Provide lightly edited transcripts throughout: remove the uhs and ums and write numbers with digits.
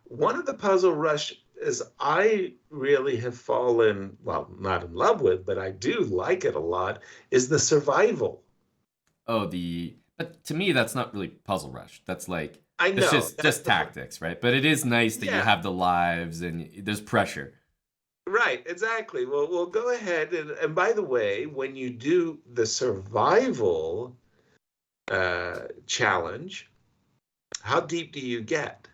one of the puzzle rushes I really have fallen, well, not in love with, but I do like it a lot, is the survival. Oh, but to me that's not really puzzle rush. That's like I that's know just that's the point. tactics, right? But it is nice that you Yeah, have the lives and there's pressure. right, exactly. Well, we'll go ahead and by the way, when you do the survival challenge, how deep do you get?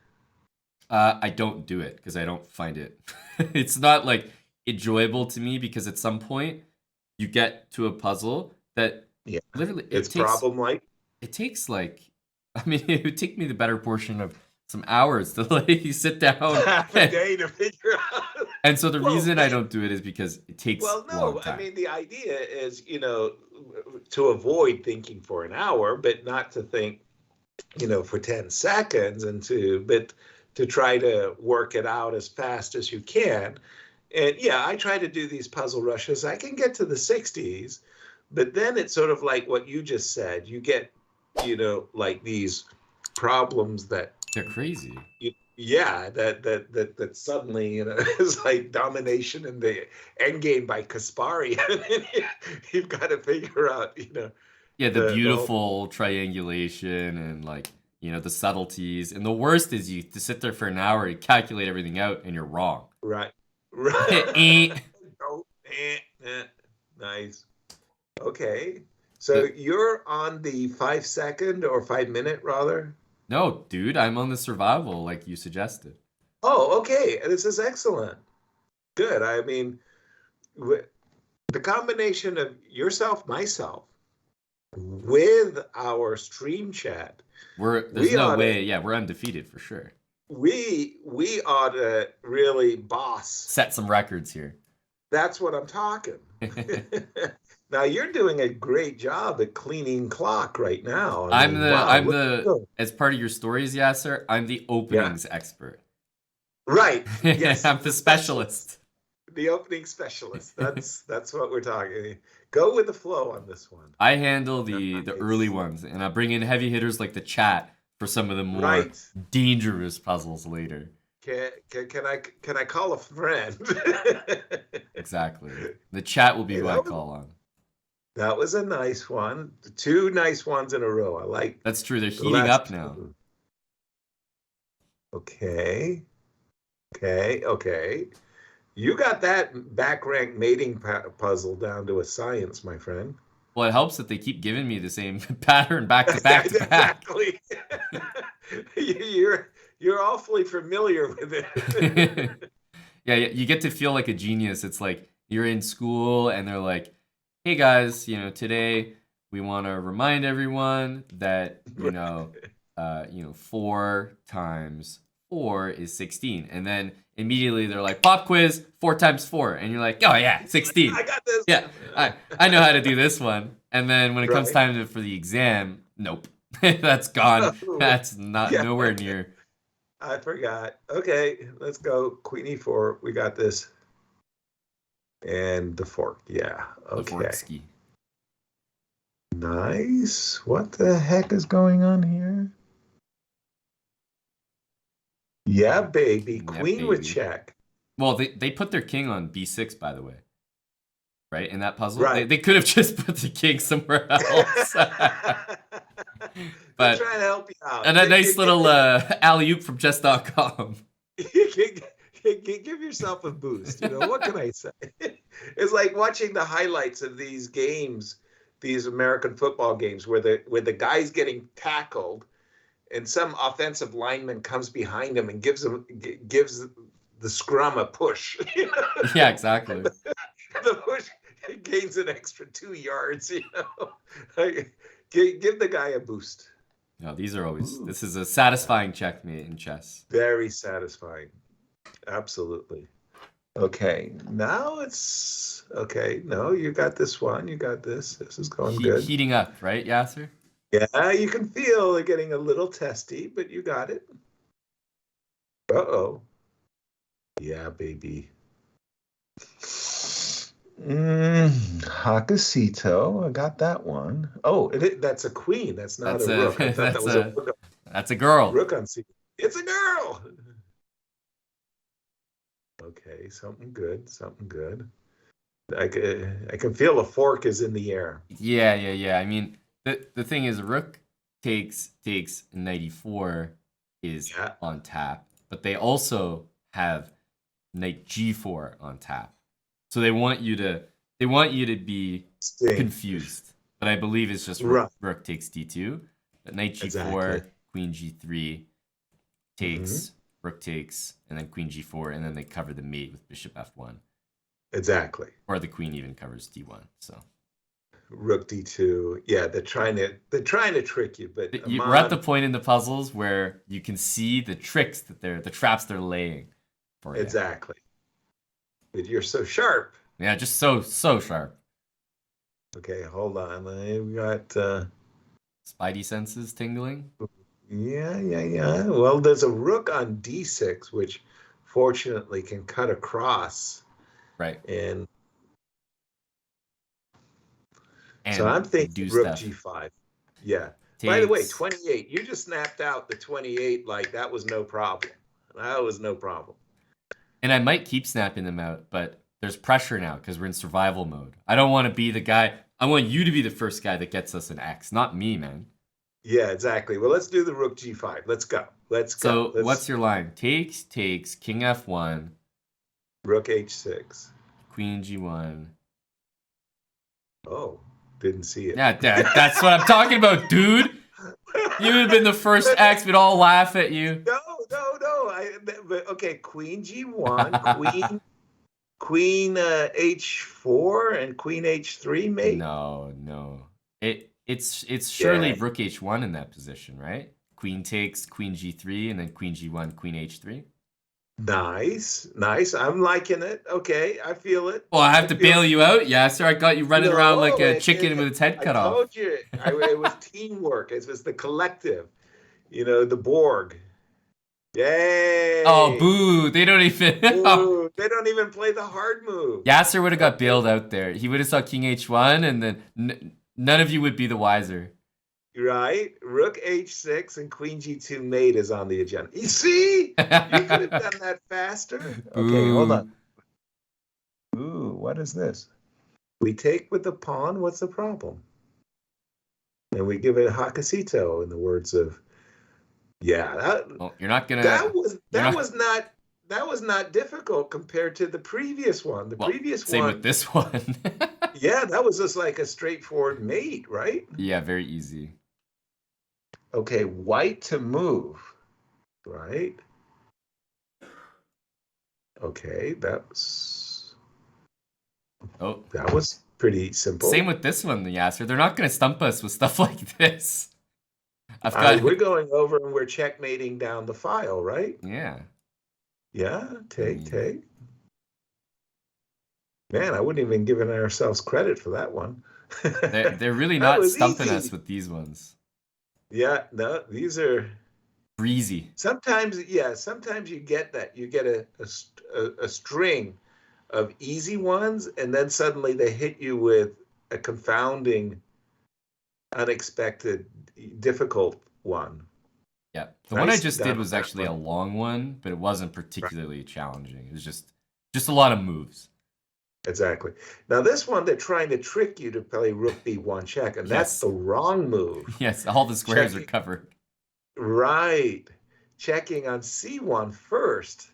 I don't do it because I don't find it. It's not like enjoyable to me because at some point you get to a puzzle that Yeah, literally it's problem like it takes like I mean it would take me the better portion of some hours to like sit down half a day to figure out. and so the Well, reason I maybe. don't do it is because it takes Well, a long no, I time. mean, the idea is, to avoid thinking for an hour, but not to think, for 10 seconds but to try to work it out as fast as you can. And yeah, I try to do these puzzle rushes. I can get to the 60s, but then it's sort of like what you just said. You get, like these problems that They're crazy. yeah, that suddenly, is like domination in the end game by Kaspari. You've got to figure out, Yeah, the the whole beautiful triangulation and like the subtleties. And the worst is you to sit there for an hour, you calculate everything out, and you're wrong. right, right. Eh. Oh, nice. Okay. So you're on the 5 second or 5 minute rather? No, dude, I'm on the survival like you suggested. Oh, okay. This is excellent. Good. I mean, the combination of yourself, myself, with our stream chat, There's we no ought to way. Yeah, we're undefeated for sure. we ought to really boss. Set some records here. That's what I'm talking. Now you're doing a great job at cleaning clock right now. I mean, wow, I'm look at the you. as part of your stories, Yasser, I'm the Yeah. openings expert. Right. Yes, I'm the the specialist, specialist. the opening specialist. That's what we're talking. Go with the flow on this one. I handle the early Nice. ones, and I bring in heavy hitters like the chat for some of the more Right. dangerous puzzles later. Can I call a friend? Exactly. The chat will be Hey, who I call on. that was a nice one. Two nice ones in a row. I like That's true. They're the heating last up now. two. Okay. Okay. You got that back rank mating puzzle down to a science, my friend. Well, it helps that they keep giving me the same pattern back to back to back. Exactly. You're awfully familiar with it. Yeah, you get to feel like a genius. It's like you're in school and they're like, "Hey guys, today we want to remind everyone that, 4 times 4 is 16." And then immediately they're like, "Pop quiz, 4 times 4." And you're like, "Oh yeah, 16." I got this. Yeah, I know how to do this one. And then when it comes Right. time for the exam, nope. That's gone. Oh, That's not yeah, nowhere near I forgot. Okay, let's go. Queen e4. We got this. And the fork. Yeah. the Okay. fork ski. Nice. What the heck is going on here? Yeah, baby. Yeah, Queen with baby. check. Well, they put their king on b6, by the way, right? In that puzzle, Right. they could have just put the king somewhere else. They're But trying to help you out. and a nice little alley oop from chess.com. Give yourself a boost. What can I say? It's like watching the highlights of these games, these American football games, where the guy's getting tackled, and some offensive lineman comes behind him and gives the scrum a push. Yeah, exactly. The push gains an extra 2 yards. Give the guy a boost. No, these are always. Ooh. This is a satisfying checkmate in chess. Very satisfying. Absolutely. Okay, now it's okay. No, you got this one. You got this. This is going good. Heating up, right, Yasser? Yeah, you can feel it getting a little testy, but you got it. Uh-oh. Yeah, baby. Hakasito. I got that one. Oh, that's a queen. That's not That's a a rook. I thought that was a that's a girl. rook on c. It's a girl. Okay, something good, something good. I can feel a fork is in the air. Yeah. I mean, the thing is, rook takes knight e4 is Yeah, on tap, but they also have knight g4 on tap. So they want you to be sting. confused. But I believe it's just Right, rook takes d2, but knight exactly. g4, queen g3 Hmm. takes, rook takes, and then queen g4, and then they cover the mate with bishop f1, Exactly. or the queen even covers d1. So Rook d2. Yeah, they're trying to trick you, but we're at the Aman, point in the puzzles where you can see the tricks the traps they're laying for you. exactly. But you're so sharp. Yeah, just so sharp. Okay, hold on. We got Spidey senses tingling. yeah. Well, there's a rook on d6, which fortunately can cut across. Right. And so And I'm thinking do rook stuff. g5. Yeah. By the way, Takes. 28. You just snapped out the 28 like that was no problem. That was no problem. And I might keep snapping them out, but there's pressure now because we're in survival mode. I don't want to be the guy. I want you to be the first guy that gets us an X, not me, man. Yeah, exactly. Well, let's do the rook g5. Let's go. Let's go. So what's your line? Takes, king f1, Rook h6. queen g1. Oh, didn't see it. Yeah, that's what I'm talking about, dude. You would have been the first X. We'd all laugh at you. No. But okay, queen g1, queen h4, and queen h3, mate. No. It's surely Yeah, rook h1 in that position, right? Queen takes, queen g3, and then queen g1, queen h3. nice. I'm liking it. Okay, I feel it. Well, I have I to feel bail it. you out. Yeah, sir. I got you running around like No, a chicken with its head I cut off. told you, it was teamwork. It was the collective. The Borg. Oh, Yay! boo! They don't even. Ooh, they don't even play the hard move. Yasser would have got Okay, bailed out there. He would have saw king h1, and then none of you would be the wiser. right. Rook h6 and queen g2 mate is on the agenda. You see, you could have done that faster. Okay, hold on. Boo. Ooh, what is this? We take with the pawn. What's the problem? And we give it Hakasito, in the words of Well, you're not gonna. that You're not. was not difficult compared to the previous one. The Well, previous same one, with this one. yeah, that was just like a straightforward mate, right? Yeah, very easy. Okay, white to move, right? Okay, Oh, that was pretty simple. same with this one, the Yasser. They're not gonna stump us with stuff like this. I've got. We're going over and we're checkmating down the file, right? Yeah. Yeah, take. Mm. Man, I wouldn't even given ourselves credit for that one. They're really That not was stumping us easy. with these ones. Yeah, no, these are Breezy. sometimes. Yeah, sometimes you get that. You get a string of easy ones, and then suddenly they hit you with a confounding, unexpected, difficult one. Yeah. The one I Nice just done did on was that actually a one. long one, but it wasn't Right, particularly challenging. It was just a lot of moves. exactly. Now this one, they're trying to trick you to play Rook B1 check, and that's Yes. the wrong move. Yes, all the squares are Checking, covered. right? Checking on C1 first.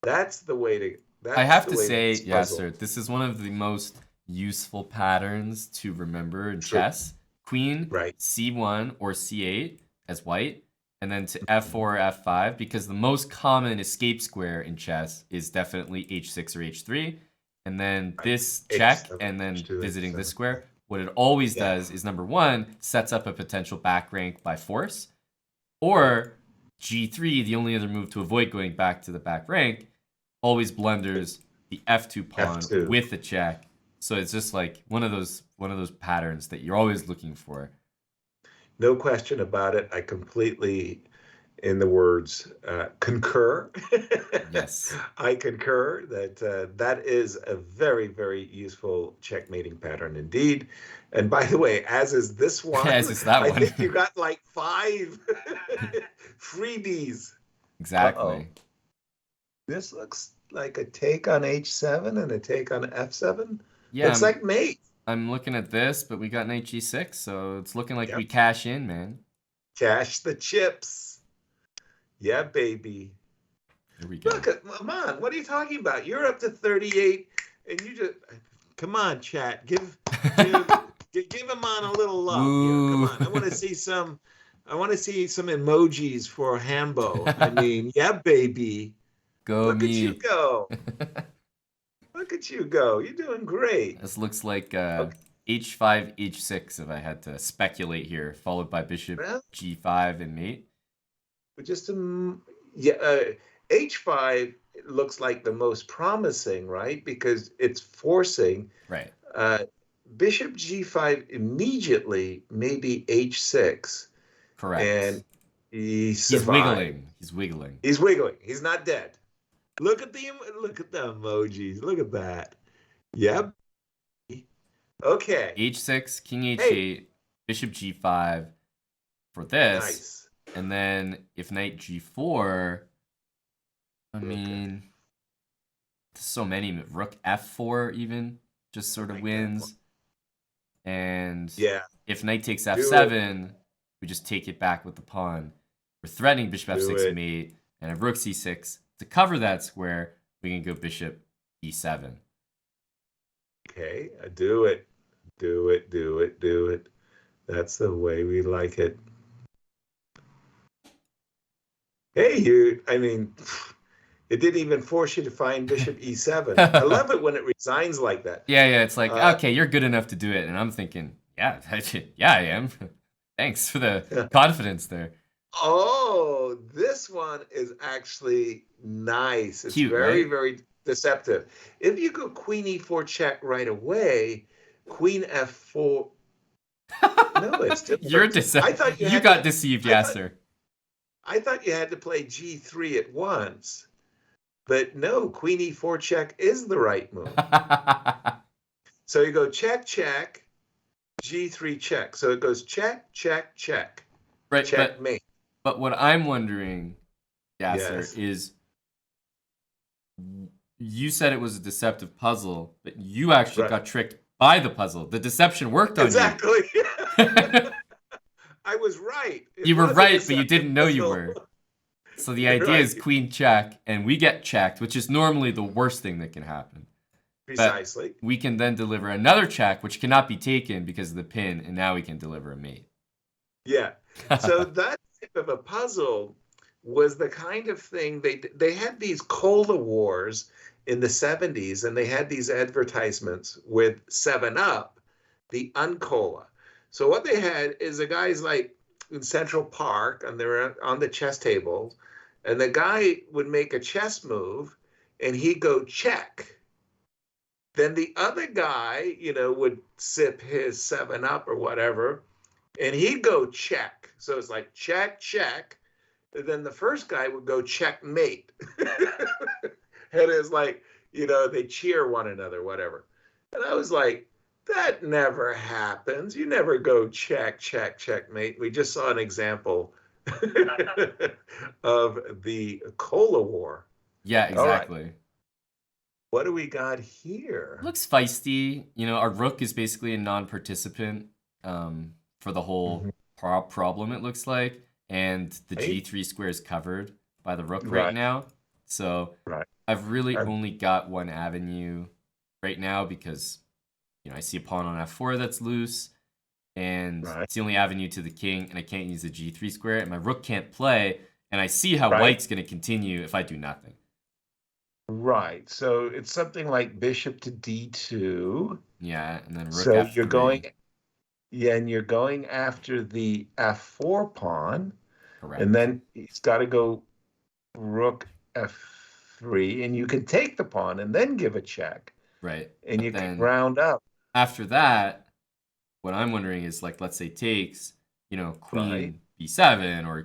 That's the way to. I That's have the to way to say, this yeah, puzzle. sir, this is one of the most useful patterns to remember in True. chess. Queen Right. C1 or C8 as white, and then to F4 or F5, because the most common escape square in chess is definitely H6 or H3. And then Right. this check, H7, and then H2, visiting this H7. square, what it always Yeah. does is number one, sets up a potential back rank by force, or G3, the only other move to avoid going back to the back rank, always blunders the F2 pawn F2. with a check. So it's just like one of those patterns that you're always looking for. No question about it. I completely, in the words, concur. Yes. I concur that that is a very, very useful checkmating pattern indeed. And by the way, as is this one, As is that I one. think you got like 5 freebies. Exactly. Uh-oh. This looks like a take on h7 and a take on f7? Yeah, Looks like mate. I'm looking at this, but we got knight g6, so it's looking like we Yep. cash in, man. Cash the chips. Yeah, baby. Here we go. Look at Aman. What are you talking about? You're up to 38, and you just come on, chat. Give Aman a little love here. Come Woo. on. I want to see some. I want to see some emojis for Hambo. I mean, yeah, baby. Go Look at you me. go. Look at you go. You're doing great. This looks like Okay. h5, h6 if I had to speculate here, followed by bishop Well, g5 and mate. just yeah, h5 looks like the most promising, right? Because it's forcing Right. bishop g5 immediately, maybe h6, Correct. and he He's survived. wiggling. He's wiggling. He's wiggling. He's not dead. Look at the emojis. Look at that. Yep. Okay. h6, king h8, Hey. bishop g5 for this. Nice. And then if knight g4, I mean, there's so many. Rook f4 even just sort of wins. And yeah, if knight takes f7, we just take it back with the pawn. We're threatening bishop f6 mate, and if rook c6 to cover that square, we can go bishop e7. Okay, do it. Do it, do it, do it. That's the way we like it. Hey, I mean, it didn't even force you to find bishop e7. I love it when it resigns like that. Yeah, it's like, okay, you're good enough to do it. And I'm thinking, yeah, I am. Thanks for the confidence there. Oh, this one is actually nice. It's cute, very, right? very deceptive. If you go queen e4 check right away, queen f4. No, it's still. You're deceptive. I thought you got deceived, Yasser. I thought you had to play g3 at once. But no, queen e4 check is the right move. So you go check, check, g3 check. So it goes check, check, check. Right, checkmate. But what I'm wondering, Yasser, is you said it was a deceptive puzzle, but you actually got tricked by the puzzle. The deception worked on you. Exactly. I was right. You were right, but you didn't know you were. So the idea is queen check, and we get checked, which is normally the worst thing that can happen. Precisely. But we can then deliver another check, which cannot be taken because of the pin, and now we can deliver a mate. Yeah. So that type of a puzzle was the kind of thing they had these cola wars in the 70s, and they had these advertisements with 7-Up, the uncola. So what they had is the guys like in Central Park, and they're on the chess tables, and the guy would make a chess move, and he'd go check. Then the other guy, would sip his 7-Up or whatever, and he'd go check. So it's like check, check. And then the first guy would go checkmate. And it's like, they cheer one another, whatever. And I was like, that never happens. You never go check, check, checkmate. We just saw an example of the Cola War. Yeah, exactly. Right. What do we got here? Looks feisty. Our rook is basically a non-participant for the whole problem, it looks like. And the g3 square is covered by the rook right now. So I've really only got one avenue right now because I see a pawn on f4 that's loose, and it's the only avenue to the king, and I can't use the g3 square, and my rook can't play, and I see how white's going to continue if I do nothing. Right. So it's something like bishop to d2. Yeah, and then rook so f3. You're going, and you're going after the f4 pawn. Correct. And then he's got to go rook f3, and you can take the pawn and then give a check. Right. And you can round up. After that, what I'm wondering is, like, let's say takes, queen b7 or,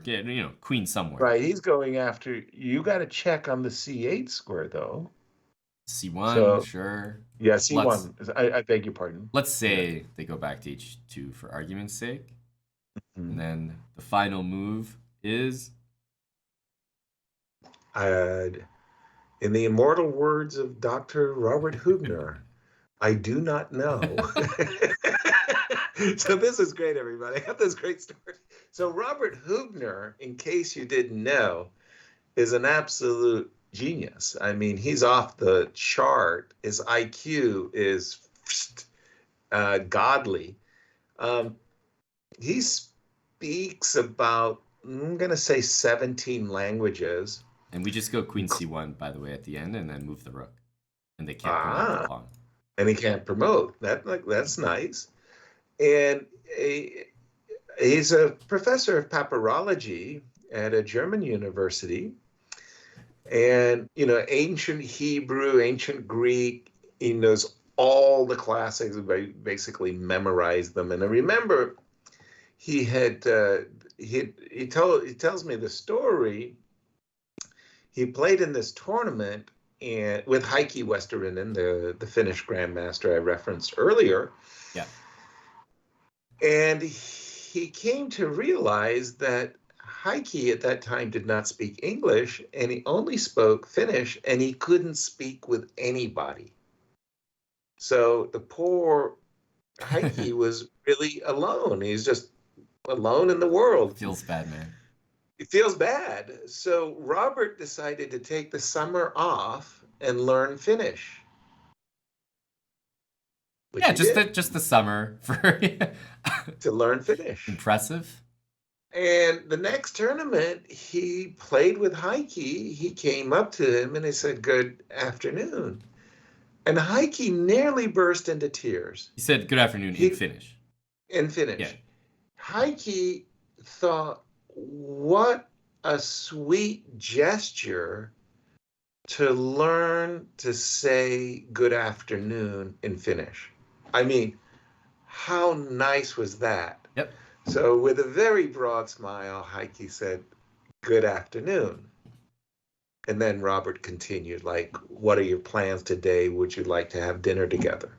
queen somewhere. Right. He's going after, you got to check on the c8 square, though. c1, sure. Yeah, c1. I beg your pardon. Let's say they go back to h2 for argument's sake. And then the final move is? In the immortal words of Dr. Robert Hubner, I do not know. So this is great, everybody. I have this great story. So Robert Hubner, in case you didn't know, is an absolute genius. I mean, he's off the chart. His IQ is godly. He speaks about, I'm going to say 17 languages. And we just go queen c1, by the way, at the end, and then move the rook. And they can't promote the pawn. And he can't promote. That's nice. And he's a professor of papyrology at a German university. And, ancient Hebrew, ancient Greek, he knows all the classics, basically memorized them. And I remember he tells me the story. He played in this tournament with Heikki Westerinen, the Finnish grandmaster I referenced earlier. Yeah. And he came to realize that Heikki at that time did not speak English, and he only spoke Finnish, and he couldn't speak with anybody. So the poor Heikki was really alone. He's just alone in the world. Feels bad, man. It feels bad. So Robert decided to take the summer off and learn Finnish. Yeah, just the summer for to learn Finnish. Impressive. And the next tournament, he played with Heikki. He came up to him and he said, "Good afternoon." And Heikki nearly burst into tears. He said, "Good afternoon," in Finnish. In Finnish. Yeah. Heikki thought, what a sweet gesture to learn to say good afternoon in Finnish. I mean, how nice was that? Yep. So with a very broad smile, Heikki said, "Good afternoon." And then Robert continued, like, "What are your plans today? Would you like to have dinner together?"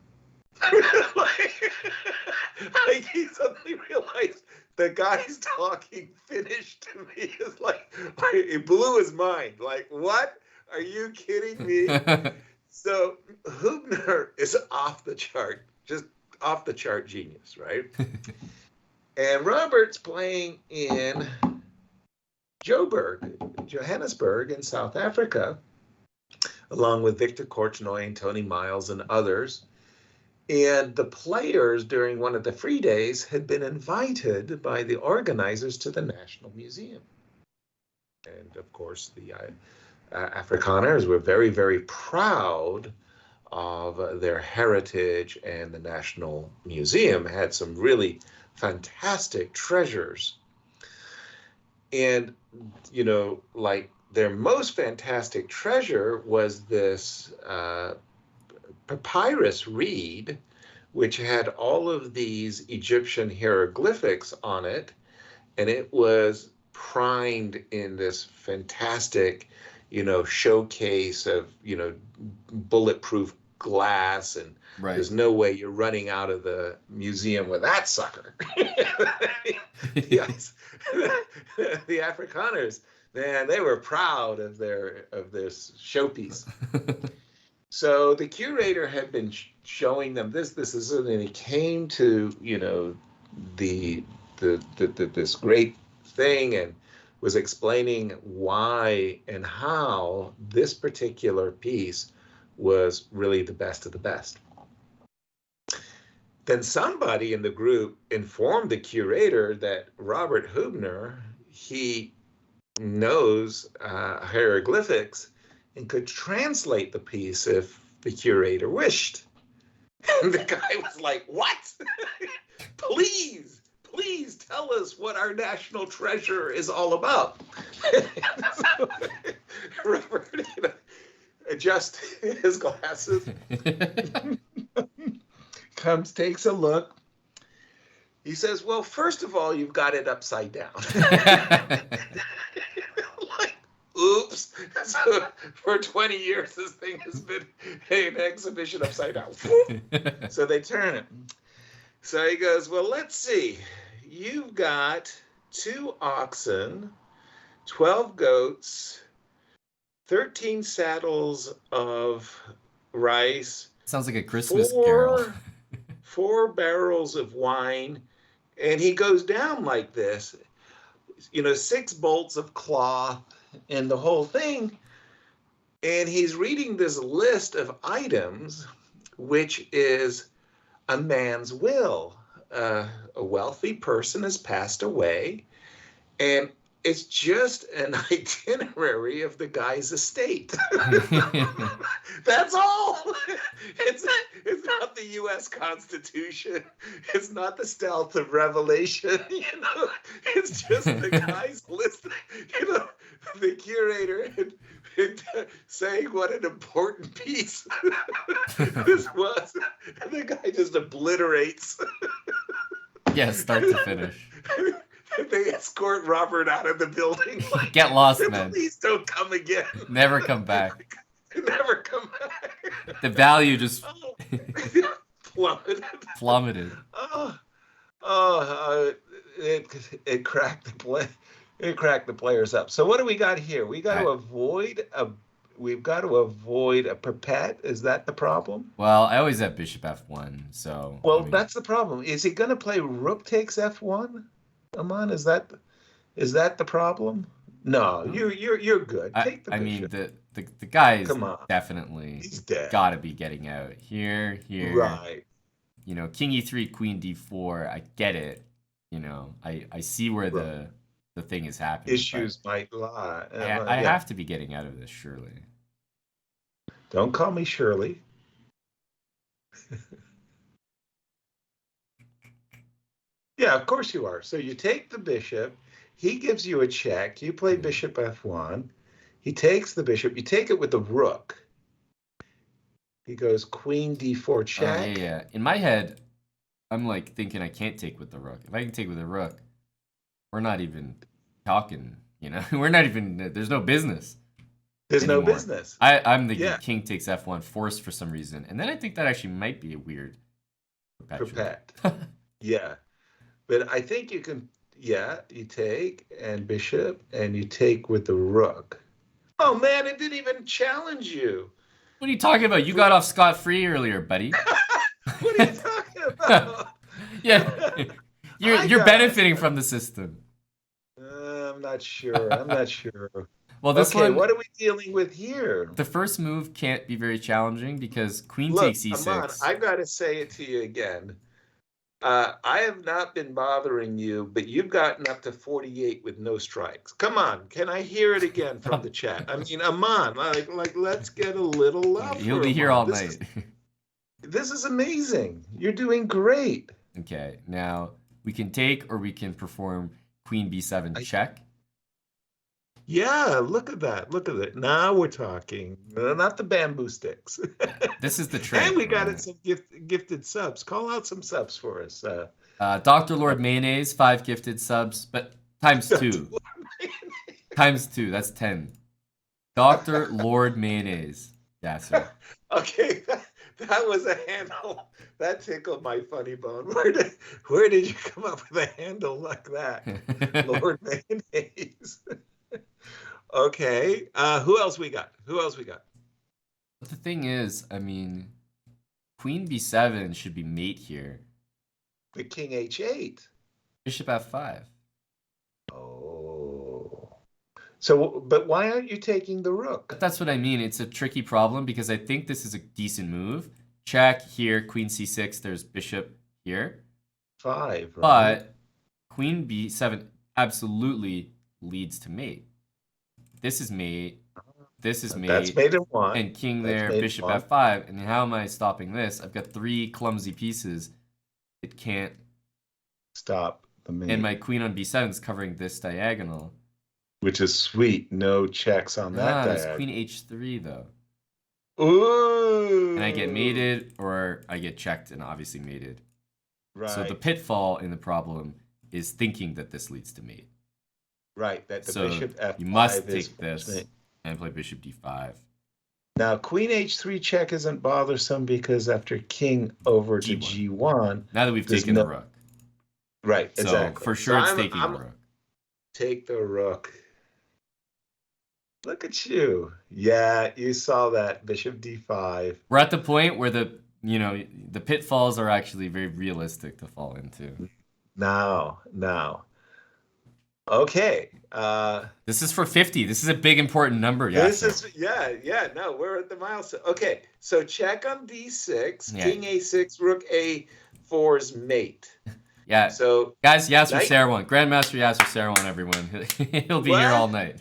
Heikki suddenly realized the guy's talking Finnish to me. Is like, it blew his mind. Like, what? Are you kidding me? So Hubner is off the chart, just off the chart genius, right? And Robert's playing in Johannesburg in South Africa, along with Victor Korchnoi and Tony Miles and others. And the players during one of the free days had been invited by the organizers to the National Museum. And of course, the Afrikaners were very, very proud of their heritage, and the National Museum had some really fantastic treasures. And, like their most fantastic treasure was this papyrus reed, which had all of these Egyptian hieroglyphics on it, and it was primed in this fantastic, showcase of, bulletproof glass, and right. There's no way you're running out of the museum with that sucker. Yes. The Afrikaners, man, they were proud of this showpiece. So the curator had been showing them this, and he came to, this great thing, and was explaining why and how this particular piece was really the best of the best. Then somebody in the group informed the curator that Robert Hubner, he knows hieroglyphics and could translate the piece if the curator wished. And the guy was like, "What? Please tell us what our national treasure is all about." So, Robert adjusts his glasses, takes a look. He says, "Well, first of all, you've got it upside down." Like, oops. So for 20 years, this thing has been an exhibition upside down. So they turn it. So he goes, "Well, let's see. You've got 2 oxen, 12 goats, 13 saddles of rice, Sounds like a Christmas carol. four barrels of wine, and he goes down like this. 6 bolts of cloth and the whole thing. And he's reading this list of items, which is a man's will. A wealthy person has passed away, and it's just an itinerary of the guy's estate. That's all. It's not the U.S. Constitution. It's not the stealth of Revelation. It's just the guy's list. The curator saying what an important piece this was, and the guy just obliterates. Yeah, start to finish. They escort Robert out of the building. Like, get lost, man. Please don't come again. Never come back. Never come back. The value just plummeted. It cracked the players up. So what do we got here? We've got to avoid a perpet. Is that the problem? Well, I always have bishop f1, so. Well, that's the problem. Is he going to play rook takes f1? Aman, is that the problem? No, you're good. Take the bishop. The guy is definitely got to be getting out here. Right. King e3, queen d4. I get it. I see where the thing is happening. Issues might lie. I have to be getting out of this, surely. Don't call me Shirley. Yeah, of course you are. So you take the bishop. He gives you a check. You play bishop f1. He takes the bishop. You take it with the rook. He goes queen d4 check. Yeah. In my head, I'm like thinking I can't take with the rook. If I can take with the rook, we're not even talking. We're not even. There's no business. There's anymore. No business. I'm thinking king takes f1 forced for some reason, and then I think that actually might be a weird perpet. Yeah. But I think you can, you take and bishop and you take with the rook. Oh man, it didn't even challenge you. What are you talking about? You got off scot-free earlier, buddy. What are you talking about? Yeah, you're benefiting from the system. I'm not sure. Well, this one. What are we dealing with here? The first move can't be very challenging because queen takes e6. Aman, I've got to say it to you again. I have not been bothering you, but you've gotten up to 48 with no strikes. Come on, can I hear it again from the chat? I mean, Aman, like let's get a little love. You'll be here all night. This is amazing. You're doing great. Okay, now we can take or we can perform queen b7 check. Yeah, look at that. Look at it. Now we're talking. Not the bamboo sticks. This is the trick. And we got some gifted subs. Call out some subs for us. Dr. Lord Mayonnaise, 5 gifted subs, but times 2. Times 2, that's 10. Dr. Lord Mayonnaise. Yasser. Okay, that was a handle. That tickled my funny bone. Where did you come up with a handle like that? Lord Mayonnaise. Okay. Who else we got? But the thing is, I mean, queen b7 should be mate here. The king h8. Bishop f5. Oh. So, but why aren't you taking the rook? But that's what I mean. It's a tricky problem because I think this is a decent move. Check here, queen c6. There's bishop here. 5, right? But queen b7 absolutely leads to mate. This is mate. This is mate. That's mate of 1. And king there, bishop f5. And how am I stopping this? I've got 3 clumsy pieces. It can't stop the mate. And my queen on b7 is covering this diagonal. Which is sweet. No checks on that diagonal. There's queen h3 though. Ooh. And I get mated or I get checked and obviously mated. Right. So the pitfall in the problem is thinking that this leads to mate. Right, that the bishop f5 you must take this and play bishop d5. Now, queen h3 check isn't bothersome because after king over to g1. Now that we've taken the rook. Right, exactly. So for sure it's taking the rook. Take the rook. Look at you. Yeah, you saw that. Bishop d5. We're at the point where the pitfalls are actually very realistic to fall into. Now. Okay. This is for 50. This is a big important number, This Yasser. is, yeah, no, we're at the milestone. Okay, so check on d6, Yeah. king a6, rook a4's mate. Yeah. So, guys, Yasser knight- Sarwan, Grandmaster Yasser Sarwan, everyone. He'll be here What? all night.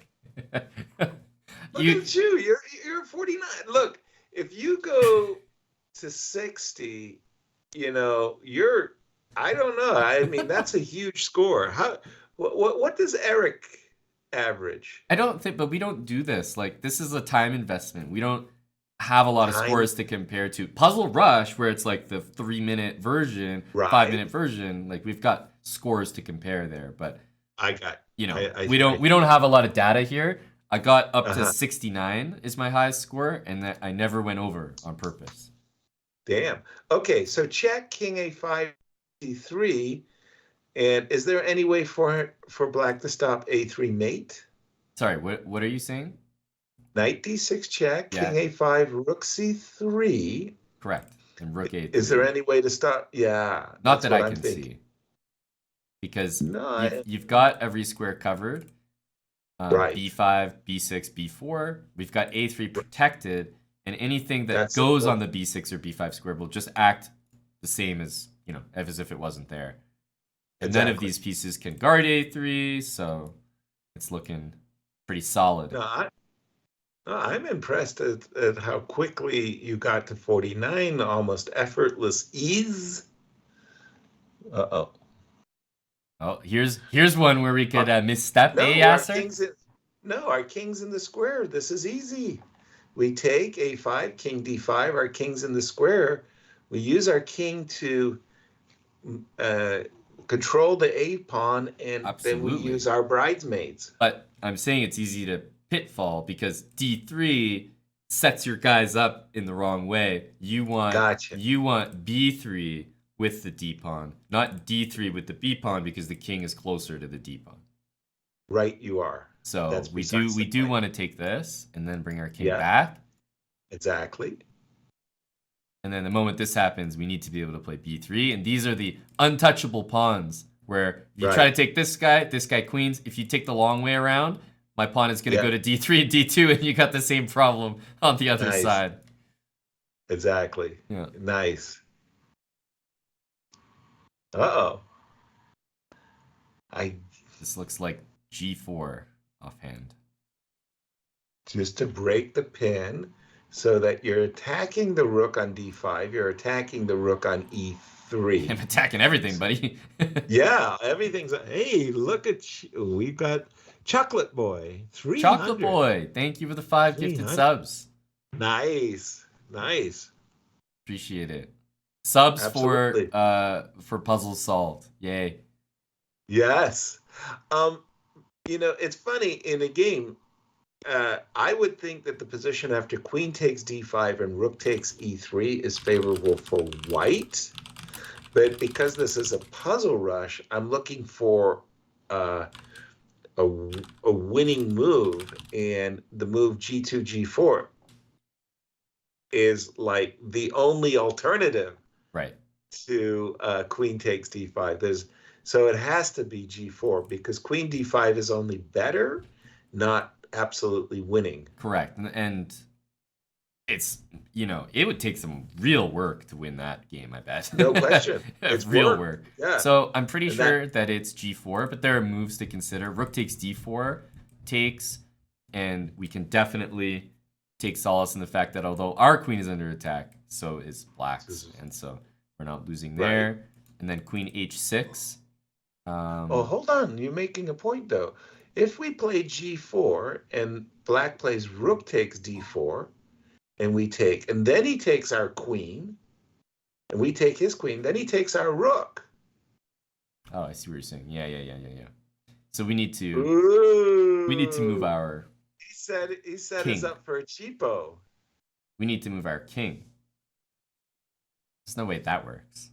Look at you. You're 49. Look, if you go to 60, you're, I don't know. I mean, that's a huge score. What does Eric average? I don't think, but we don't do this. Like, this is a time investment. We don't have a lot of scores to compare to. Puzzle Rush, where it's like the 3-minute version, Right. 5-minute version, like we've got scores to compare there. But I got, we don't have a lot of data here. I got up to 69 is my highest score, and that I never went over on purpose. Damn. Okay, so check king a5, c3, and is there any way for black to stop a3 mate? Sorry, what are you saying? Knight d6 check, Yeah. king a5, rook c3. Correct. And rook a3. Is there any way to stop? Yeah. Not that I can see. Because you've got every square covered. Right. b5, b6, b4. We've got a3 protected, and anything that goes on the b6 or b5 square will just act the same as if it wasn't there. And none of these pieces can guard a3, so it's looking pretty solid. No, I'm impressed at how quickly you got to 49, almost effortless ease. Uh-oh. Oh, here's one where we could misstep, Yasser? Our king's in the square. This is easy. We take a5, king d5, our king's in the square. We use our king to control the a pawn, and then we use our bridesmaids. But I'm saying it's easy to pitfall because d3 sets your guys up in the wrong way. You want b3 with the d pawn, not d3 with the b pawn, because the king is closer to the d pawn. Right, you are. So we do want to take this and then bring our king back. Exactly. And then the moment this happens, we need to be able to play b3, and these are the untouchable pawns where you try to take this guy queens. If you take the long way around, my pawn is going to go to d3 and d2, and you got the same problem on the other side. Exactly. Yeah. Nice. Uh-oh. This looks like g4 offhand. Just to break the pin so that you're attacking the rook on d5, you're attacking the rook on e3. I'm attacking everything, buddy. Yeah, everything's... Hey, look at you. We've got Chocolate Boy. 300. Chocolate Boy, thank you for the 5 gifted subs. Nice. Appreciate it. Subs for puzzles solved. Yay. Yes. It's funny, in a game, I would think that the position after queen takes d5 and rook takes e3 is favorable for white. But because this is a puzzle rush, I'm looking for a winning move, and the move g2, g4 is like the only alternative to queen takes d5. So it has to be g4, because queen d5 is only better, not absolutely winning. Correct. And it's, it would take some real work to win that game, I bet. No question. It's real work. Yeah. So I'm pretty sure that it's g4, but there are moves to consider. Rook takes d4 takes, and we can definitely take solace in the fact that although our queen is under attack, so is black's, and so we're not losing there. Right. And then queen h6. Hold on. You're making a point, though. If we play g4 and black plays rook takes d4, and we take, and then he takes our queen, and we take his queen, then he takes our rook. Oh, I see what you're saying. Yeah. So we need to move our He set us up for a cheapo. We need to move our king. There's no way that works.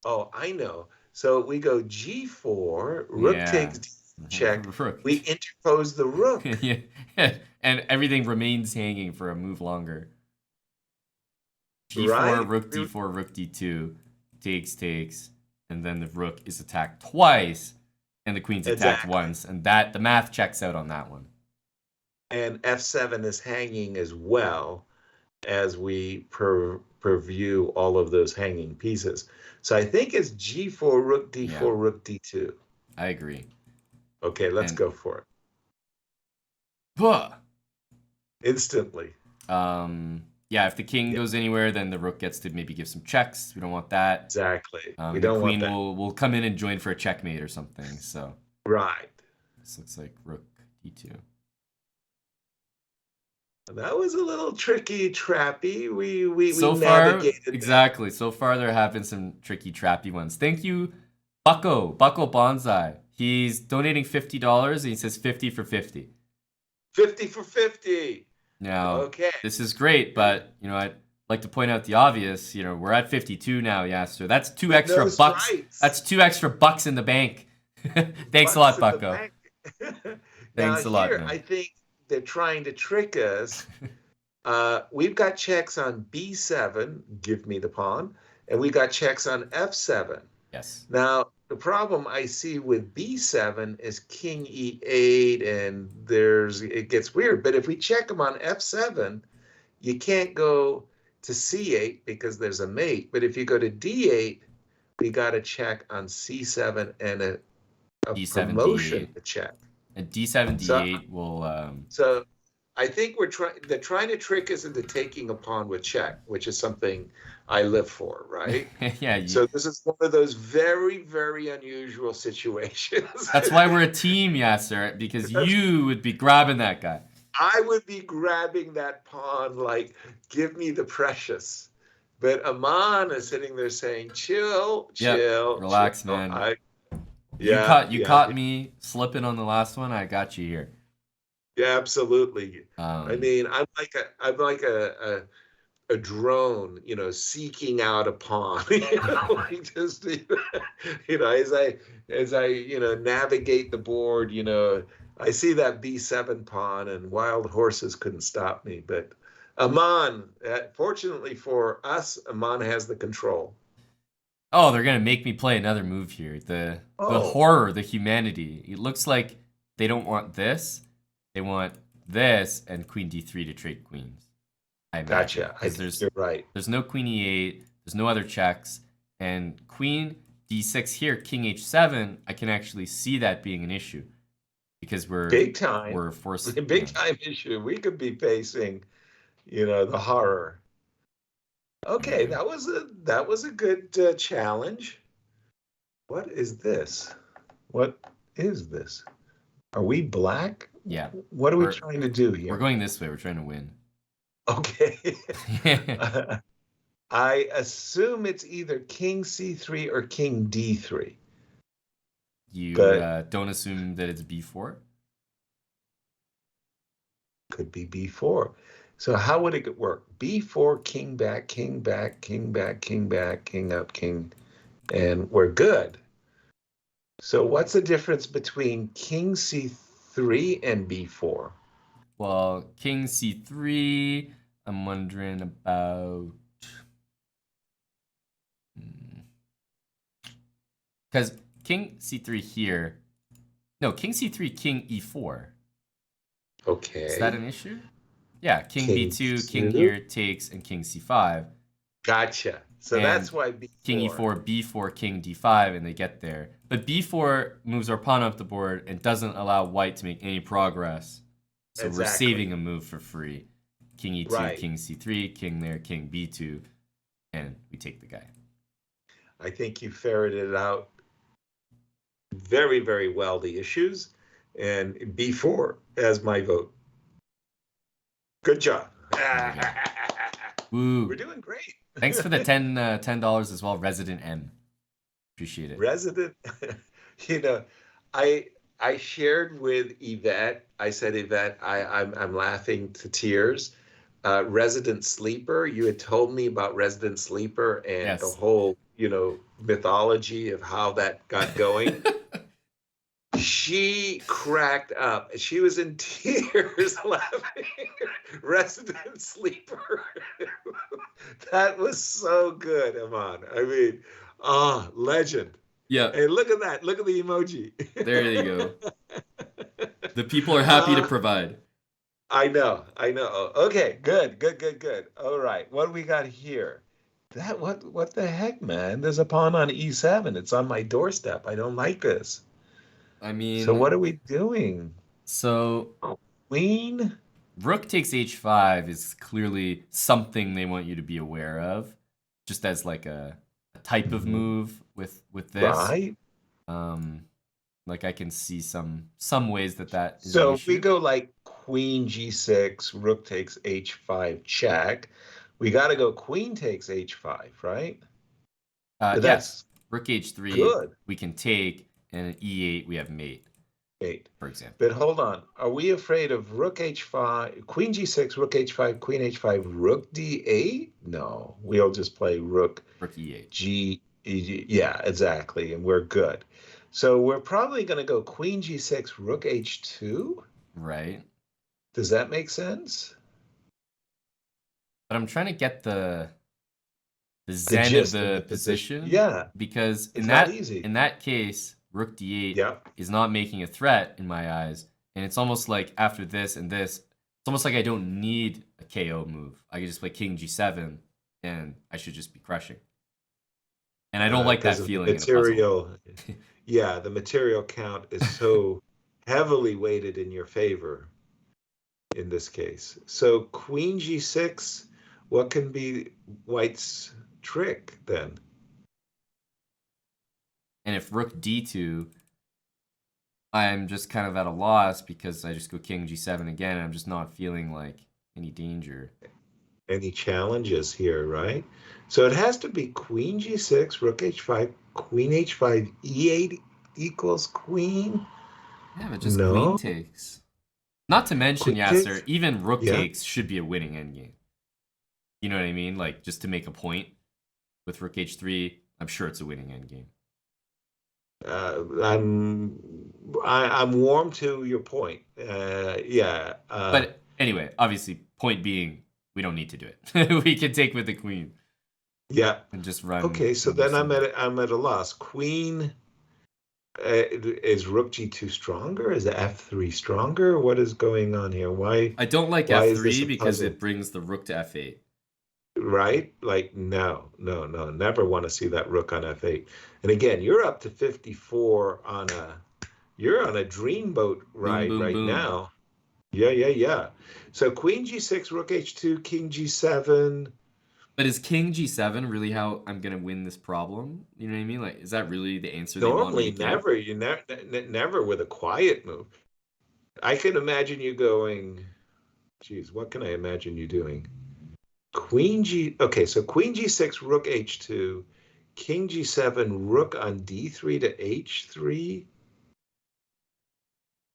Oh, I know. So we go g4, rook takes check, Rook. we interpose the rook. Yeah, and everything remains hanging for a move longer. G4, Right? rook d4, rook d2, takes, and then the rook is attacked twice, and the queen's attacked once, and the math checks out on that one. And f7 is hanging as well as we preview all of those hanging pieces. So I think it's g4, rook d4, rook d2. I agree. Okay, let's go for it. But instantly. Yeah, if the king goes anywhere, then the rook gets to maybe give some checks. We don't want that. Exactly. We don't want that. The queen will come in and join for a checkmate or something. So right. This looks like rook d2. That was a little tricky, trappy. We navigated exactly. That. So far, there have been some tricky, trappy ones. Thank you, Bucko Bonsai. He's donating $50, and he says 50 for 50. 50 for 50. Now, this is great, but I'd like to point out the obvious. We're at 52 now, Yasser. That's two extra bucks. Rights. That's $2 in the bank. Thanks a lot, Bucko. Thanks a lot. Man. I think they're trying to trick us. We've got checks on b7, give me the pawn, and we got checks on f7. Yes. Now, the problem I see with b7 is king e8, and it gets weird. But if we check them on f7, you can't go to c8 because there's a mate. But if you go to d8, we got a check on c7 and a d7, promotion d8. to check. And d7, d8 will. So I think they're trying to trick us into taking a pawn with check, which is something I live for, right? Yeah. So this is one of those very, very unusual situations. That's why we're a team, Yasser, because you would be grabbing that guy. I would be grabbing that pawn like, give me the precious. But Aman is sitting there saying, chill, relax, chill. Man. You caught me slipping on the last one. I got you here. Yeah, absolutely. I mean, I'm like a drone, seeking out a pawn. Just as I navigate the board, I see that b7 pawn, and wild horses couldn't stop me. But Aman, fortunately for us, Aman has the control. Oh, they're gonna make me play another move here. The horror, the humanity. It looks like they don't want this. They want this and queen d3 to trade queens. Gotcha. You're right. There's no queen e8. There's no other checks. And queen d6 here, king h7, I can actually see that being an issue. Because we're big time. We're forced. Big time issue. We could be facing, the horror. Okay, that was a good challenge. What is this? What is this? Are we black? Yeah. What are we trying to do here? We're going this way. We're trying to win. Okay. I assume it's either king c3 or king d3. You don't assume that it's b4? Could be b4. So how would it work? b4, king back, king back, king back, king back, king up, king, and we're good. So what's the difference between king c3 and b4? Well, king c3, I'm wondering about... Because king c3 here... No, king c3, king e4. Okay. Is that an issue? Yeah, king b2, king here takes, and king c5. Gotcha. So and that's why b4. King e4, b4, king d5, and they get there. But b4 moves our pawn up the board and doesn't allow white to make any progress. So we're saving a move for free. King e2, king c3, king there, king b2, and we take the guy. I think you ferreted out very, very well the issues, and b4 as my vote. Good job. Woo. We're doing great. Thanks for the $10 as well, Resident M. Appreciate it. Resident, I shared with Yvette. I said, Yvette, I'm laughing to tears. Resident Sleeper. You had told me about Resident Sleeper and the whole, mythology of how that got going. She cracked up. She was in tears laughing. Resident sleeper. That was so good, Aman. I mean, legend. Yeah, Hey, look at that. Look at the emoji. there you go. The people are happy to uh, provide. I know. I know. Okay, good, good, good, good. All right. What do we got here? That what the heck, man? There's a pawn on e7. It's on my doorstep. I don't like this. I So mean, what are we doing? so Queen? rook takes h5 is clearly something they want you to be aware of, just as like a type of Mhm. move with this. Right. Um, like I can see some ways that is an So if we issue. go like queen g6, rook takes h5 check, we got to go queen takes h5, right? But Yes, that's rook h3 good. we can take, and at e8 we have mate, Eight. for example. But hold on. Are we afraid of rook h5, queen g6, rook h5, queen h5, rook d8? No, we'll just play rook Rook e8. yeah, exactly. And we're good. So we're probably going to go queen g6, rook h2. Right. Does that make sense? But I'm trying to get the The zen of gist of the the position. position, Yeah, because it's not easy. in that case, rook d8 Yeah. is not making a threat in my eyes, and it's almost like after this and this, it's almost like I don't need a KO move. I can just play king g7, and I should just be crushing. And I don't like Because that of the feeling in a puzzle. material. Yeah, the material count is so heavily weighted in your favor in this case. So queen g6, what can be white's trick then? And if rook d2, I'm just kind of at a loss because I just go king g7 again, and I'm just not feeling like any danger. Any challenges here, right? So it has to be queen g6, rook h5, queen h5, e8 equals queen. Yeah, but just queen No, takes. Not to mention, queen Yasser, takes. even rook Yeah. takes should be a winning endgame. You know what I mean? Like, just to make a point with rook h3, I'm sure it's a winning endgame. Uh, I'm I'm warm to your point. Yeah. But anyway, obviously, point being, we don't need to do it. We can take with the queen Yeah. and just run Okay. So king then g7. I'm at a loss. Queen, is rook g2 stronger? Is f3 stronger? What is going on here? I don't like Why is this f3 a because puzzle? it brings the rook to f8. Right? Like no, no, no. Never want to see that rook on f8. And again, you're up to 54 on a you're on a dreamboat Boom, ride boom, right boom. now. Yeah, yeah, yeah. So queen g6, rook h2, king g7. But is king g7 really how I'm going to win this problem? You know what I mean? Like, is that really the answer they want me to Normally, give? never. You never with a quiet move. I can imagine you going. Geez, what can I imagine you doing? Queen g. Okay, so queen g6, rook h2, king g7, rook on d3 to h3,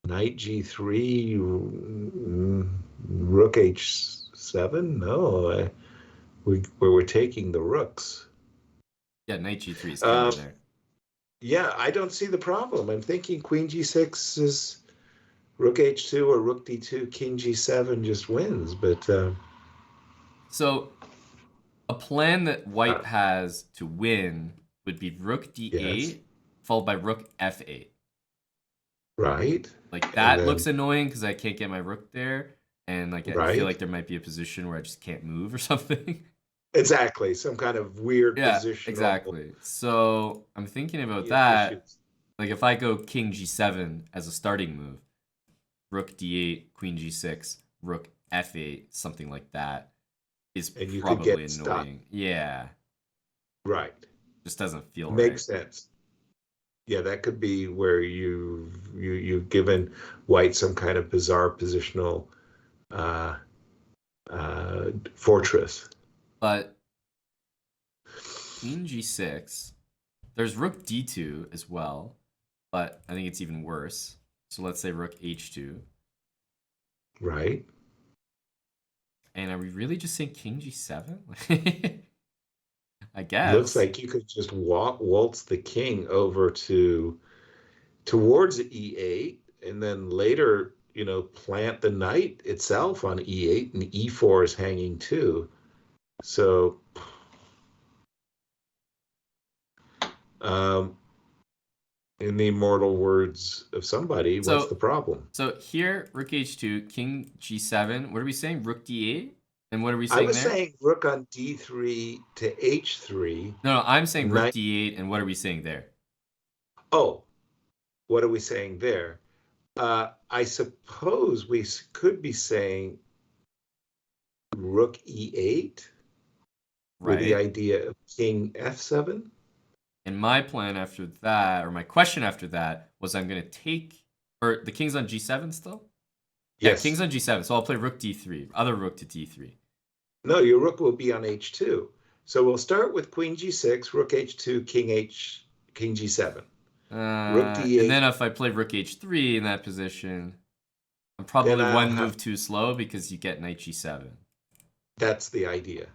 knight g3, rook h7. No, we're taking the rooks. Yeah, knight g3 is killer Um, there. yeah, I don't see the problem. I'm thinking queen g6 is rook h2 or rook d2, king g7 just wins. But So a plan that white uh, has to win would be rook yes, d8 followed by rook f8. right, Like and that looks then annoying because I can't get my rook there, and like I feel right, like there might be a position where I just can't move or something. exactly, some kind of weird Yeah, positional exactly. So I'm thinking about that. issues. Like if I go king g7 as a starting move, rook d8, queen g6, rook f8, something like that is And you could get probably stuck. annoying. Yeah, Right, just doesn't feel right. makes sense. Yeah, that could be where you've given white some kind of bizarre positional uh, fortress. But queen g6, there's rook d2 as well, but I think it's even worse. So let's say rook h2. Right. And are we really just saying king g7? I Looks guess. like you could just waltz the king over to towards E8, and then later, plant the knight itself on E8, and E4 is hanging too. So, in the immortal words of somebody, what's the problem? So here, rook h2, king g7. What are we saying? Rook d8? And what are we saying I was there? saying rook on d3 to h3. No, I'm saying rook d8, and what are we saying there? Oh, what are we saying there? I suppose we could be saying rook e8 with the idea of king f7. And my plan after that, or my question after that, was I'm going to take, or the king's on g7 still? Yes. Yeah, king's on g7, so I'll play rook d3, other rook to d3. No, your rook will be on h2. So we'll start with queen g6, rook h2, king g7. Rook d8. And then if I play rook h3 in that position, I'm probably one move too slow because you get knight g7. That's the idea.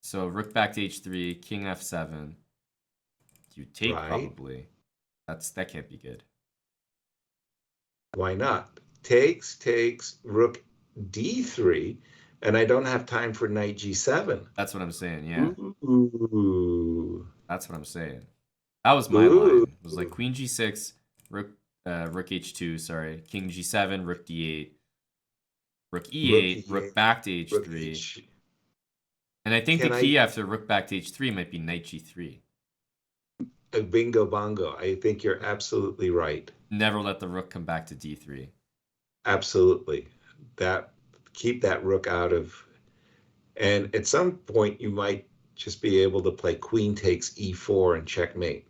So rook back to h3, king f7. You take probably. That can't be good. Why not? Takes, rook d3, and I don't have time for knight g7. That's what I'm saying, yeah. Ooh. That's what I'm saying. That was my line. It was like queen g6, rook h2, sorry, king g7, rook d8, rook e8, rook back to h3. And I think the key after rook back to h3 might be knight g3. Bingo bongo. I think you're absolutely right. Never let the rook come back to d3. Absolutely. Keep that rook out of, and at some point you might just be able to play queen takes e4 and checkmate.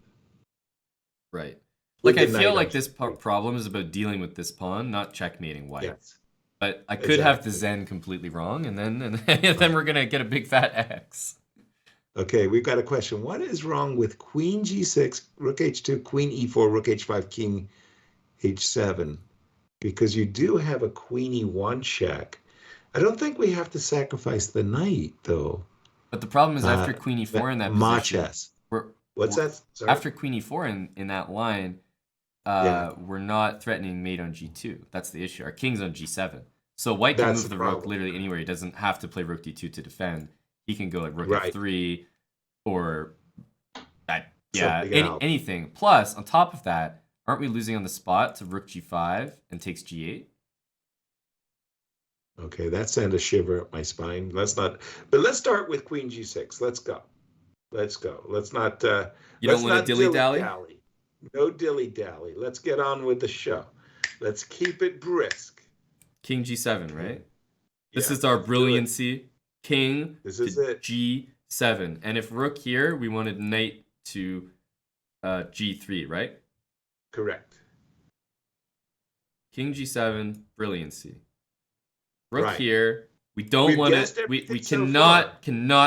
Right. Like I feel like this problem is about dealing with this pawn, not checkmating white. Yes. But I could have the Zen completely wrong, and then we're gonna get a big fat X. Okay, we've got a question. What is wrong with queen g6, rook h2, queen e4, rook h5, king h7? Because you do have a queen e1 check. I don't think we have to sacrifice the knight, though. But the problem is after queen e4 in that position. What's that? Sorry? After queen e4 in that line, we're not threatening mate on g2. That's the issue. Our king's on g7. So white can move the rook literally anywhere. He doesn't have to play rook d2 to defend. He can go like rook f3 or anything. Plus, on top of that, aren't we losing on the spot to rook g5 and takes g8? Okay, that sent a shiver up my spine. Let's start with queen g6. Let's go. Let's not. You don't want to dilly-dally? No dilly-dally. Let's get on with the show. Let's keep it brisk. King g7, right? This is our brilliancy. King to g7. And if rook here, we wanted knight to g3, right? Correct. King g7, brilliancy. Rook here, we don't want to. We cannot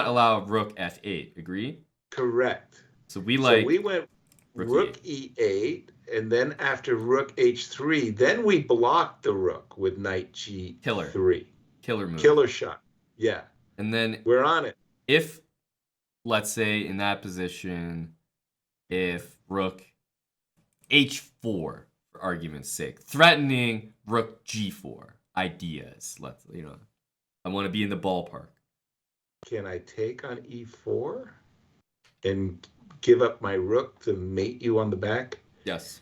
allow rook f8. Agree? Correct. So we went rook e8, and then after rook h3, then we blocked the rook with knight g3. Killer move. Killer shot. Yeah. And then we're on it. If, let's say, in that position, if rook h4, for argument's sake, threatening rook g4 ideas, I want to be in the ballpark. Can I take on e4 and give up my rook to mate you on the back? Yes.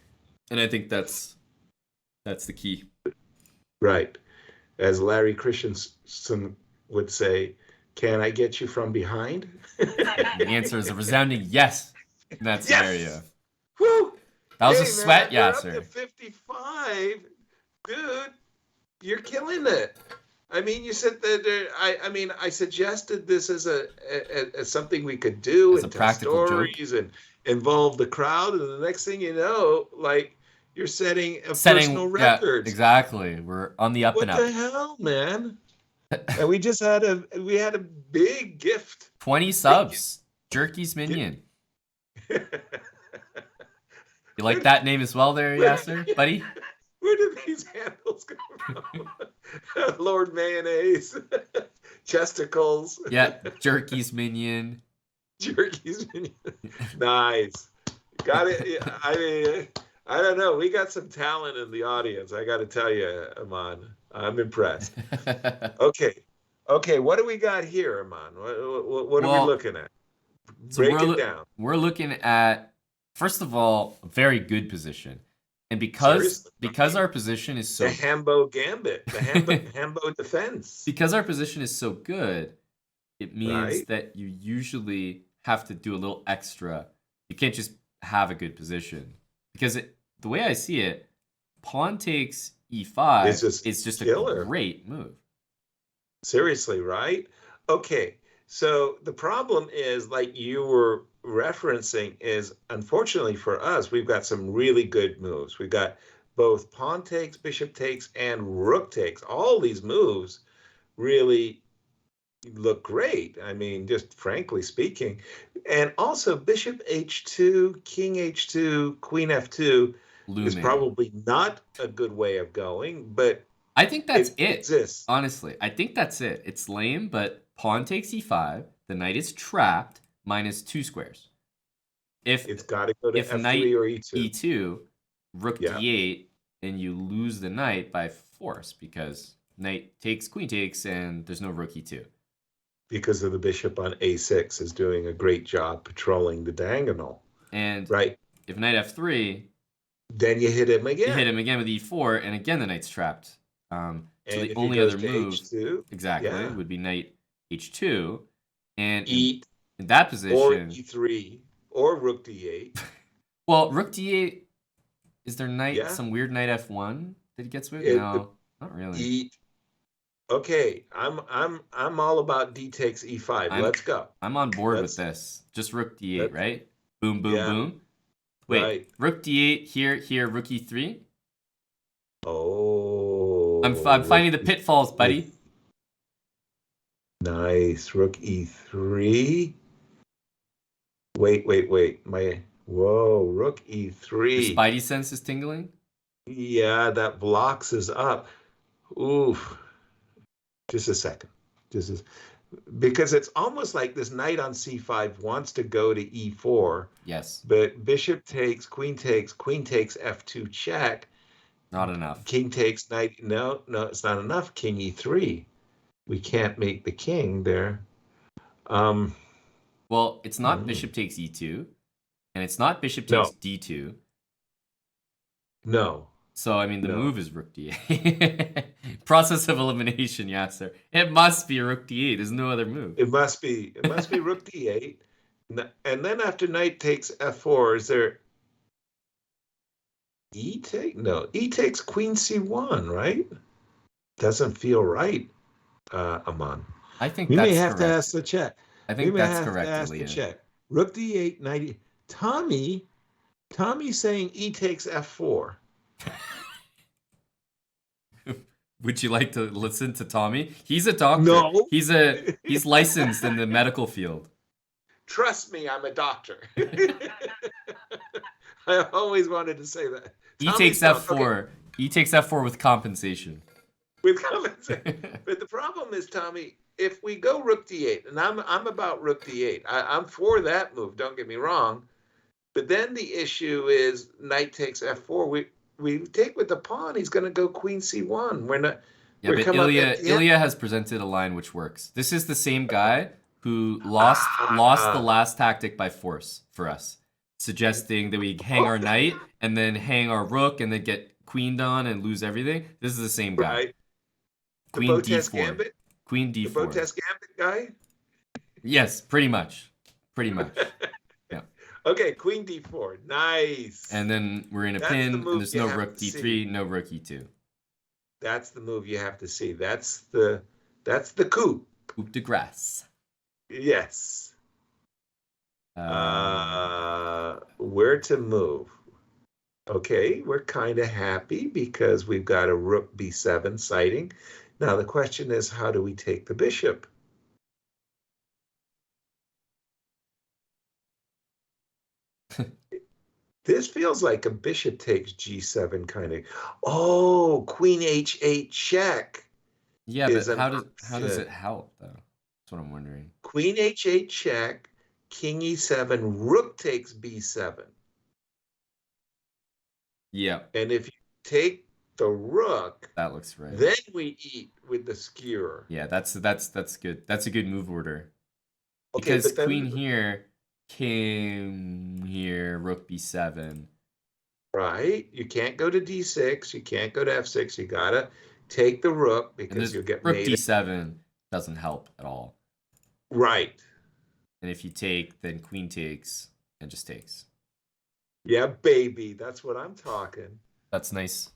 And I think that's the key. Right. As Larry Christensen would say, can I get you from behind? The answer is a resounding yes in that scenario. Woo! That was a sweat, Yasser. Up to 55. Dude, you're killing it. I mean, you said that. I suggested this as as something we could do as and tell stories joke. And involve the crowd, and the next thing you know, you're setting personal records. Yeah, exactly. We're on the up and up. What the hell, man? And we just had a big gift. 20 subs. Jerky's Minion. You like that name as well there, Yasser, buddy? Where did these handles come from? Lord Mayonnaise. Chesticles. Yeah, Jerky's Minion. Jerky's Minion. Nice. Got it. I don't know. We got some talent in the audience. I got to tell you, Aman. I'm impressed. Okay. Okay. What do we got here, Aman? What are we Well, looking at? so Break it down. we're looking at, first of all, a very good position. And Seriously, because right? our position is The so Hambo Gambit, the Hambo defense, because our position is so good, it means right? that you usually have to do a little extra. You can't just have a good position. Because the way I see it, pawn takes It's e5 just is just a killer. great move. Seriously, right? Okay. So the problem is, like you were referencing, is unfortunately for us, we've got some really good moves. We've got both pawn takes, bishop takes, and rook takes. All these moves really look great. I mean, just frankly speaking. And also bishop h2, king h2, queen f2 is Looming. probably not a good way of going, but I think that's it it. exists. Honestly, I think that's it. It's lame, but pawn takes e5. The knight is trapped, minus 2 squares. If It's got to go to f3 knight or e2. e2, rook Yeah, d8, and you lose the knight by force because knight takes, queen takes, and there's no rook e2. because of the bishop on a6 is doing a great job patrolling the diagonal, And right? if knight f3, Then you hit him you hit again. him again with e4, and again the knight's trapped. So And the if he only goes other to move, h2, exactly, yeah, would be knight h2. And eat in that or position, e3 or rook d8. well, rook d8, is there knight, Yeah, some weird knight f1 that he gets with? it No, not really. eat. Okay, I'm all about d takes e5. I'm Let's go. I'm on board with Let's this. Just rook d8, let's right? Boom, boom, yeah, boom. Wait, right. rook d8 here, rook e3. Oh, I'm finding the pitfalls, buddy. nice. Rook e3. Wait. Whoa, rook Your e3. spidey sense is tingling. Yeah, that blocks us up. Oof. Just a second. Because it's almost like this knight on c5 wants to go to e4, Yes, but bishop takes, queen takes f2 check, not enough. king takes knight. No, it's not enough. King e3. We can't make the king there. Um, Well, it's not hmm. bishop takes e2, and it's not bishop takes No, d2. no, So, I mean, the no. move is rook d8. Process of elimination, Yasser. It must be rook d8. There's no other move. It must be rook d8. And then after knight takes f4, is there e take? No, e takes queen c1, right? Doesn't feel right, Aman. I think We may that's have to correct. ask the check. I We think may that's have to correct, ask the Ilya. check. Rook d8, knight. Tommy saying e takes f4. Would you like to listen to Tommy? He's a doctor. No. He's licensed in the medical field. Trust me, I'm a doctor. I always wanted to say that. E Tommy's takes down. Okay, f4. E takes f4 with compensation. with compensation. But the problem is, Tommy, if we go rook d8, and I'm about rook d8, I'm for that move. Don't get me wrong. But then the issue is knight takes f4. We take with the pawn. He's going to go queen c1. We're not. Yeah, We're but come up at the end. Ilya has presented a line which works. This is the same guy who lost the last tactic by force for us, suggesting that we hang our knight and then hang our rook and then get queened on and lose everything. This is the same guy. Right. The Queen Botes d4. Gambit. Queen The d4. Botes Gambit guy. Yes, pretty much. Pretty much. Yeah. Okay, queen d4. Nice. And then we're in a That's the pin, and move there's you no have rook to d3, see. no rook e2. That's the move you have to see. That's the coup. Coup de grace. Yes. Where to move? Okay, we're kind of happy because we've got a rook b7 sighting. Now the question is, how do we take the bishop? This feels like a bishop takes g7 kind of. Oh, queen h8 check. Yeah, Is but an how does option. it help though? That's what I'm wondering. Queen h8 check, king e7, rook takes b7. Yeah, And if you take the rook, that looks right. then we eat with the skewer. Yeah, that's good. That's a good move order. Okay, Because but queen then, here, king here, rook b7. right, you can't go to d6, you can't go to f6, you gotta take the rook And because this you'll get rook mate. d7 doesn't help at all. Right. And if you take, then queen takes and just takes. Yeah, baby, that's what I'm talking. That's nice.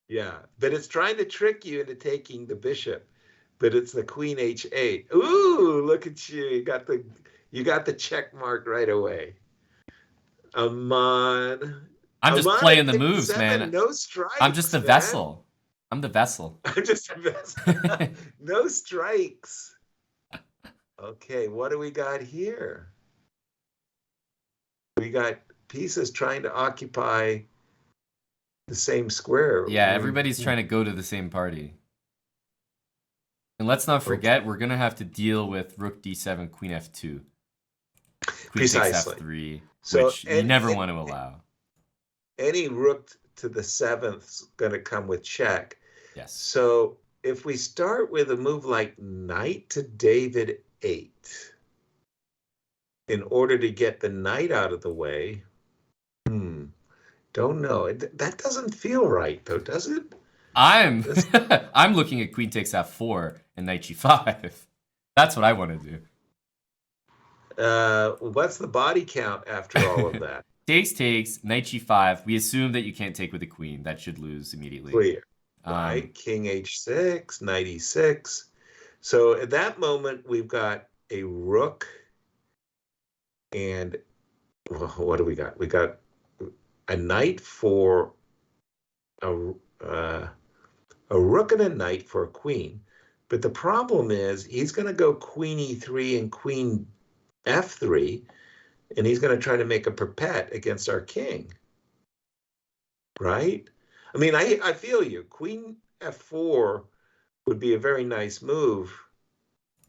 Yeah, but it's trying to trick you into taking the bishop, but it's the queen h8. Ooh, look at you. You got the check mark right away. Aman. I'm just Aman playing at the pick moves, seven. man. No I'm just strikes, the man. vessel. I'm the vessel. I'm just no strikes. Okay, what do we got here? We got pieces trying to occupy the same square. Yeah, everybody's trying to go to the same party. And let's not forget, we're going to have to deal with rook d7, queen f2. Queen takes f3, so, which you never want to allow. Any rook to the 7th is going to come with check. Yes. So if we start with a move like knight to David 8, in order to get the knight out of the way, don't know. That doesn't feel right, though, does it? I'm looking at queen takes f4 and knight g5. That's what I want to do. What's the body count after all of that? Takes, knight g5. We assume that you can't take with the queen. That should lose immediately. Clear. Right, king h6, knight e6. So at that moment, we've got a rook and what do we got? We got a knight for a rook and a knight for a queen. But the problem is he's going to go queen e3 and queen f3, and he's going to try to make a perpet against our king. Right? I mean, I feel you. Queen f4 would be a very nice move.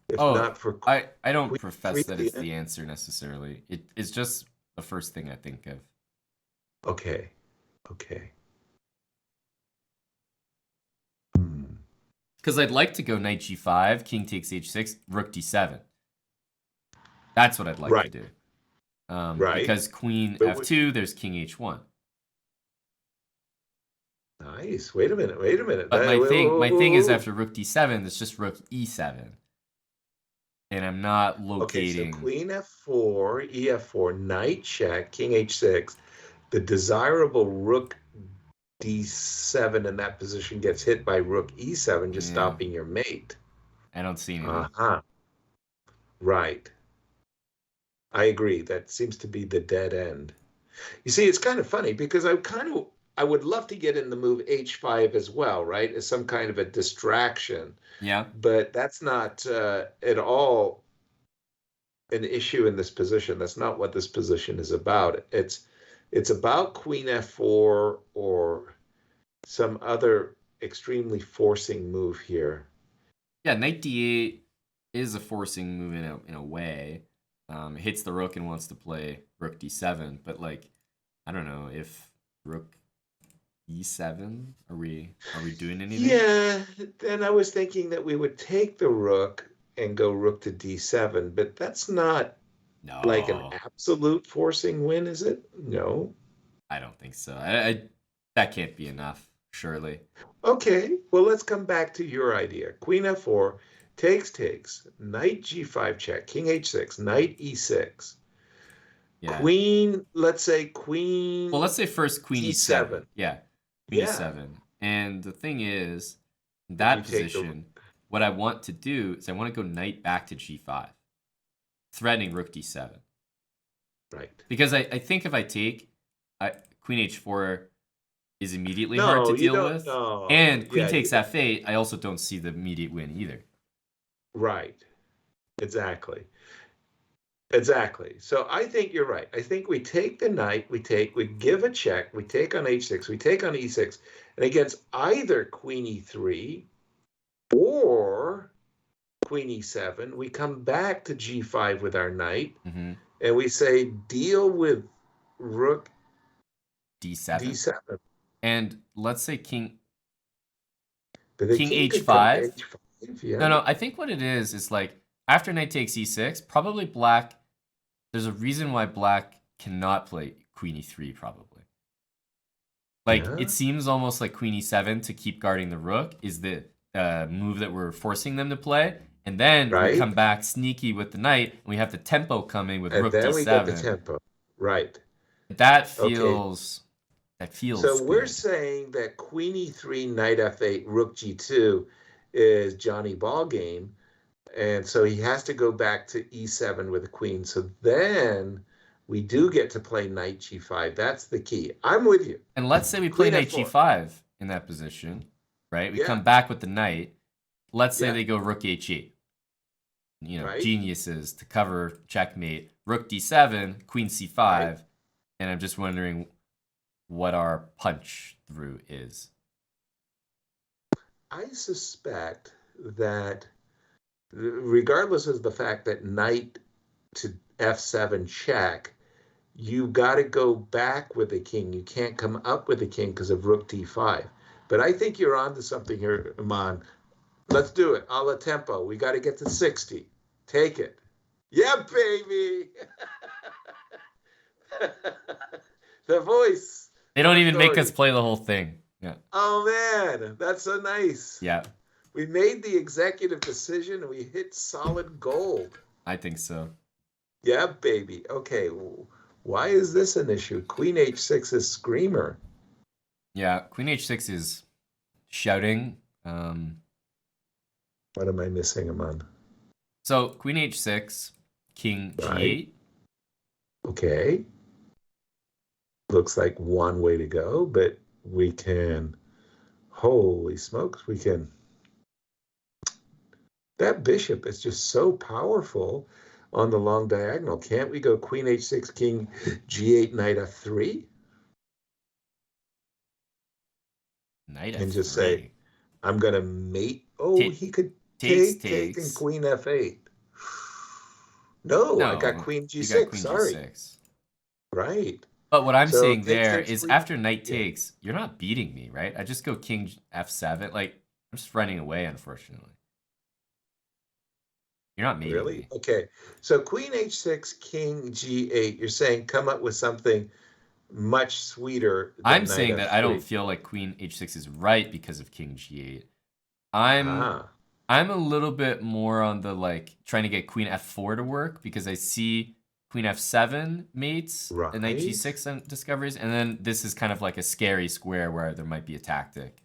If not for I don't profess that it's the answer necessarily. It's just the first thing I think of. Okay. Because I'd like to go knight g5, king takes h6, rook d7. That's what I'd like to do. Because queen f2, there's king h1. Nice. Wait a minute. But my thing is after rook d7, it's just rook e7. And I'm not locating. Okay, so queen f4, ef4, knight check, king h6. The desirable rook d7 in that position gets hit by rook e7, just stopping your mate. I don't see anything. Right. I agree. That seems to be the dead end. You see, it's kind of funny because I would love to get in the move h5 as well, right? As some kind of a distraction. Yeah. But that's not at all an issue in this position. That's not what this position is about. It's about queen f4 or some other extremely forcing move here. Yeah, knight d8 is a forcing move in a way. It hits the rook and wants to play rook d7, but like, I don't know if rook e7. Are we doing anything? Yeah, then I was thinking that we would take the rook and go rook to d7, but that's not like an absolute forcing win, is it? No. I don't think so. That can't be enough, surely. Okay, well, let's come back to your idea. Queen f4, takes, knight g5 check, king h6, knight e6. Yeah. Queen, let's say queen. Well, let's say first queen e7. Yeah, queen e7. And the thing is, in that position, what I want to do is I want to go knight back to g5, threatening rook d7. Right. Because I think if I take, queen h4 is immediately hard to deal with. And queen takes f8, I also don't see the immediate win either. Right. Exactly. So I think you're right. I think we take the knight, we give a check, we take on h6, we take on e6, and against either queen e3 or queen e7, we come back to g5 with our knight, and we say deal with rook d7. D7. And let's say king But the king could come to h5. H5, yeah. No, I think what it is like after knight takes e6, probably black. There's a reason why black cannot play queen e3, probably. Like, Yeah. it seems almost like queen e7 to keep guarding the rook is the move that we're forcing them to play. And then we come back sneaky with the knight, and we have the tempo coming with rook d7. And then we get the tempo. Right. That feels... So we're good. saying that queen e3, knight f8, rook g2 is Johnny Ballgame. And so he has to go back to e7 with the queen. So then we do get to play knight g5. That's the key. I'm with you. And let's say we play knight g5 in that position, right? We come back with the knight. Let's say they go rook h8. Geniuses to cover checkmate. Rook d7, queen c5. And I'm just wondering what our punch through is. I suspect that regardless of the fact that knight to f7 check, you got to go back with the king. You can't come up with the king because of rook d5. But I think you're onto something here, Aman. Let's do it. A la tempo. We got to get to 60. Take it. Yeah, baby. The voice. They don't even make us play the whole thing. Yeah. Oh, man. That's so nice. Yeah. We made the executive decision and we hit solid gold. I think so. Yeah, baby. Okay. Why is this an issue? Queen h6 is screamer. Yeah, queen h6 is shouting. What am I missing, Aman? So queen h6, king g8. Okay. Looks like one way to go, but we can... Holy smokes, we can... That bishop is just so powerful on the long diagonal. Can't we go queen h6, king g8, knight f3? Knight and f3. Just say, I'm going to mate. Oh, he could take and queen f8. No, I got queen g6. You got queen Sorry. g6. Right. But what I'm saying there is after knight takes, you're not beating me, right? I just go king f7. Like, I'm just running away, unfortunately. You're not mating me. Okay. So queen h6, king g8. You're saying come up with something much sweeter than I'm saying that I don't feel like queen h6 is right because of king g8. I'm a little bit more on the like trying to get queen f4 to work because I see queen f7 mates and knight g6 discoveries, and then this is kind of like a scary square where there might be a tactic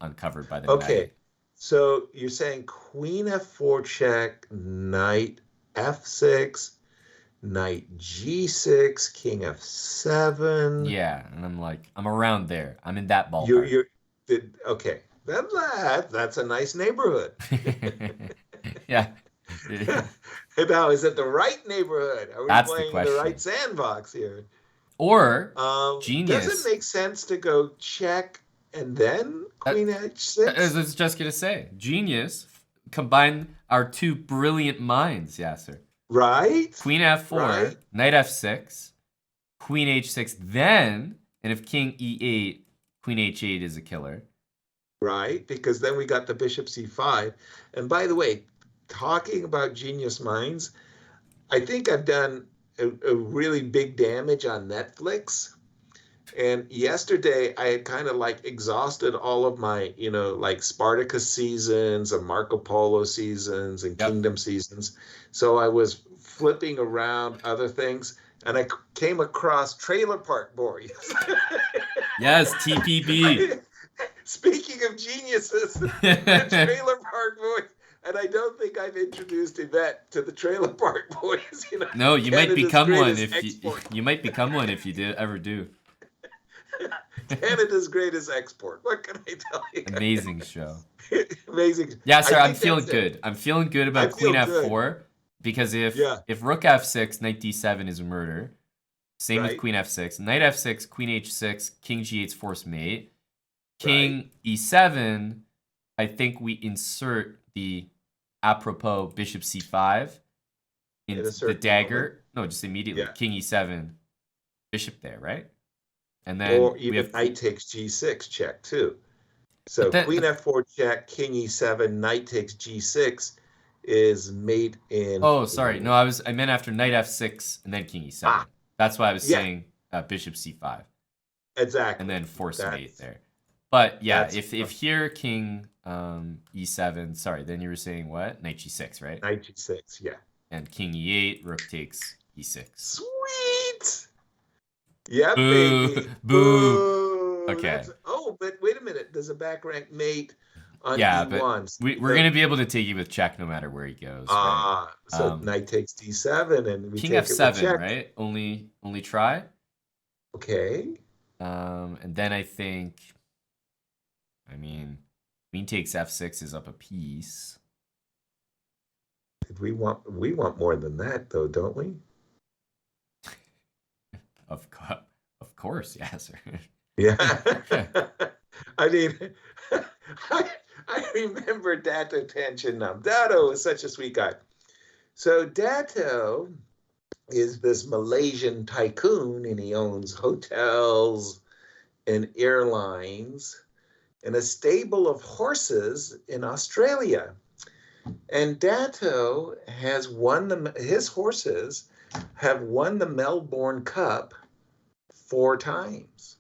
uncovered by the knight. So you're saying queen f4 check, knight f6, knight g6, king f7. Yeah, and I'm around there. I'm in that ballpark. Okay. That's a nice neighborhood. Yeah. Now, is it the right neighborhood? Are we That's playing the right sandbox here? Or genius. Does it make sense to go check and then queen h6? I was just going to say, genius, combine our two brilliant minds, Yasser. Right. Queen f4, knight f6, queen h6, then, and if king e8, queen h8 is a killer. Right, because then we got the bishop c5. And by the way, talking about genius minds, I think I've done a really big damage on Netflix. And yesterday I had kind of like exhausted all of my, like Spartacus seasons and Marco Polo seasons and Kingdom seasons. So I was flipping around other things and I came across Trailer Park Boys. Yes, TPB. Speaking of geniuses, the Trailer Park Boys. And I don't think I've introduced Yvette to the Trailer Park Boys. No, you might become one if you might become one if you ever do. Canada's greatest export. What can I tell you? Amazing show. Amazing. Yeah, sir, I'm feeling good. I'm feeling good about queen f4 because if rook f6, knight d7 is a murder. Same with queen f6. Knight f6, queen h6, king g8's forced mate. King e7, I think we insert the apropos bishop c5 in the dagger. No, just immediately. King e7, bishop there, right? And then Or we even have knight takes g6 check too. but So queen f4 check, king e7, knight takes g6 is mate in. oh, sorry. No, I meant after knight f6 and then king e7. Ah, That's why I was yeah, saying bishop c5 and exactly. then force mate That's there. But yeah, that's if here king e7, sorry, then you were saying what? Knight g6, right? knight g6. Yeah. And king e8, rook takes e6. Sweet. Yeah, Boo, baby. boo. Boo. Okay. But wait a minute. There's a back rank mate on Yeah, but e1. we're gonna be able to take it with check no matter where he goes, right? So knight takes d7 and we King take it with f7, check. right? Only try. Okay. And then I mean, queen takes f6 is up a piece. We want more than that though, don't we? Of course, yes. Yeah. I mean, I remember Dato Tensionam. Dato is such a sweet guy. So Dato is this Malaysian tycoon, and he owns hotels and airlines and a stable of horses in Australia. And Dato has his horses have won the Melbourne Cup 4 times.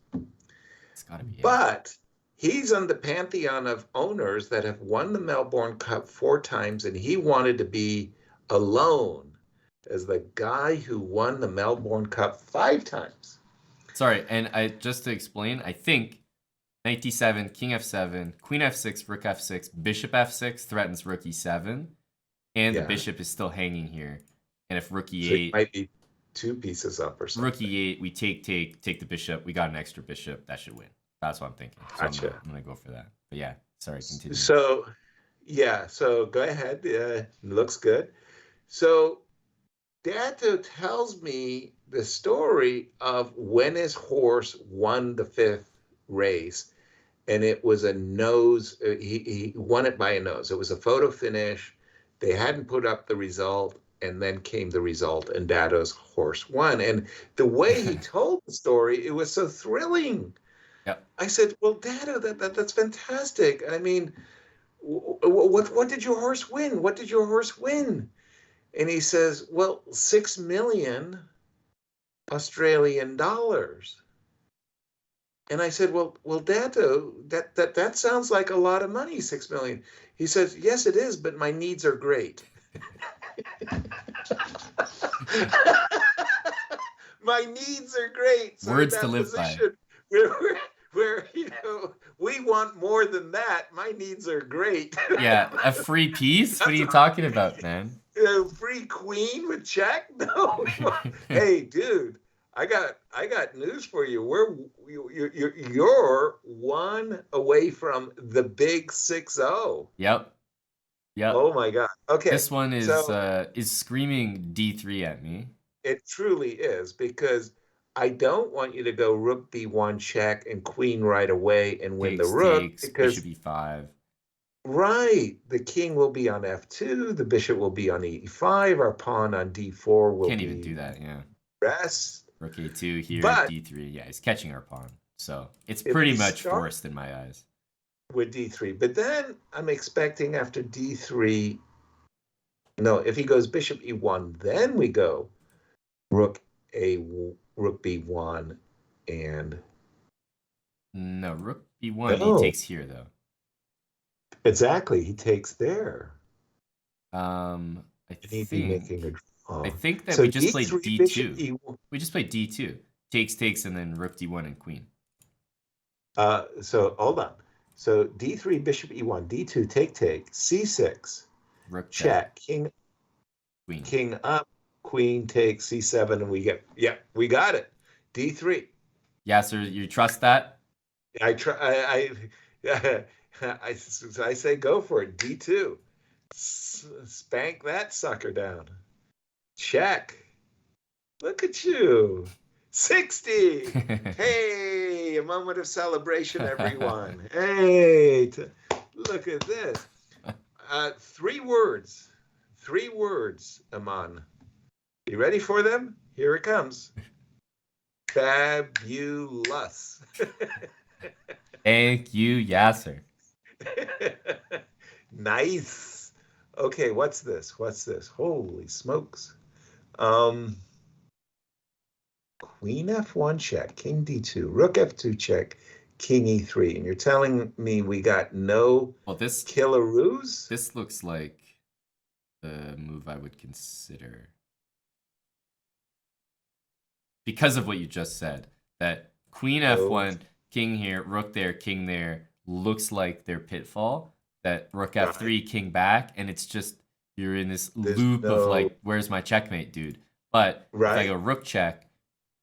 It's gotta be it. But he's on the pantheon of owners that have won the Melbourne Cup 4 times, and he wanted to be alone as the guy who won the Melbourne Cup 5 times. Sorry, and I just to explain, I think knight d7, king f7, queen f6, rook f6, bishop f6 threatens rook e7, and the bishop is still hanging here. And if rook e8, so it might be 2 pieces up or something. Rook e8, we take the bishop. We got an extra bishop. That should win. That's what I'm thinking. So Gotcha. I'm gonna go for that. But yeah, sorry, continue. So go ahead. Looks good. So Dato tells me the story of when his horse won the 5th race, and it was a nose. He won it by a nose. It was a photo finish. They hadn't put up the result, and then came the result, and Dato's horse won. And the way he told the story, it was so thrilling. Yep. I said, "Well, Dato, that's fantastic. I mean, what did your horse win? What did your horse win?" And he says, "Well, 6 million Australian dollars." And I said, "Well, Dato, that sounds like a lot of money, 6 million." He says, "Yes, it is, but my needs are great." My needs are great. So words to live by. Where we want more than that. My needs are great. Yeah, a free piece? What are you talking about, man? Free queen with check? No. Hey, dude, I got news for you. You're 1 away from the big 6-0. Yep. Oh my God. Okay. This one is screaming d3 at me. It truly is, because I don't want you to go rook b1 check and queen right away and win the rook. Because bishop e5. Right. The king will be on f2. The bishop will be on e5. Our pawn on d4 will Can't even do that, yeah. Rest. Rook a2 here, d3. Yeah, he's catching our pawn. So it's pretty much forced in my eyes. With d3. But then I'm expecting after d3, no, if he goes bishop e1, then we go rook b1 and... No, rook b1, he takes here, though. Exactly, he takes there. I think that so we just played d2. We just played d2. Takes, and then rook d1 and queen. So hold on. So d3, bishop e1, d2, take, c6, rook check, king up, queen takes, c7, and we got it. d3. Yasser, you trust that? I say go for it. d2. Spank that sucker down. Check. Look at you. 60. Hey, a moment of celebration, everyone. Hey, look at this. 3 words. 3 words, Aman. You ready for them? Here it comes. Fabulous. Thank you, Yasser. Nice. Okay, what's this? Holy smokes. Queen F1 check, King D2, Rook F2 check, King E3. And you're telling me we got no killaroos? This looks like the move I would consider. Because of what you just said, that Queen F1, King here, Rook there, King there, looks like their pitfall. That Rook F3, King back, and it's just, you're in this loop of like, where's my checkmate, dude? But if I go Rook check,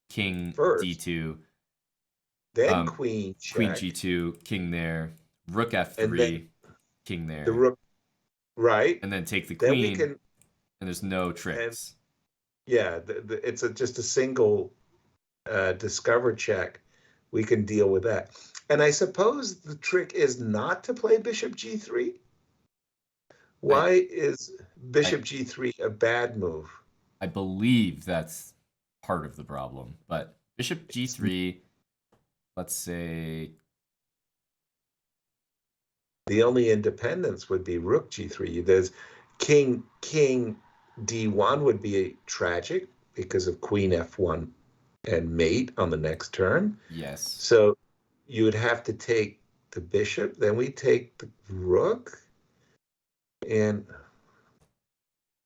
King first, D2, then Queen check, Queen G2, King there, Rook F3, King there, the Rook, and then take the Queen, and there's no tricks. It's just a single discover check. We can deal with that. And I suppose the trick is not to play Bishop G3. Why is Bishop G3 a bad move? I believe that's part of the problem. But Bishop G3, let's say... The only independence would be Rook G3. There's King D1 would be tragic because of Queen F1 and mate on the next turn. Yes. So you would have to take the bishop, then we take the rook, and...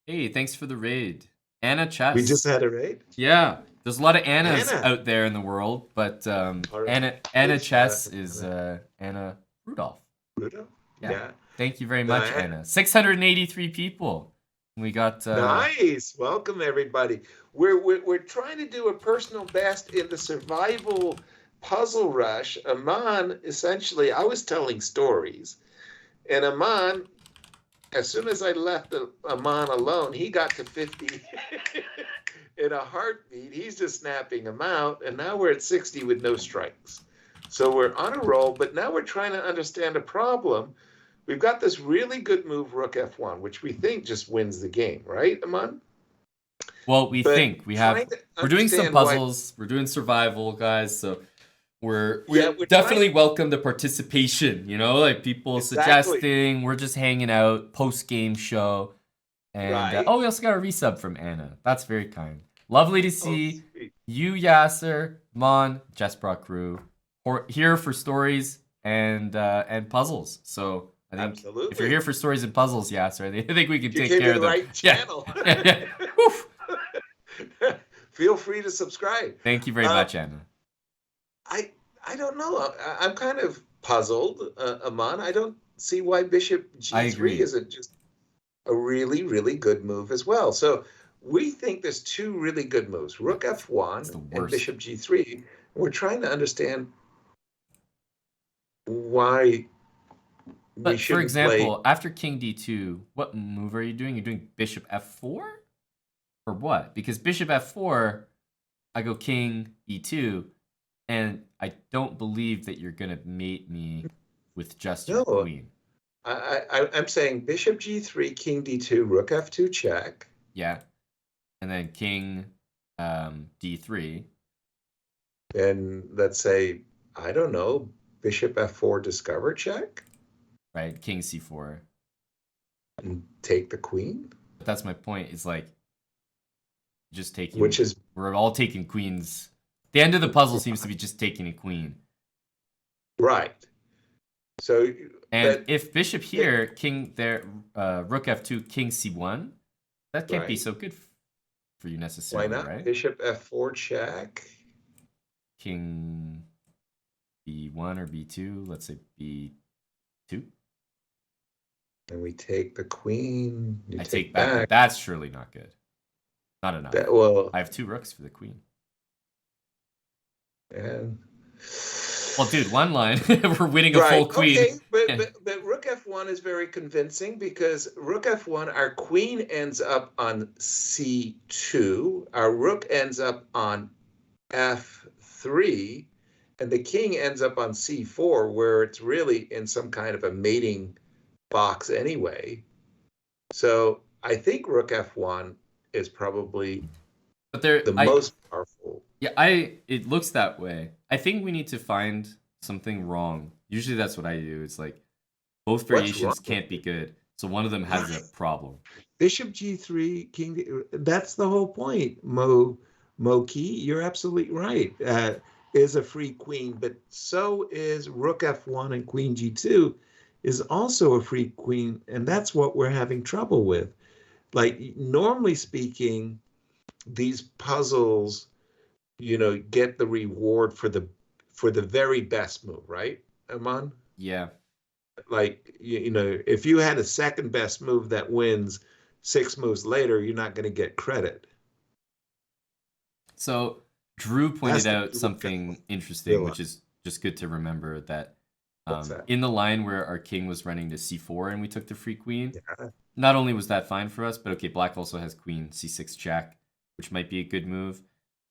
Hey, thanks for the raid. Anna Chess. We just had a raid? Yeah. There's a lot of Annas out there in the world, but Anna Chess is Anna Rudolph. Rudolph? Yeah. Thank you very much, Anna. 683 people. We got nice. Welcome everybody. We're trying to do a personal best in the survival puzzle rush. Aman, essentially, I was telling stories, and Aman, as soon as I left Aman alone, he got to 50 in a heartbeat. He's just snapping them out, and now we're at 60 with no strikes. So we're on a roll, but now we're trying to understand a problem. We've got this really good move, Rook F1, which we think just wins the game, right, Aman? Well, we're doing some puzzles. We're doing survival, guys, so we're definitely welcome to participation, like people suggesting. We're just hanging out, post-game show. And we also got a resub from Anna. That's very kind. Lovely to see you, Yasser, Mon, chessbrah crew, here for stories and puzzles. So I think if you're here for stories and puzzles, Yasser, I think we can take care of them. Right channel. Feel free to subscribe. Thank you very much, Anna. I don't know. I'm kind of puzzled, Aman. I don't see why Bishop G3 isn't just a really, really good move as well. So we think there's two really good moves, Rook F1 and Bishop G3. We're trying to understand why we should. For example, after King D2, what move are you doing? You're doing Bishop F4? Or what? Because Bishop F4, I go King E2, and I don't believe that you're going to mate me with just your queen. I'm saying Bishop G3, King D2, Rook F2 check. Yeah. And then King D3. And let's say, I don't know, Bishop F4 discover check. Right, King C4. And take the queen. But that's my point. It's like just taking. We're all taking queens. The end of the puzzle seems to be just taking a queen. Right. So. And if Bishop here, King there, Rook F2, King C1, that can't be so good for you necessarily. Why not? Right? Bishop F4 check. King B1 or B2. Let's say B2. And we take the queen. I take back. That's surely not good. Not enough. I have 2 rooks for the queen. And well, dude, one line. We're winning a full queen. Okay, but Rook F1 is very convincing because Rook F1, our queen ends up on C2, our rook ends up on F3, and the king ends up on C4, where it's really in some kind of a mating box anyway. So I think Rook F1 is probably the most powerful Yeah, it looks that way. I think we need to find something wrong. Usually that's what I do. It's like both What's wrong variations with can't be it? good. So one of them has a Right. problem. Bishop G3, King. That's the whole point, Moki. You're absolutely right. Is a free queen, but so is Rook F1 and Queen G2 is also a free queen, and that's what we're having trouble with. Like normally speaking, these puzzles, get the reward for the very best move, right, Aman? Yeah. Like if you had a second best move that wins 6 moves later, you're not going to get credit. So Drew It has pointed to out be what something interesting, realize. which is just good to remember that What's that? in the line where our king was running to c4 and we took the free queen, Yeah. not only was that fine for us, but okay, black also has queen c6 check, which might be a good move.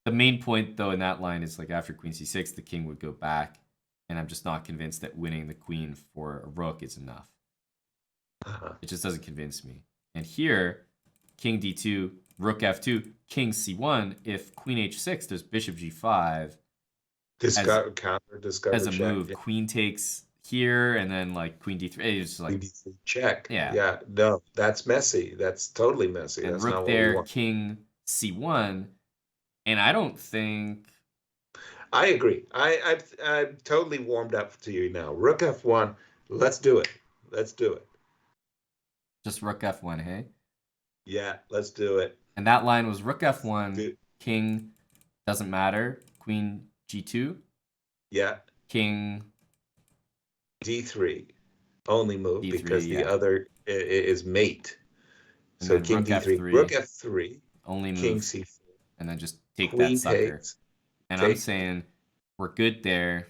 The main point, though, in that line is like after queen c6, the king would go back, and I'm just not convinced that winning the queen for a rook is enough. Uh-huh. It just doesn't convince me. And here, king d2, rook f2, king c1. If queen h6, there's bishop g5 as Discover a check. move. Yeah. Queen takes here, and then like queen d3. It's just like Check. yeah. Yeah. No, that's messy. That's totally messy. And That's rook not what we there, want. king c1. And I don't think I agree. I'm totally warmed up to you now. Rook F1. Let's do it. Let's do it. just rook f1, hey? Yeah, let's do it. And that line was rook f1, Do, king doesn't matter, queen g2, yeah, king D3 only move d3, because the yeah. other is mate. And So then king rook D3, f3, rook F3, only king move, C4, and then just take that queen sucker. takes, And I'm take. saying we're good there.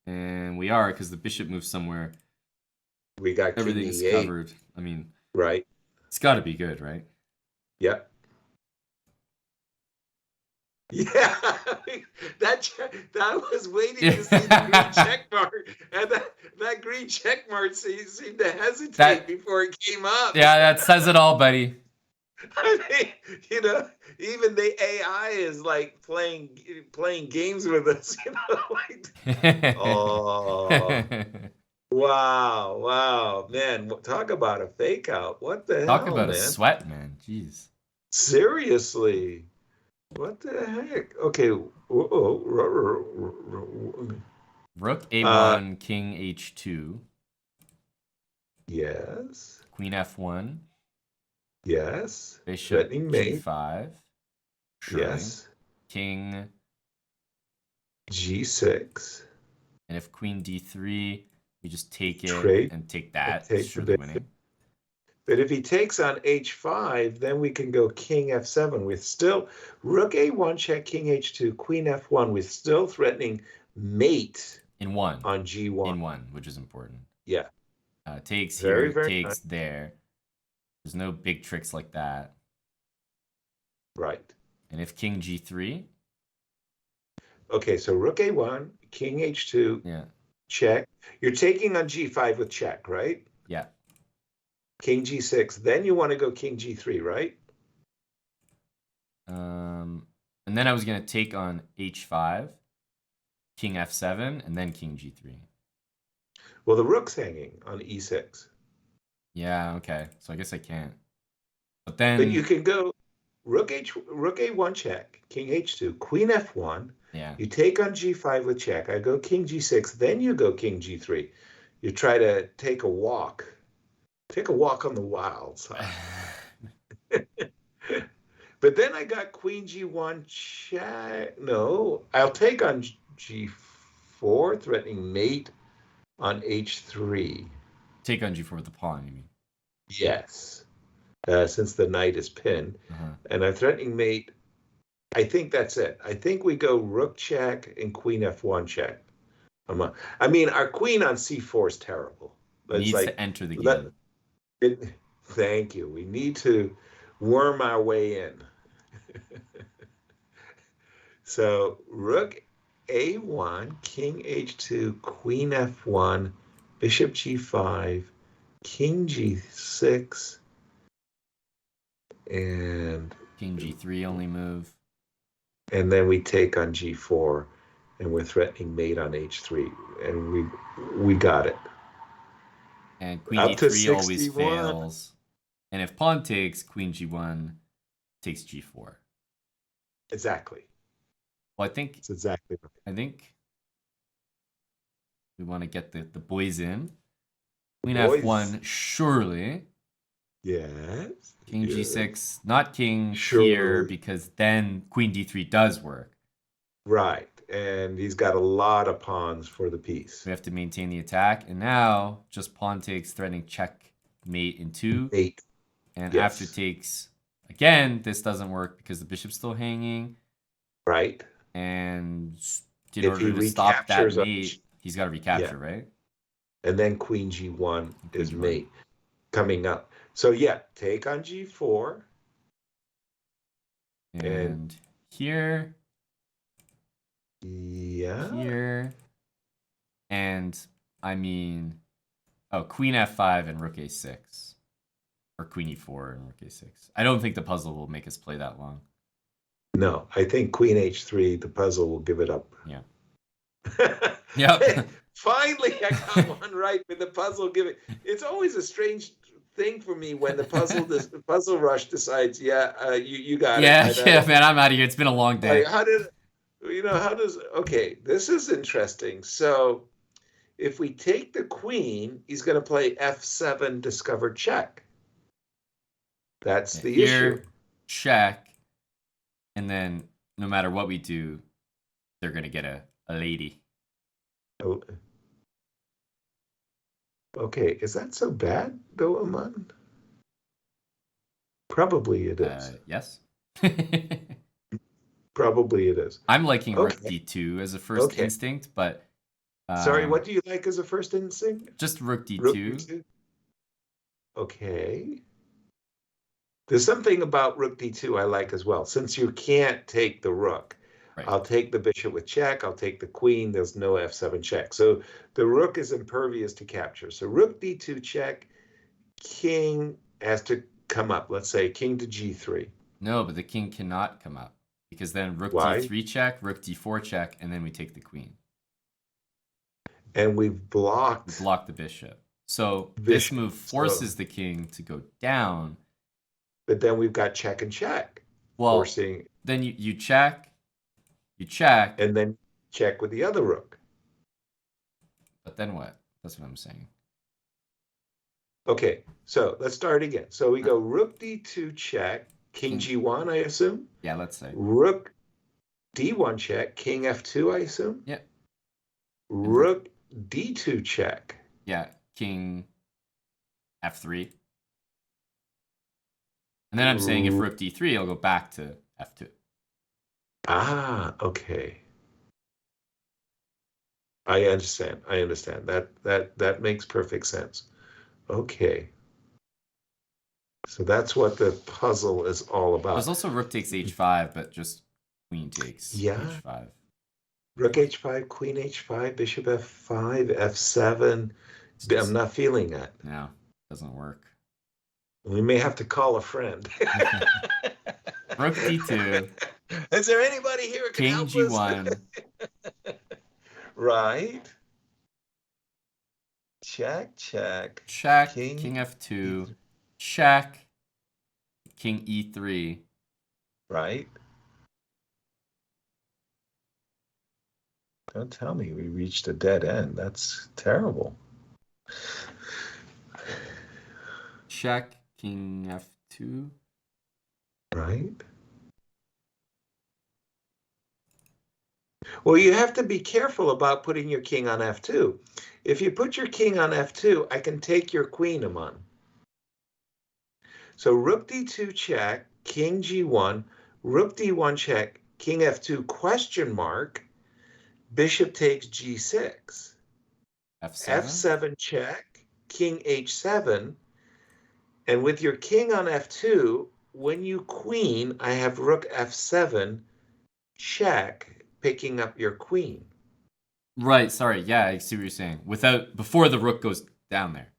And we are, because the bishop moves somewhere. We got king Everything's E8, covered. I mean, right? it's got to be good, right? Yep. Yeah, that was waiting to see the green check mark, and that green check mark seemed to hesitate before it came up. Yeah, that says it all, buddy. I mean, even the AI is like playing games with us. Oh, wow, man! Talk about a fake out. What the Talk hell, about a man? sweat, man. Jeez. Seriously. What the heck? Okay. Rook a1, king h2, Yes. queen f1, Yes. bishop Threatening mate. g5, surely, Yes. king, G6. and if queen d3, we just take it Trade and take and that. take the Surely bishop. winning. But if he takes on h5, then we can go king f7 with still rook a1 check, king h2, queen f1 with still threatening mate in one on g1. In one, which is important. Yeah. Takes very, here, very takes nice. there. There's no big tricks like that. Right. And if king g3? Okay, so rook a1, king h2, Yeah. check. You're taking on g5 with check, right? Yeah. King g6. Then you want to go king g3, right? And then I was going to take on h5, king f7, and then king g3. Well, the rook's hanging on e6. Yeah, okay. So I guess I can't. But then... But you can go rook a1 check, king h2, queen f1. Yeah. You take on g5 with check. I go king g6. Then you go king g3. You try to take a walk. Take a walk on the wild side. But then I got queen g1 check. No, I'll take on g4, threatening mate on h3. Take on g4 with the pawn, you mean? Yes, since the knight is pinned. And I'm threatening mate. I think that's it. I think we go rook check and queen f1 check. I mean, our queen on c4 is terrible. Needs to enter the game. Thank you. We need to worm our way in. So rook a1, king h2, queen f1, bishop g5, king g6, and king g3 only move. And then we take on g4, and we're threatening mate on h3, and we got it. And queen Up to d3 always 61. fails. And if pawn takes, queen g1 takes g4. Exactly. Well, I think It's exactly right. I think we want to get the boys in. Queen Boys. f1, surely. Yes. King yes. g6, not king Surely. here, because then queen d3 does work. Right. And he's got a lot of pawns for the piece. We have to maintain the attack. And now, just pawn takes, threatening checkmate in 2. Mate. And Yes. after takes, again, this doesn't work because the bishop's still hanging. Right. And in If order he to stop that recaptures mate, he's got to recapture, right? And then queen g1 is mate coming up. So yeah, take on g4. And here. Yeah. Here. And I mean, oh, queen f5 and rook a6. Or queen e4 and rook a6. I don't think the puzzle will make us play that long. No, I think queen h3, the puzzle will give it up. Yeah. Yep. Finally, I got one right with the puzzle. It's always a strange thing for me when the puzzle rush decides, you got it. Yeah, man, I'm out of here. It's been a long day. Okay, this is interesting. So if we take the queen, he's going to play f7, discover check. That's the issue. Check. And then no matter what we do, they're going to get a lady. Oh. Okay, is that so bad, though, Aman? Probably it is. Yes. Probably it is. I'm liking rook d2 as a first instinct, but... Sorry, what do you like as a first instinct? Just rook d2. Rook d2? Okay. There's something about rook d2 I like as well. Since you can't take the rook, right. I'll take the bishop with check. I'll take the queen. There's no f7 check. So the rook is impervious to capture. So rook d2 check. King has to come up. Let's say king to g3. No, but the king cannot come up. Because then rook d3 check, rook d4 check, and then we take the queen. And we've blocked... We blocked the bishop. So this move forces the king to go down. But then we've got check and check. Well, forcing... then you check, and then check with the other rook. But then what? That's what I'm saying. Okay, so let's start again. So we go rook d2 check, king g1, I assume? Yeah, let's say. Rook d1 check, king f2, I assume? Yeah. Rook d2 check. Yeah, king f3. And then I'm saying if rook d3, I'll go back to f2. Ah, okay. I understand. That makes perfect sense. Okay. So that's what the puzzle is all about. There's also rook takes h5, but just queen takes h5. Rook h5, queen h5, bishop f5, f7. I'm not feeling that. No, doesn't work. We may have to call a friend. Rook d2. Is there anybody here who can help us? King g1. Right. Check, check. Check, king f2. Check, king e3. Right. Don't tell me we reached a dead end. That's terrible. Check, king f2. Right. Well, you have to be careful about putting your king on f2. If you put your king on f2, I can take your queen, Aman. So rook d2 check, king g1, rook d1 check, king f2 question mark, bishop takes g6. F7 check, king h7. And with your king on f2, when you queen, I have rook f7 check, picking up your queen. Right, sorry. Yeah, I see what you're saying. Before the rook goes down there.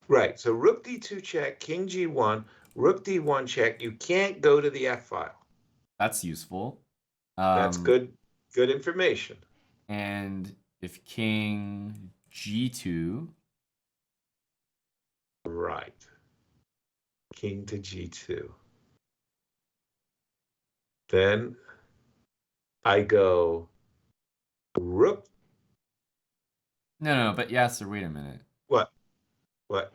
Right, so rook d2 check, king g1, rook d1 check. You can't go to the f file. That's useful. That's Um, good information. and if king g2, Right. King to g2. Then I go rook. no, but Yasser, wait a minute. What? What?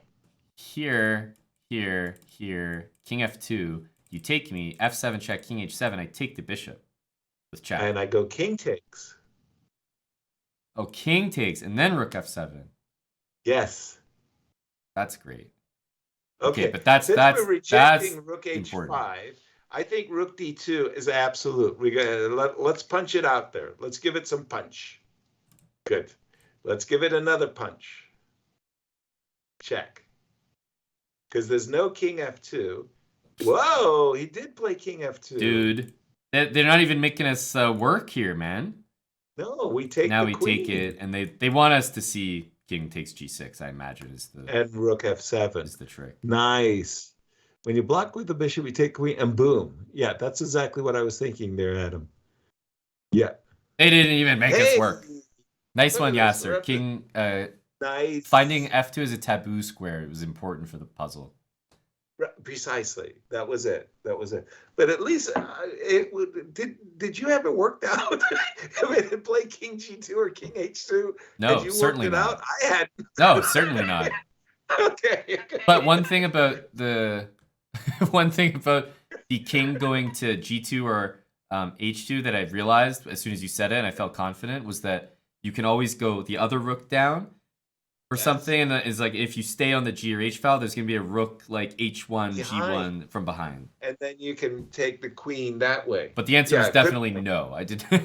Here, king f2, you take me, f7 check, king h7, I take the bishop with check. And I go king takes. Oh, king takes, and then rook f7. Yes. That's great. Okay, but that's since we're rejecting rook h5, important. I think rook d2 is absolute. Let's punch it out there. Let's give it some punch. Good. Let's give it another punch. Check. Because there's no king f2. Whoa, he did play king f2. Dude, they're not even making us work here, man. No, we take now the we queen. take it, and they want us to see king takes g6. I imagine is the and rook f7 is the trick. Nice. When you block with the bishop, we take queen, and boom. Yeah, that's exactly what I was thinking there, Adam. Yeah. They didn't even make us work. Nice Look one, at this. Yasser. King. Nice. Finding f2 as a taboo square was important for the puzzle. Precisely. That was it. That was it. But at least did you have it worked out? If it play king g2 or king h2? No, had you certainly worked it not. out? I had. No, certainly not. Okay. But one thing about the king going to g2 or h2 that I realized as soon as you said it, and I felt confident, was that you can always go the other rook down or something, and that is like if you stay on the g or h file, there's gonna be a rook like h1, Behind. g1 from behind. And then you can take the queen that way. But the answer is definitely no. I did not.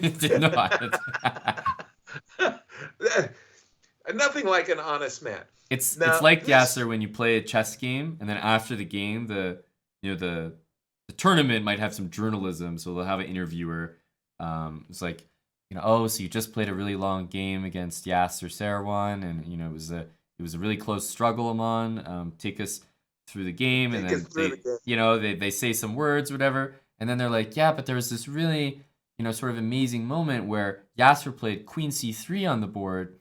Nothing like an honest man. It's like Yasser when you play a chess game, and then after the game, the tournament might have some journalism, so they'll have an interviewer. It's like, oh, so you just played a really long game against Yasser Sarwan, and it was a really close struggle, Aman. Take us through the game, and then they say some words, whatever, and then they're like, yeah, but there was this really sort of amazing moment where Yasser played queen c3 on the board.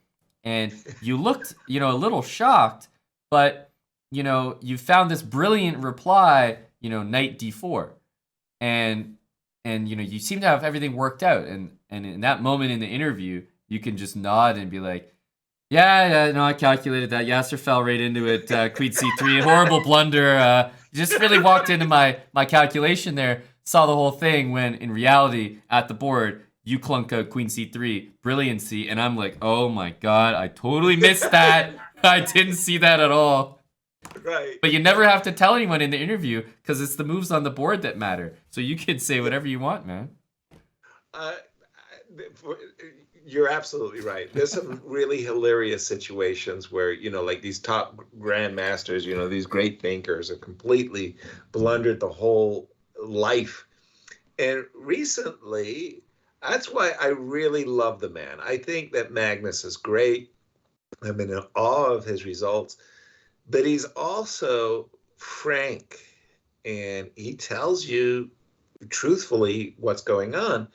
And you looked, a little shocked, but, you found this brilliant reply, knight d4. And you seem to have everything worked out. And in that moment in the interview, you can just nod and be like, yeah, no, I calculated that. Yasser fell right into it. Queen c3, horrible blunder. Just really walked into my calculation there, saw the whole thing, when in reality, at the board, you clunk out queen c3, brilliancy, and I'm like, oh my god, I totally missed that. I didn't see that at all. Right. But you never have to tell anyone in the interview because it's the moves on the board that matter. So you can say whatever you want, man. You're absolutely right. There's some really hilarious situations where, like these top grandmasters, these great thinkers have completely blundered the whole life. And recently, that's why I really love the man. I think that Magnus is great. I'm in awe of his results, but he's also frank, and he tells you truthfully what's going on.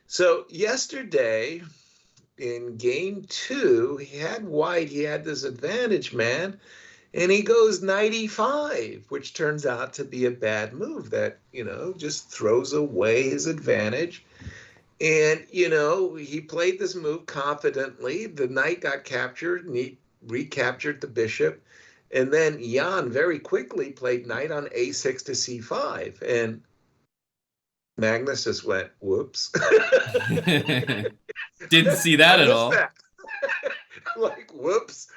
So yesterday in game 2, he had white, he had this advantage, man, and he goes knight e5, which turns out to be a bad move that, just throws away his advantage. And, he played this move confidently. The knight got captured, and he recaptured the bishop. And then Jan very quickly played knight on a6 to c5. And Magnus just went, whoops. Didn't see that at all. Like, whoops.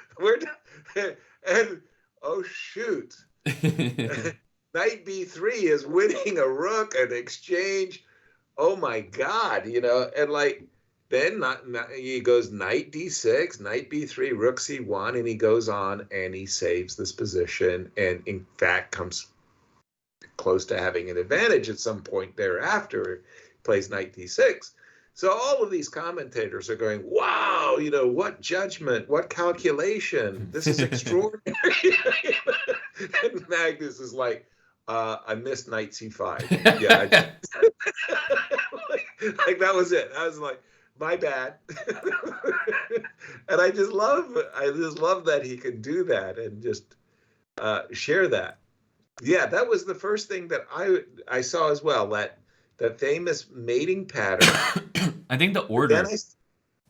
And, oh, shoot. Knight b3 is winning a rook, an exchange. Oh my God, and like then he goes knight d6, knight b3, rook c1, and he goes on and he saves this position, and in fact comes close to having an advantage at some point thereafter. Plays knight d6. So all of these commentators are going, wow, what judgment, what calculation, this is extraordinary. And Magnus is like, I missed knight c5. Yeah. Like that was it. I was like, my bad. And I just love that he could do that and just share that. Yeah, that was the first thing that I saw as well, that famous mating pattern. I think the But then order I is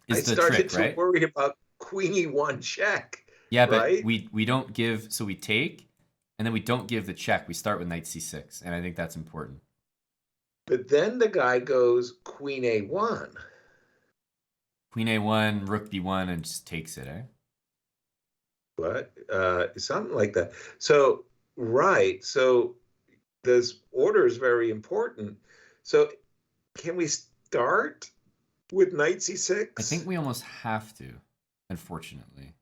the started trick, to right? worry about queenie one check, Yeah, but right? we don't give, so we take, and then we don't give the check. We start with knight c6, and I think that's important. But then the guy goes queen a1. Queen a1, rook b1, and just takes it, eh? What? Something like that. So, right. So this order is very important. So can we start with knight c6? I think we almost have to, unfortunately.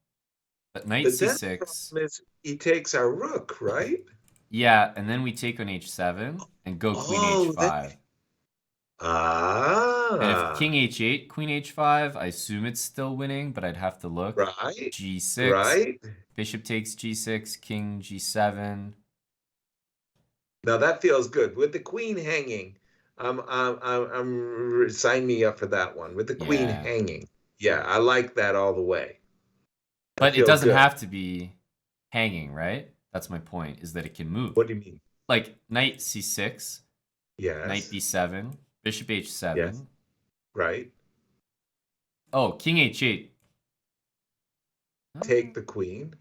But knight But then the c6. problem is he takes our rook, right? Yeah, and then we take on h7 and go queen Oh, then h5. And if king ah, h8, queen h5, I assume it's still winning, but I'd have to look. right, g6, right. bishop takes g6, king g7. Now that feels good with the queen hanging. Sign me up for that one with the queen Yeah. hanging. Yeah, I like that all the way. That But it feels doesn't good. have to be hanging, right? That's my point, is that it can move. What do you mean? Like knight c6, knight Yes, b7, bishop h7. yes, right. Oh, king h8. Take the queen.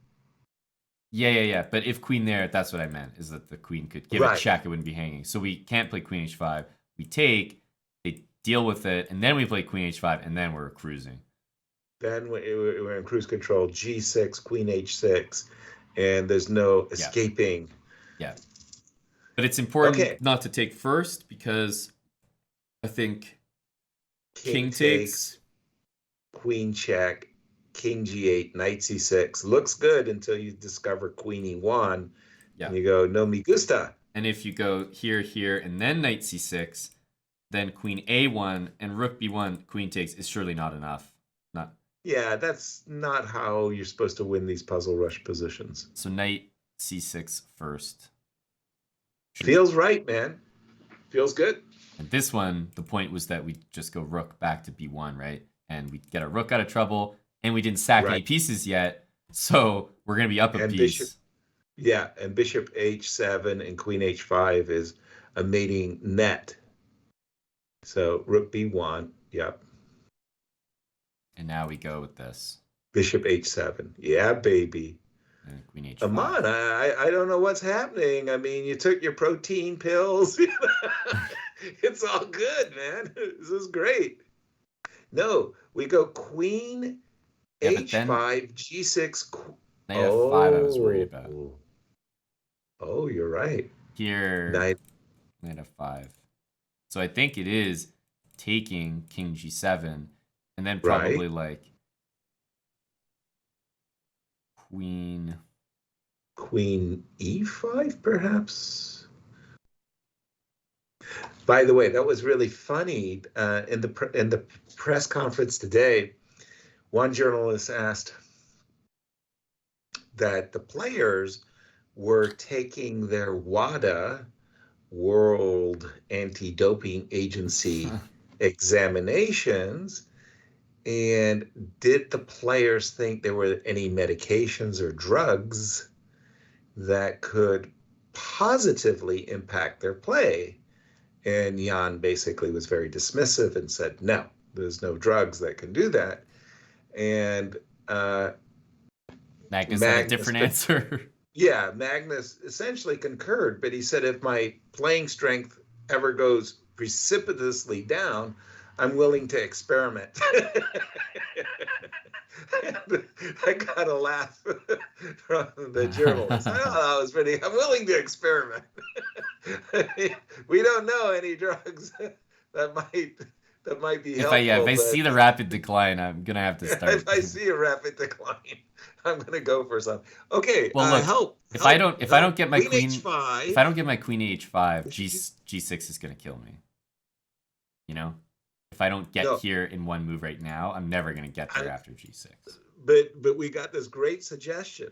Yeah. But if queen there, that's what I meant, is that the queen could give a Right. check, it wouldn't be hanging. So we can't play queen h5. We take, they deal with it, and then we play queen h5, and then we're cruising. Then we're in cruise control. G6, queen h6, and there's no escaping. Yeah. But it's important Okay. not to take first, because I think king takes, queen check, king g8, knight c6. Looks good until you discover queen e1. yeah. And you go, no me gusta. And if you go here, and then knight c6, then queen a1 and rook b1, queen takes is surely not enough. Not. Yeah, that's not how you're supposed to win these puzzle rush positions. So knight c6 first. Feels right, man. Feels good. And this one, the point was that we just go rook back to b1, right? And we get our rook out of trouble, and we didn't sack any pieces yet, so we're going to be up a piece. And bishop h7 and queen h5 is a mating net. So rook b1, yep. And now we go with this. Bishop h7, yeah, baby. And queen h5. Aman, I don't know what's happening. I mean, you took your protein pills. It's all good, man. This is great. No, we go queen h5, g6. Knight f5 I was worried about. Oh, you're right. Here, knight f5. So I think it is taking king g7, and then probably like queen e5, perhaps. By the way, that was really funny. In the press conference today, one journalist asked that the players were taking their WADA, World Anti-Doping Agency examinations, and did the players think there were any medications or drugs that could positively impact their play? And Jan basically was very dismissive and said, no, there's no drugs that can do that. And Magnus had a different answer. Yeah, Magnus essentially concurred, but he said, if my playing strength ever goes precipitously down, I'm willing to experiment. I got a laugh from the journalist. I thought that was pretty. I'm willing to experiment. We don't know any drugs that might be helpful. If I see the rapid decline, I'm gonna have to start. If I see a rapid decline, I'm gonna go for some. Okay. Well, look, help. If I don't get my queen h5, if I don't get my queen h5, g6 is gonna kill me. You know, if I don't get here in one move right now, I'm never gonna get there after g6. But we got this great suggestion: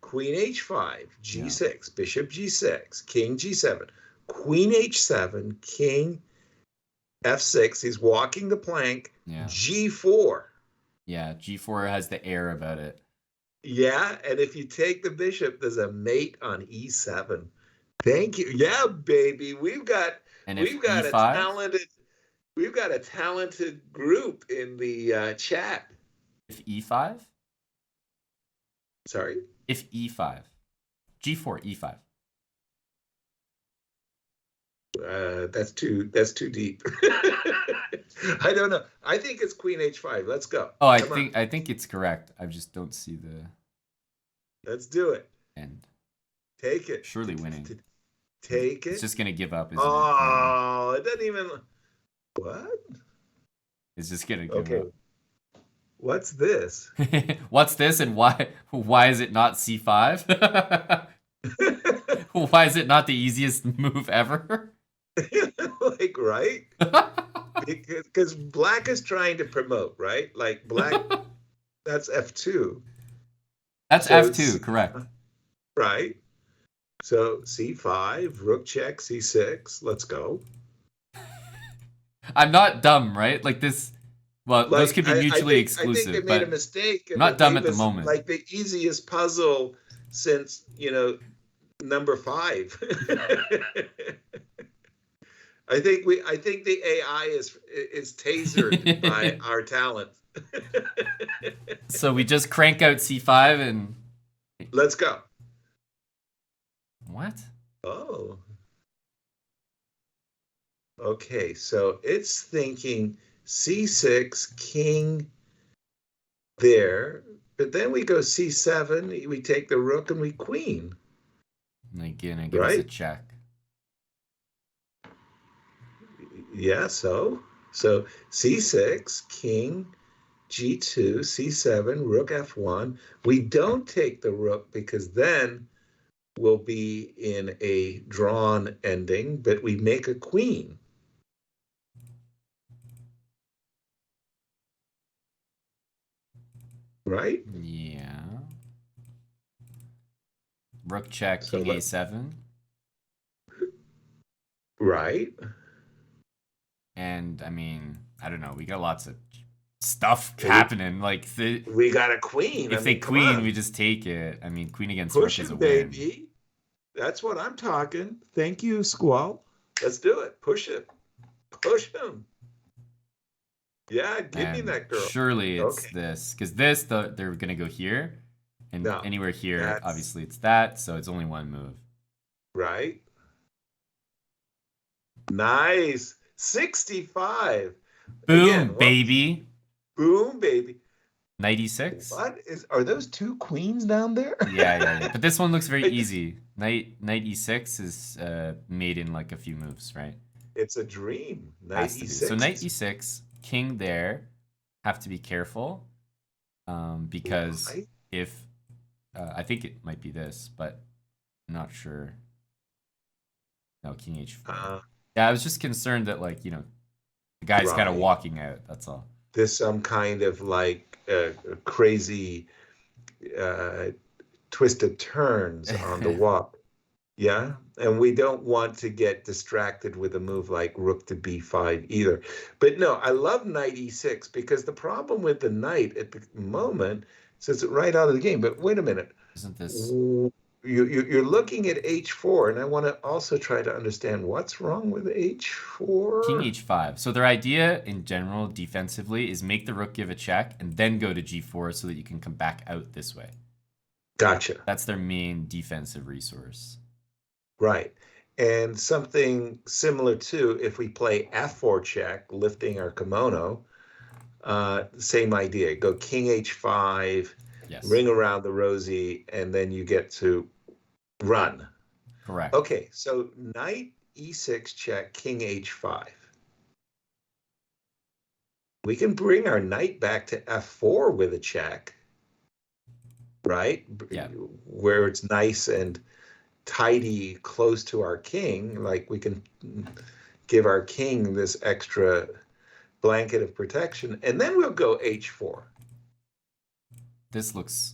queen h5, g6, bishop g6, king g7, queen h7, king F6. He's walking the plank. Yeah. G4. Yeah, G4 has the air about it. Yeah, and if you take the bishop, there's a mate on E7. Thank you. Yeah, baby. And if We've got a E5? talented group in the chat. If E5? Sorry? If E5. G4, E5. That's too deep. I don't know. I think it's Queen H5. Let's go. Oh, I think it's correct. I just don't see the Let's do it. end. Take it. Surely winning. Take it. It's just gonna give up, isn't it? It doesn't even. What? It's just gonna give up. What's this? What's this, and why is it not C5? Why is it not the easiest move ever? Like, right? Because black is trying to promote, right? Like black, that's F2. That's so F2, correct. Right. So C5, rook check, C6. Let's go. I'm not dumb, right? Like this. Well, like, those could be mutually exclusive. I think they made a mistake. I'm not dumb at the moment. Like the easiest puzzle since, number 5. I think the AI is tasered by our talent. So we just crank out C5 and let's go. What? Oh. Okay, so it's thinking C6, king there, but then we go C7, we take the rook and we queen. And again, I give us a check. Yeah, so C6, king, G2, C7, rook F1. We don't take the rook because then we'll be in a drawn ending, but we make a queen. Right? Yeah. Rook check, king A7. Right. And I mean, I don't know. We got lots of stuff happening. Like we got a queen. If they queen, we just take it. I mean, queen against rook is a baby. win. That's what I'm talking. Thank you, Squall. Let's do it. Push it. Push him. Yeah, give me that girl. Surely it's this. Because this, they're going to go here. And anywhere here, obviously it's that. So it's only one move. Right. Nice. 65. Boom, again, baby. Boom, baby. Knight E6. Are those two queens down there? Yeah. But this one looks very easy. Knight E6 is made in like a few moves, right? It's a dream. Knight E6. So Knight E6, king there. Have to be careful. Because if I think it might be this, but I'm not sure. No, king H4. Yeah, I was just concerned that, like, the guy's kind of walking out. That's all. There's some kind of like crazy twisted turns on the walk. Yeah. And we don't want to get distracted with a move like rook to B5 either. But no, I love Knight E6 because the problem with the knight at the moment says it right out of the game. But wait a minute. Isn't this? You're looking at H4, and I want to also try to understand what's wrong with H4. King H5. So their idea in general defensively is make the rook give a check and then go to G4 so that you can come back out this way. Gotcha. That's their main defensive resource. Right. And something similar to if we play F4 check, lifting our kimono, same idea. Go King H5. Yes. Ring around the rosy, and then you get to run. Correct. Okay, so Knight E6 check, King H5. We can bring our knight back to F4 with a check, right? Yeah. Where it's nice and tidy, close to our king. Like we can give our king this extra blanket of protection, and then we'll go H4. This looks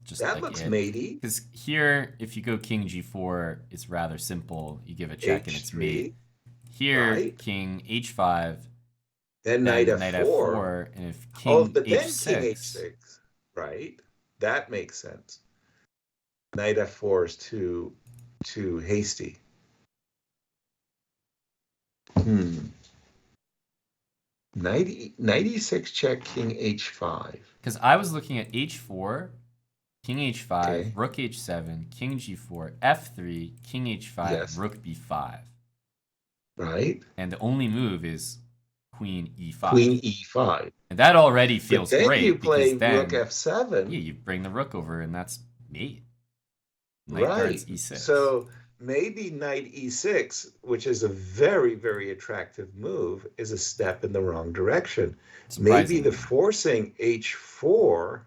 just that like looks matey. Because here, if you go king G4, it's rather simple. You give a check H3. And it's mate. Here, right? king h5, Then knight then knight f4. f4, and if Oh, king but then king h6, h6, right? That makes sense. Knight f4 is too hasty. Hmm. Knight e6 check, king h5. because I was looking at h4, king h5, Okay. rook h7, king g4, f3, king h5, Yes. rook b5. Right. And the only move is queen e5. Queen e5. And that already But feels then you great play because rook then, f7. yeah, you bring the rook over and that's mate. Knight guards Right. e6. So maybe knight e6, which is a very, very attractive move, is a step in the wrong direction. Maybe the Surprisingly. forcing h4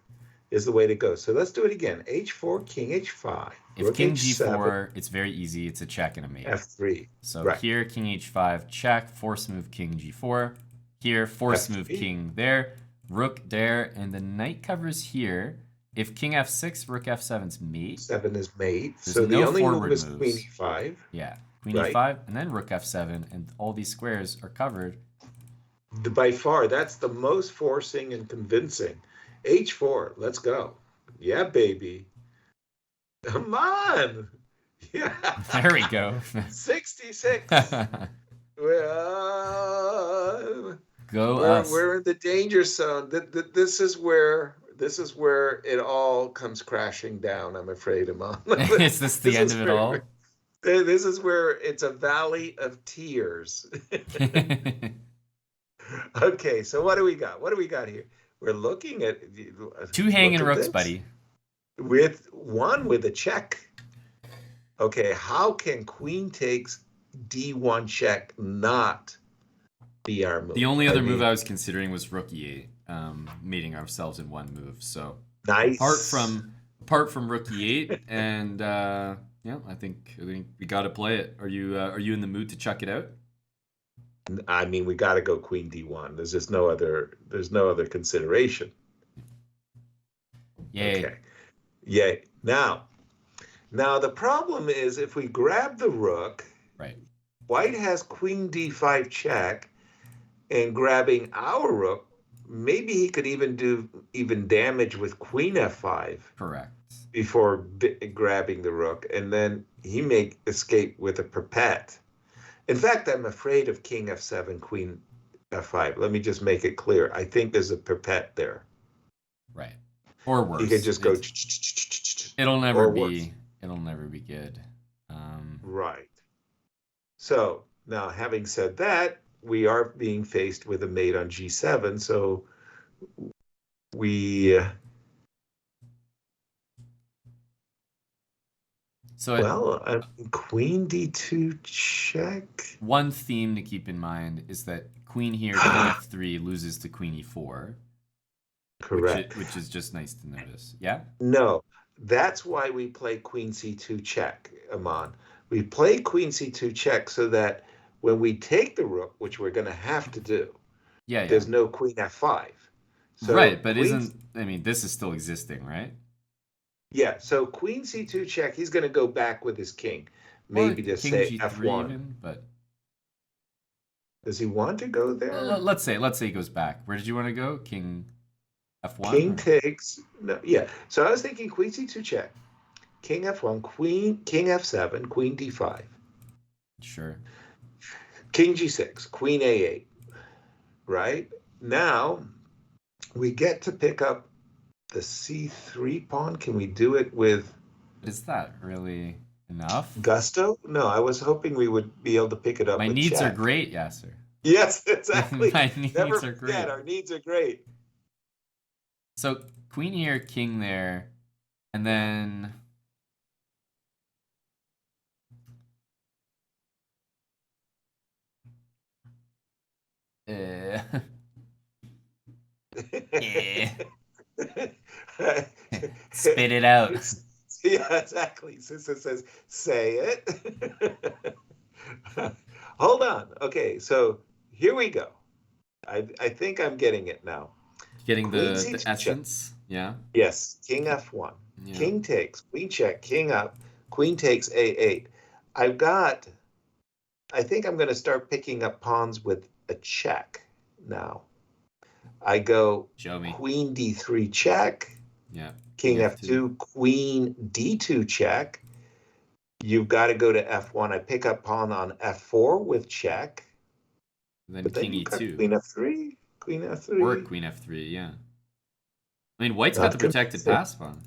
is the way to go. So let's do it again. h4, king h5, If rook king h7, g4, it's very easy. It's a check and a mate. f3. So Right. here, king h5, check, force move king g4. Here, force move f3. king there, rook there, and the knight covers here. If king f6, rook f7's mate. 7 is mate. There's So the no only move forward is queen moves. e5. Yeah, queen Right. e5, and then rook f7, and all these squares are covered. By far, that's the most forcing and convincing. h4, let's go. Yeah, baby. Come on. Yeah. There we go. 66. Well, Go us. we're in the danger zone. This is where it all comes crashing down, I'm afraid, Aman. Is this the end of it all? This is where it's a valley of tears. Okay, so what do we got? What do we got here? We're looking at Two hanging look at rooks, this. buddy. With a check. Okay, how can queen takes d1 check not be our move? The only other move I was considering was rook e8, mating ourselves in one move. So nice. apart from rook e8, and yeah, I think we got to play it. Are you in the mood to chuck it out? I mean, we got to go queen d1. There's just no other consideration. Yay. Okay. Yay. Now the problem is if we grab the rook, right? White has queen d5 check, and grabbing our rook, maybe he could even do damage with queen f5. Correct. Before grabbing the rook, and then he may escape with a perpet. In fact, I'm afraid of king f7, queen f5. Let me just make it clear. I think there's a perpet there. Right. Or worse. He could just go. It'll never be good. Right. So now, having said that, we are being faced with a mate on g7. So we. Queen d2 check. One theme to keep in mind is that queen here, king f3 loses to queen e4. Correct. Which is just nice to notice. Yeah? No, that's why we play queen c2 check, Aman. We play queen c2 check so that when we take the rook, which we're going to have to do, there's no queen f5. So right, but this is still existing, right? Yeah, so queen c2 check, he's going to go back with his king. Maybe to say f1. Even, but does he want to go there? Let's say he goes back. Where did you want to go? King f1? King takes. No, yeah. So I was thinking queen c2 check. King f1, king f7, queen d5. Sure. King g6, queen a8. Right? Now we get to pick up the c3 pawn. Can we do it with... Is that really enough? Gusto? No, I was hoping we would be able to pick it up. My with needs check. Are great, Yasser. Yes, exactly. My needs Never are forget, great. Our needs are great. So queen here, king there, and then... Spit it out. Yeah, exactly. Sister says, say it. Hold on. Okay, so here we go. I think I'm getting it now. Getting the essence? Yeah. Yes. King f1. Yeah. King takes. Queen check. King up. Queen takes a8. I've got I think I'm going to start picking up pawns with a check now. I go Show me. queen d3 check. Yeah. King f2, queen d2 check. You've got to go to f1. I pick up pawn on f4 with check. Then but king then e2. Queen f3. Queen f3. Or queen f3, yeah. I mean, white's got the protected pass pawn.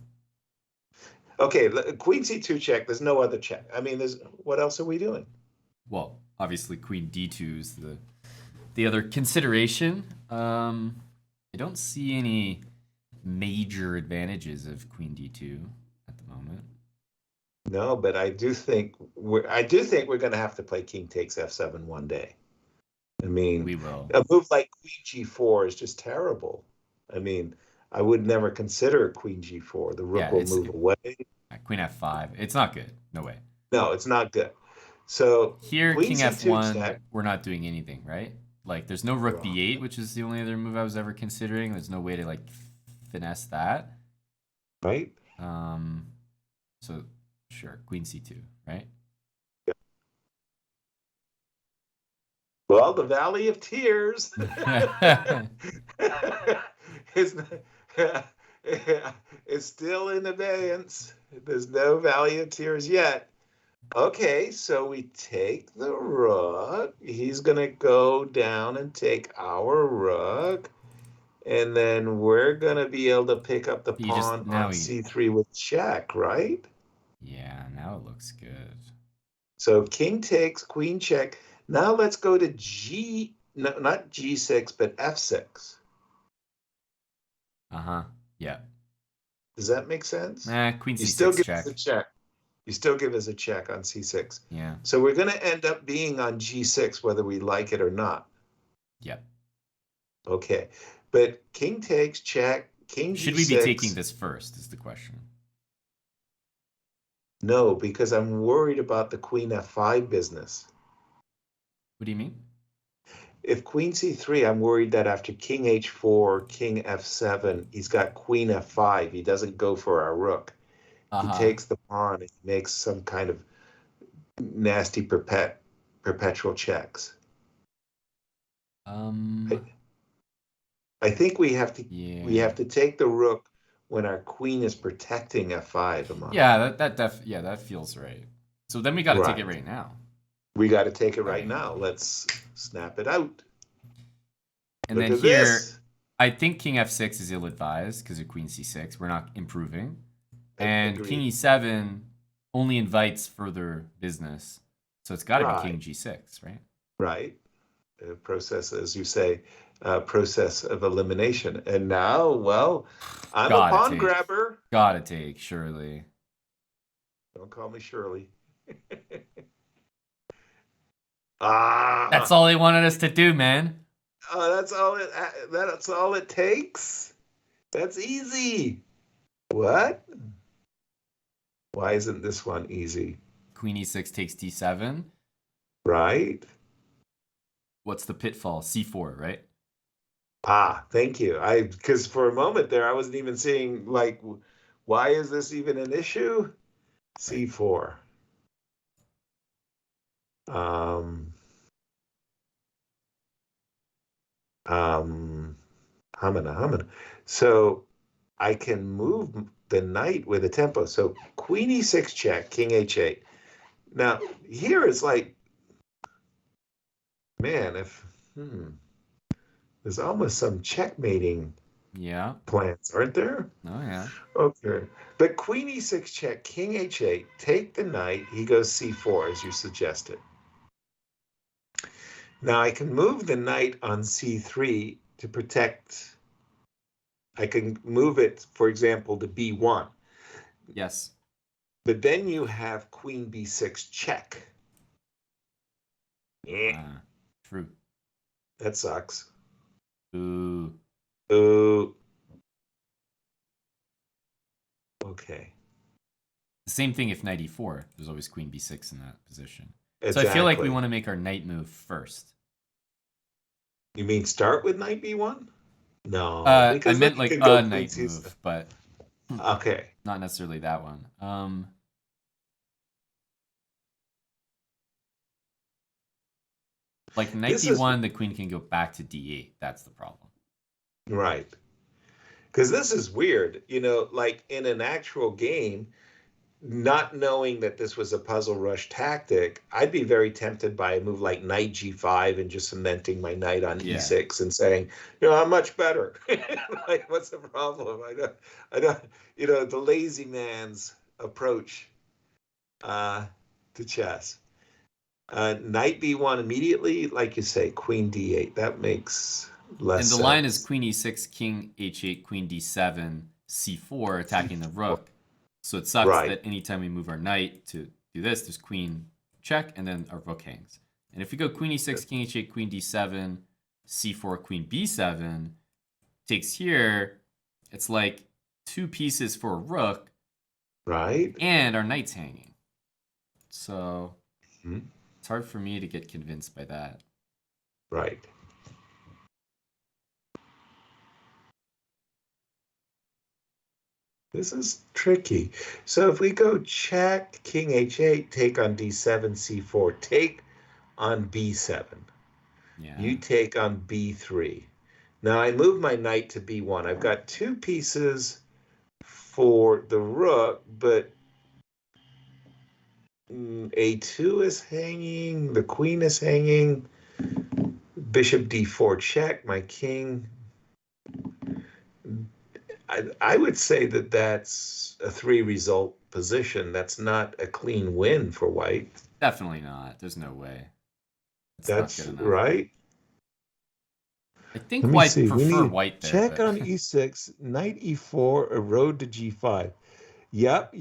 Okay, queen c2 check. There's no other check. I mean, what else are we doing? Well, obviously queen d2 is the other consideration. I don't see any major advantages of queen d2 at the moment. No, but I do think we're going to have to play king takes f7 one day. I mean, we will. A move like queen g4 is just terrible. I mean, I would never consider queen g4. The rook will move away. Queen f5. It's not good. No way. No, it's not good. So here, king f1, check. We're not doing anything, right? Like, there's no rook b8, which is the only other move I was ever considering. There's no way to, like, finesse that. Right. So, sure, queen c2, right? Yeah. Well, the Valley of Tears is still in abeyance. There's no Valley of Tears yet. Okay, so we take the rook. He's going to go down and take our rook. And then we're going to be able to pick up the pawn on c3 with check, right? Yeah, now it looks good. So king takes, queen check. Now let's go to not g6, but f6. Yeah. Does that make sense? Queen c6 you still give check. Us a check. You still give us a check on c6. Yeah. So we're going to end up being on g6 whether we like it or not. Yep. Okay. But king takes, check, king Should g6. we be taking this first is the question. No, because I'm worried about the queen f5 business. What do you mean? If queen c3, I'm worried that after king h4, king f7, he's got queen f5. He doesn't go for our rook. He takes the pawn and he makes some kind of nasty perpetual checks. I think we have to take the rook when our queen is protecting f5. Aman. Yeah, that feels right. So then we got to take it right now. We got to take it right now. Let's snap it out. And then here, I think king f6 is ill-advised because of queen c6. We're not improving. And king e7 only invites further business. So it's got to be king g6, right? Right. A process, as you say, process of elimination. And now, well, I'm a pawn grabber. Gotta take, Shirley. Don't call me Shirley. That's all they wanted us to do, man. Oh, that's all it takes? That's easy. What? Why isn't this one easy? Queen e6 takes d7. Right. What's the pitfall? c4, right? Thank you. Because for a moment there, I wasn't even seeing, like, why is this even an issue? c4. Hamana. So I can move the knight with a tempo. So queen e6 check, king h8. Now here it's like, man, there's almost some checkmating plans, aren't there? Oh yeah. Okay. But queen e6 check, king h8, take the knight. He goes c4 as you suggested. Now I can move the knight on c3 to protect. I can move it, for example, to b1. Yes. But then you have queen b6 check. True. That sucks. Ooh. Okay. The same thing if knight e4. There's always queen b6 in that position. Exactly. So I feel like we want to make our knight move first. You mean start with knight b1? No. I meant like a knight move, but okay. Not necessarily that one. Like knight This is b1, the queen can go back to d8. That's the problem. right. Because this is weird, like in an actual game, not knowing that this was a puzzle rush tactic, I'd be very tempted by a move like knight g5 and just cementing my knight on Yeah. e6 and saying, I'm much better. Like, what's the problem? I don't, the lazy man's approach to chess. Knight b1 immediately, like you say, queen d8. That makes less And the sense. line is queen e6, king h8, queen d7, c4, attacking the rook. So it sucks Right. that anytime we move our knight to do this, there's queen check, and then our rook hangs. And if we go queen e6, king h8, queen d7, c4, queen b7, takes here, it's like 2 pieces for a rook. Right. And our knight's hanging. So it's hard for me to get convinced by that. Right. This is tricky. So if we go check, king h8, take on d7, c4, take on b7. Yeah. You take on b3. Now I move my knight to b1. I've got 2 pieces for the rook, but a2 is hanging, the queen is hanging, bishop d4 check, my king. I would say that that's a 3 result position. That's not a clean win for white. Definitely not. There's no way. That's not good enough. right. I think white prefer white there. Check on e6, knight e4, a road to g5. Yep.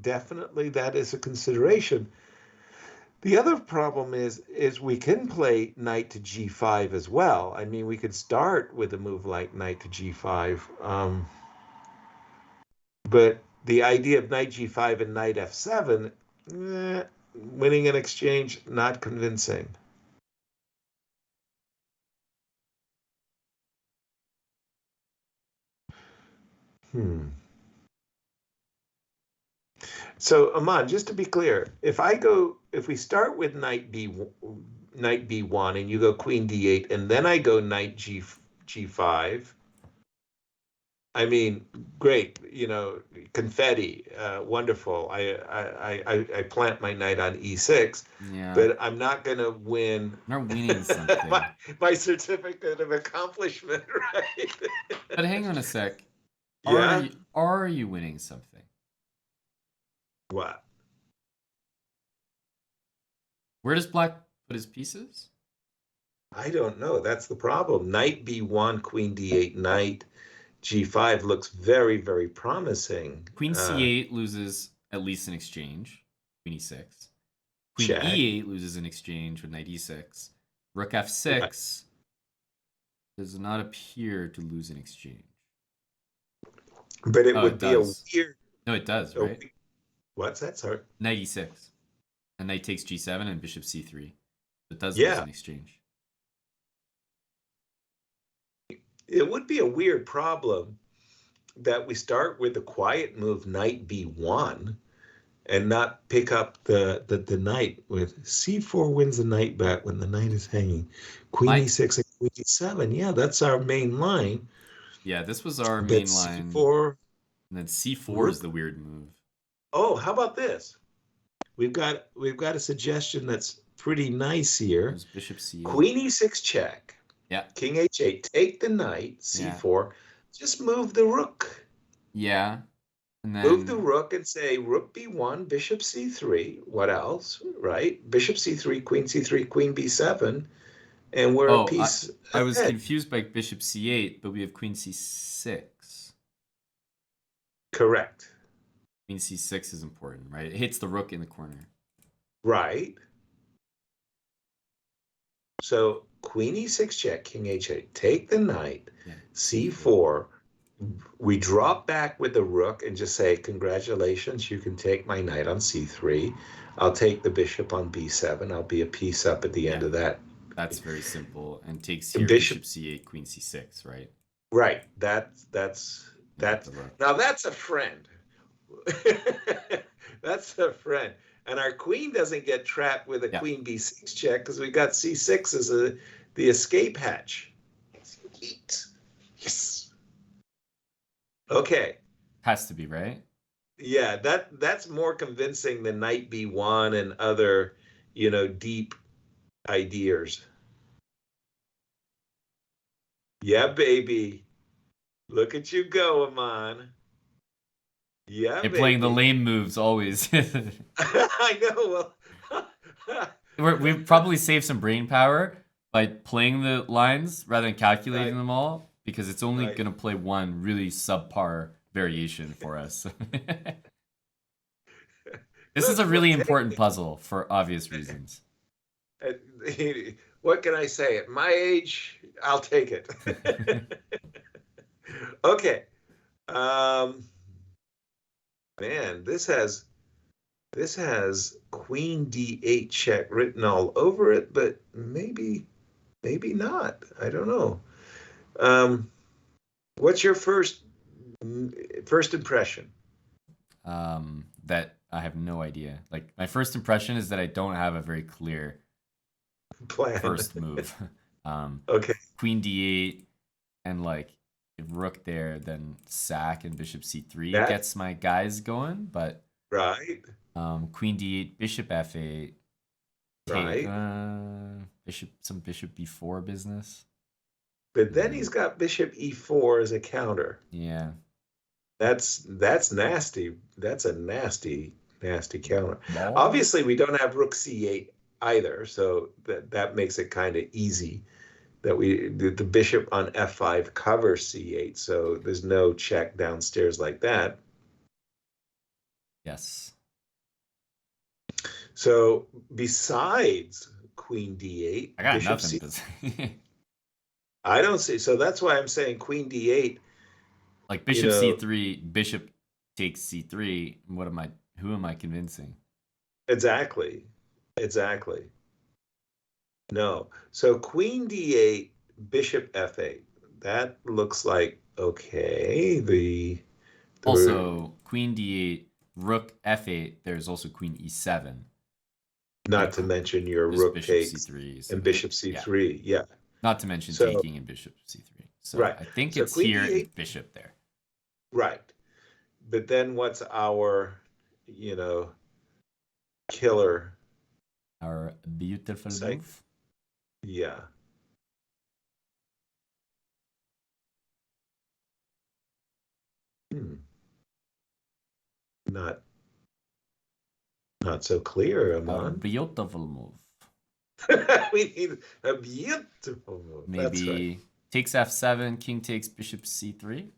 Definitely that is a consideration. The other problem is we can play knight to g5 as well. I mean, we could start with a move like knight to g5. But the idea of knight g5 and knight f7, winning an exchange, not convincing. So Aman, just to be clear, if we start with knight b1 and you go queen d8 and then I go knight g5, I mean, great, confetti, wonderful. I plant my knight on e6, but I'm not going to win. You're winning something. my certificate of accomplishment, right? But hang on a sec. Yeah. Are you winning something? What? Where does black put his pieces? I don't know. That's the problem. Knight b1, queen d8, knight g5 looks very, very promising. Queen c8 loses at least an exchange. Queen e6. Queen check. e8 loses an exchange with knight e6. Rook f6 does not appear to lose an exchange. But it would be a weird... No, it does, right? What's that? Sorry. Knight e6. And knight takes g7 and bishop c3. It does lose an exchange. It would be a weird problem that we start with the quiet move knight b1 and not pick up the knight with c4 wins the knight back when the knight is hanging. Queen e6 and queen e7. Yeah, that's our main line. Yeah, this was our main line. C4, and then c4 is the weird move. Oh, how about this? We've got a suggestion that's pretty nice here. Bishop c8. Queen e6 check. Yeah. King h8, take the knight, c4. Just move the rook. Yeah. And then move the rook and say rook b1, bishop c3. What else? Right? Bishop c3, queen b7. And we're a piece I was confused by bishop c8, but we have queen c6. Correct. Queen c6 is important, right? It hits the rook in the corner. Right. So queen e6 check, king h8. Take the knight, c4. We drop back with the rook and just say, congratulations, you can take my knight on c3. I'll take the bishop on b7. I'll be a piece up at the end of that. That's very simple. And takes here bishop c8, queen c6, right? Right. That's now that's a friend. That's a friend. and our queen doesn't get trapped with a Yeah. queen b6 check because we got c6 as the escape hatch. Yes. Okay. Has to be, right? Yeah, that's more convincing than knight b1 and other, deep ideas. Yeah, baby. Look at you go, Aman. Yeah, They're playing the baby. lame moves always. I know. Well, We probably save some brain power by playing the lines rather than calculating right, them all, because it's only right. going to play one really subpar variation for us. This is a Well, really important puzzle for obvious reasons. what can I say? At my age, I'll take it. Okay. Um, man, this has Queen D8 check written all over it, but maybe not. I don't know. What's your first impression? That I have no idea. Like, my first impression is that I don't have a very clear Plan. first move. Okay. Queen d8 and like if rook there, then sack and bishop c3 That gets my guys going. But right. Queen d8, bishop f8, take Right. bishop b4 business. But then he's got bishop e4 as a counter. Yeah. That's nasty. That's a nasty counter. Ball. Obviously, we don't have rook c8 either, so that makes it kind of easy that the bishop on f5 covers c8, so there's no check downstairs like that. Yes. So besides queen d8, I got bishop nothing. I don't see. So that's why I'm saying queen d8. Like bishop c3, bishop takes c3. Who am I convincing? Exactly. No. So queen d8, bishop f8. That looks like okay. Also, queen d8, rook f8. There's also queen e7. Not to mention your rook takes c3 and bishop c3. Yeah. Not to mention taking and bishop c3. So right. I think so it's here and bishop there. Right. But then what's our, killer? Our beautiful move? Yeah. Not so clear, Aman. Our beautiful move. We need a beautiful move. Maybe That's right. Takes f7, king takes bishop c3.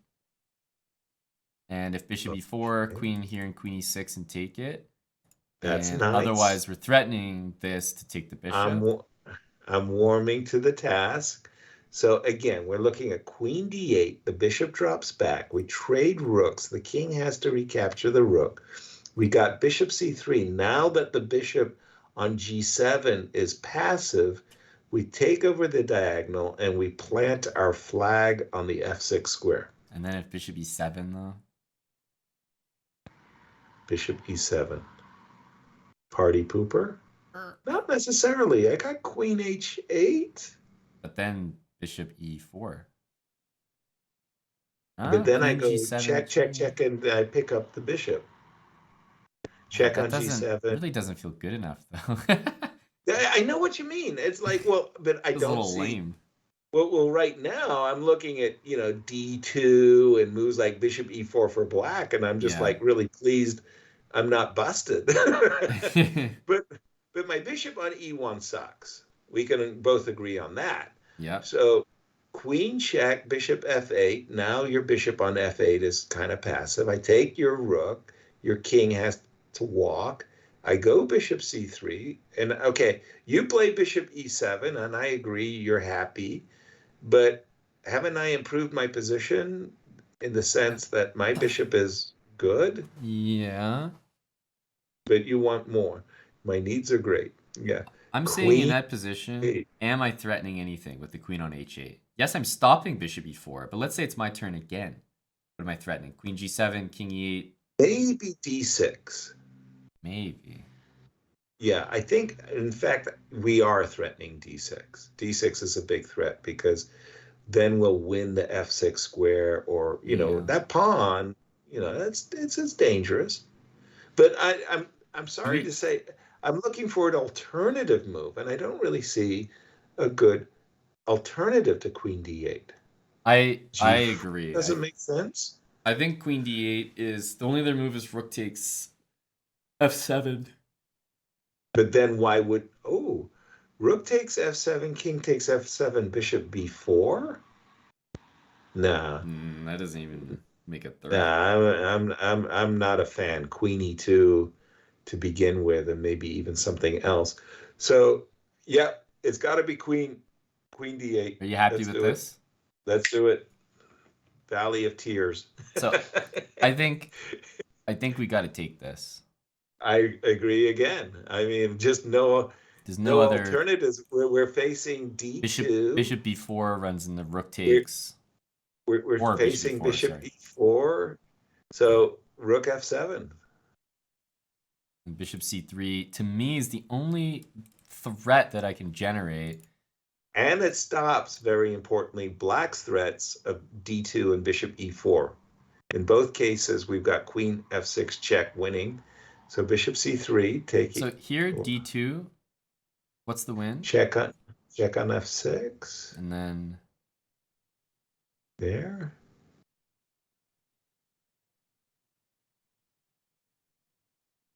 And if bishop e4, queen here and queen e6 and take it. That's and nice. Otherwise, we're threatening this to take the bishop. I'm warming to the task. So again, we're looking at queen d8. The bishop drops back. We trade rooks. The king has to recapture the rook. We got bishop c3. Now that the bishop on g7 is passive, we take over the diagonal and we plant our flag on the f6 square. And then if bishop e7, though? Bishop e7. Party pooper? Not necessarily. I got queen h8. But then bishop e4. But then I go G7, check, and I pick up the bishop. Check on g7. Really doesn't feel good enough, though. I know what you mean. It's like, well, but I don't see. Lame. Well, right now I'm looking at d2 and moves like bishop e4 for black, and I'm just like really pleased I'm not busted. but my bishop on e1 sucks. We can both agree on that. Yeah. So queen check, bishop f8. Now your bishop on f8 is kind of passive. I take your rook. Your king has to walk. I go bishop c3. And okay, you play bishop e7, and I agree you're happy. But haven't I improved my position in the sense that my bishop is good? Yeah. But you want more. My needs are great. Yeah. I'm saying in that position, am I threatening anything with the queen on h8? Yes, I'm stopping bishop e4, but let's say it's my turn again. What am I threatening? Queen g7, king e8? Maybe d6. Maybe. Yeah, I think, in fact, we are threatening d6. D6 is a big threat because then we'll win the f6 square, or Yeah. that pawn. It's dangerous. But I'm Do sorry to we? say, I'm looking for an alternative move, and I don't really see a good alternative to queen d8. I G4 agree. doesn't make sense. I think queen d8 is the only other move is rook takes f7. But then why would rook takes f7, king takes f7, bishop b4? Nah, That doesn't even make a threat. nah, I'm not a fan. Queen e2 to begin with, and maybe even something else. So, yeah, it's got to be queen d8. Are you happy Let's with do it. this? Let's do it. Valley of Tears. So I think we got to take this. I agree again. I mean, just no There's no no other alternatives. We're facing bishop. d2. Bishop b4 runs into rook We're takes, we're or bishop facing b4. bishop Sorry. e4. Yeah. So rook f7. And bishop c3 to me is the only threat that I can generate. And it stops, very importantly, black's threats of d2 and bishop e4. In both cases, we've got queen f6 check winning. So bishop c3 taking. So here d2. What's the win? Check on f6. And then there.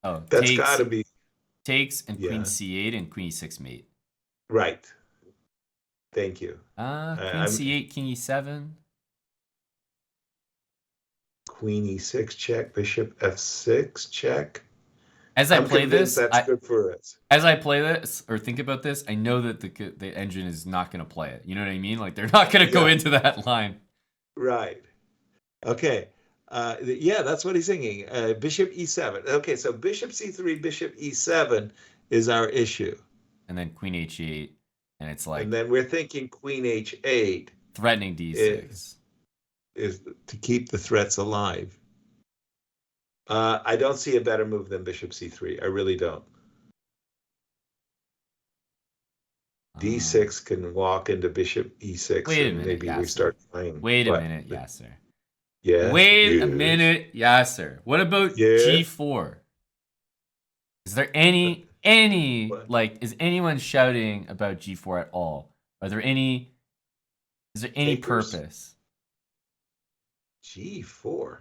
oh, That's got to be takes and queen yeah. c8 and queen e6 mate. Right. Thank you. Queen c8, king e7. Queen e6 check, bishop f6 check. As I play this, that's good for us. As I play this or think about this, I know that the engine is not going to play it. You know what I mean? Like they're not going to go into that line. Right. Okay. Yeah, that's what he's thinking. Bishop e7. Okay, so bishop c3, bishop e7 is our issue. And then queen h8, and it's like. And then we're thinking queen h8. Threatening d6. Is to keep the threats alive. I don't see a better move than bishop c3. I really don't. d6 can walk into bishop e6. Wait a minute, maybe Yasser. we start playing. Wait a minute, Yasser. Yes. Wait a minute, Yasser. What about g4? Is there any like? Is anyone shouting about g4 at all? Are there any? Is there any purpose? g4.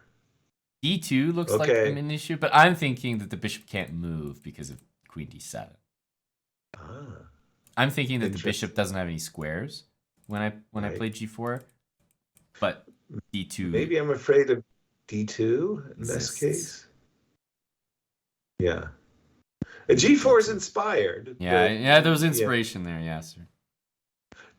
d2 looks like an issue, but I'm thinking that the bishop can't move because of queen d7. I'm thinking that the bishop doesn't have any squares when I play g4, but d2. Maybe I'm afraid of d2 in this case. Yeah. g4 is inspired. Yeah, there was inspiration there, Yasser.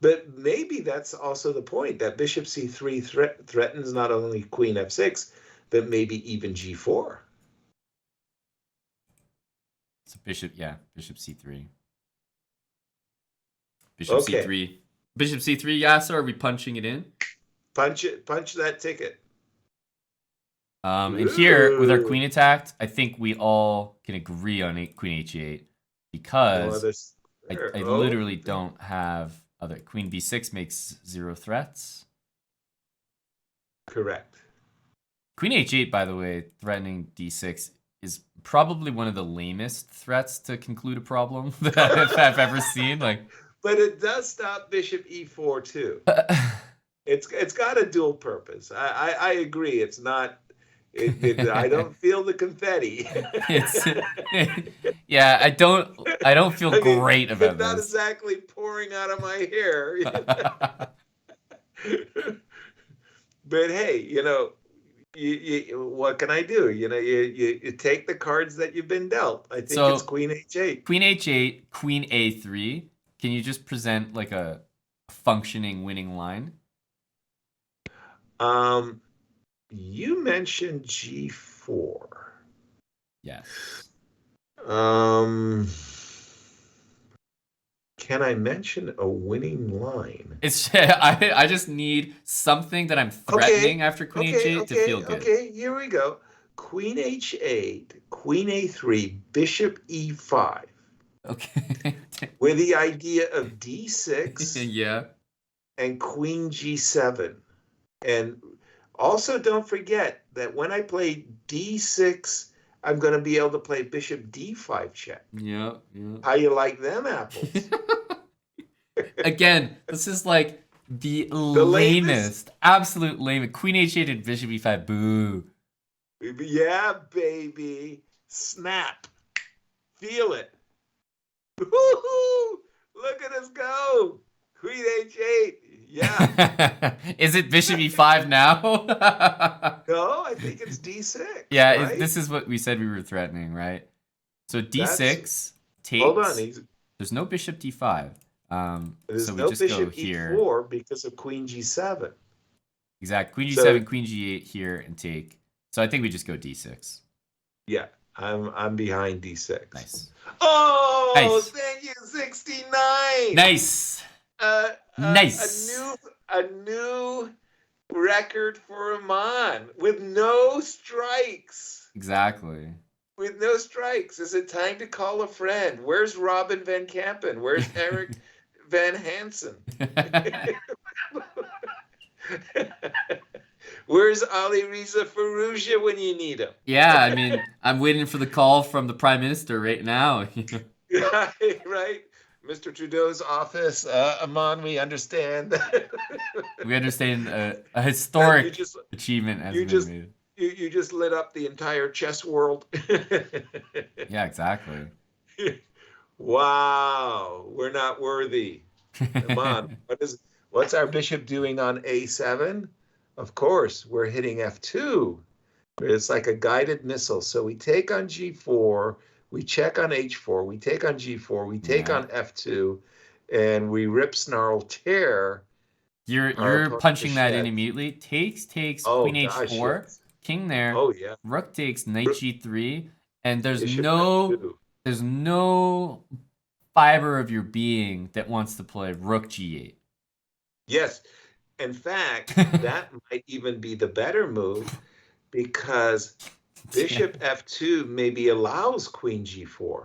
But maybe that's also the point, that bishop c3 threatens not only queen f6, but maybe even g4. So bishop c3. Bishop c3. Bishop c3, Yasser, are we punching it in? Punch that ticket. And here, with our queen attacked, I think we all can agree on queen h8 because I literally don't have other. Queen b6 makes 0 threats. Correct. Queen h8, by the way, threatening d6 is probably one of the lamest threats to conclude a problem that I've ever seen. But it does stop bishop e4 too. It's got a dual purpose. I agree. It's not. I don't feel the confetti. Yeah, I don't feel great about this. It's not exactly pouring out of my hair. But hey, what can I do? You take the cards that you've been dealt. I think it's queen h8. Queen h8, queen a3. Can you just present like a functioning winning line? You mentioned g4. Yes. Can I mention a winning line? I just need something that I'm threatening after queen h8 to feel good. Okay, here we go. Queen h8, queen a3, bishop e5. Okay. with the idea of d6 Yeah. and queen g7. And also don't forget that when I play d6, I'm going to be able to play bishop d5 check. Yeah. Yeah. How you like them apples? Again, this is like the The lamest? lamest, absolute lamest. Queen h8 and bishop e5. Boo. Yeah, baby. Snap. Feel it. Woo-hoo! Look at us go. Queen h8. Yeah. Is it bishop e5 now? No, I think it's d6. Yeah, Right? this is what we said we were threatening, right? So d6 Hold on. takes. There's no bishop d5. There's So we no just go bishop here. e4 because of queen g7. Exact. Queen So- g7, queen g8 here, and take. So I think we just go d6. Yeah, I'm behind d6. Nice. Oh, Nice. thank you, 69. Nice. Nice. A new record for Aman with no strikes. Exactly. With no strikes. Is it time to call a friend? Where's Robin Van Kampen? Where's Eric Van Hansen? Where's Ali Riza Fallujah when you need him? Yeah, I mean, I'm waiting for the call from the Prime Minister right now. Right? Mr. Trudeau's office. Aman, we understand. We understand a historic achievement has been made. You just lit up the entire chess world. Yeah, exactly. Wow, we're not worthy. Aman, what's our bishop doing on a7? Of course, we're hitting f2. It's like a guided missile. So we take on g4, we check on h4, we take on g4, we take on f2, and we rip, snarl, tear. You're punching that in immediately. Takes, queen h4, yes. king there. Oh yeah. Rook takes, knight g3, and there's Bishop no fiber of your being that wants to play rook g8. Yes. In fact, that might even be the better move because bishop f2 maybe allows queen g4.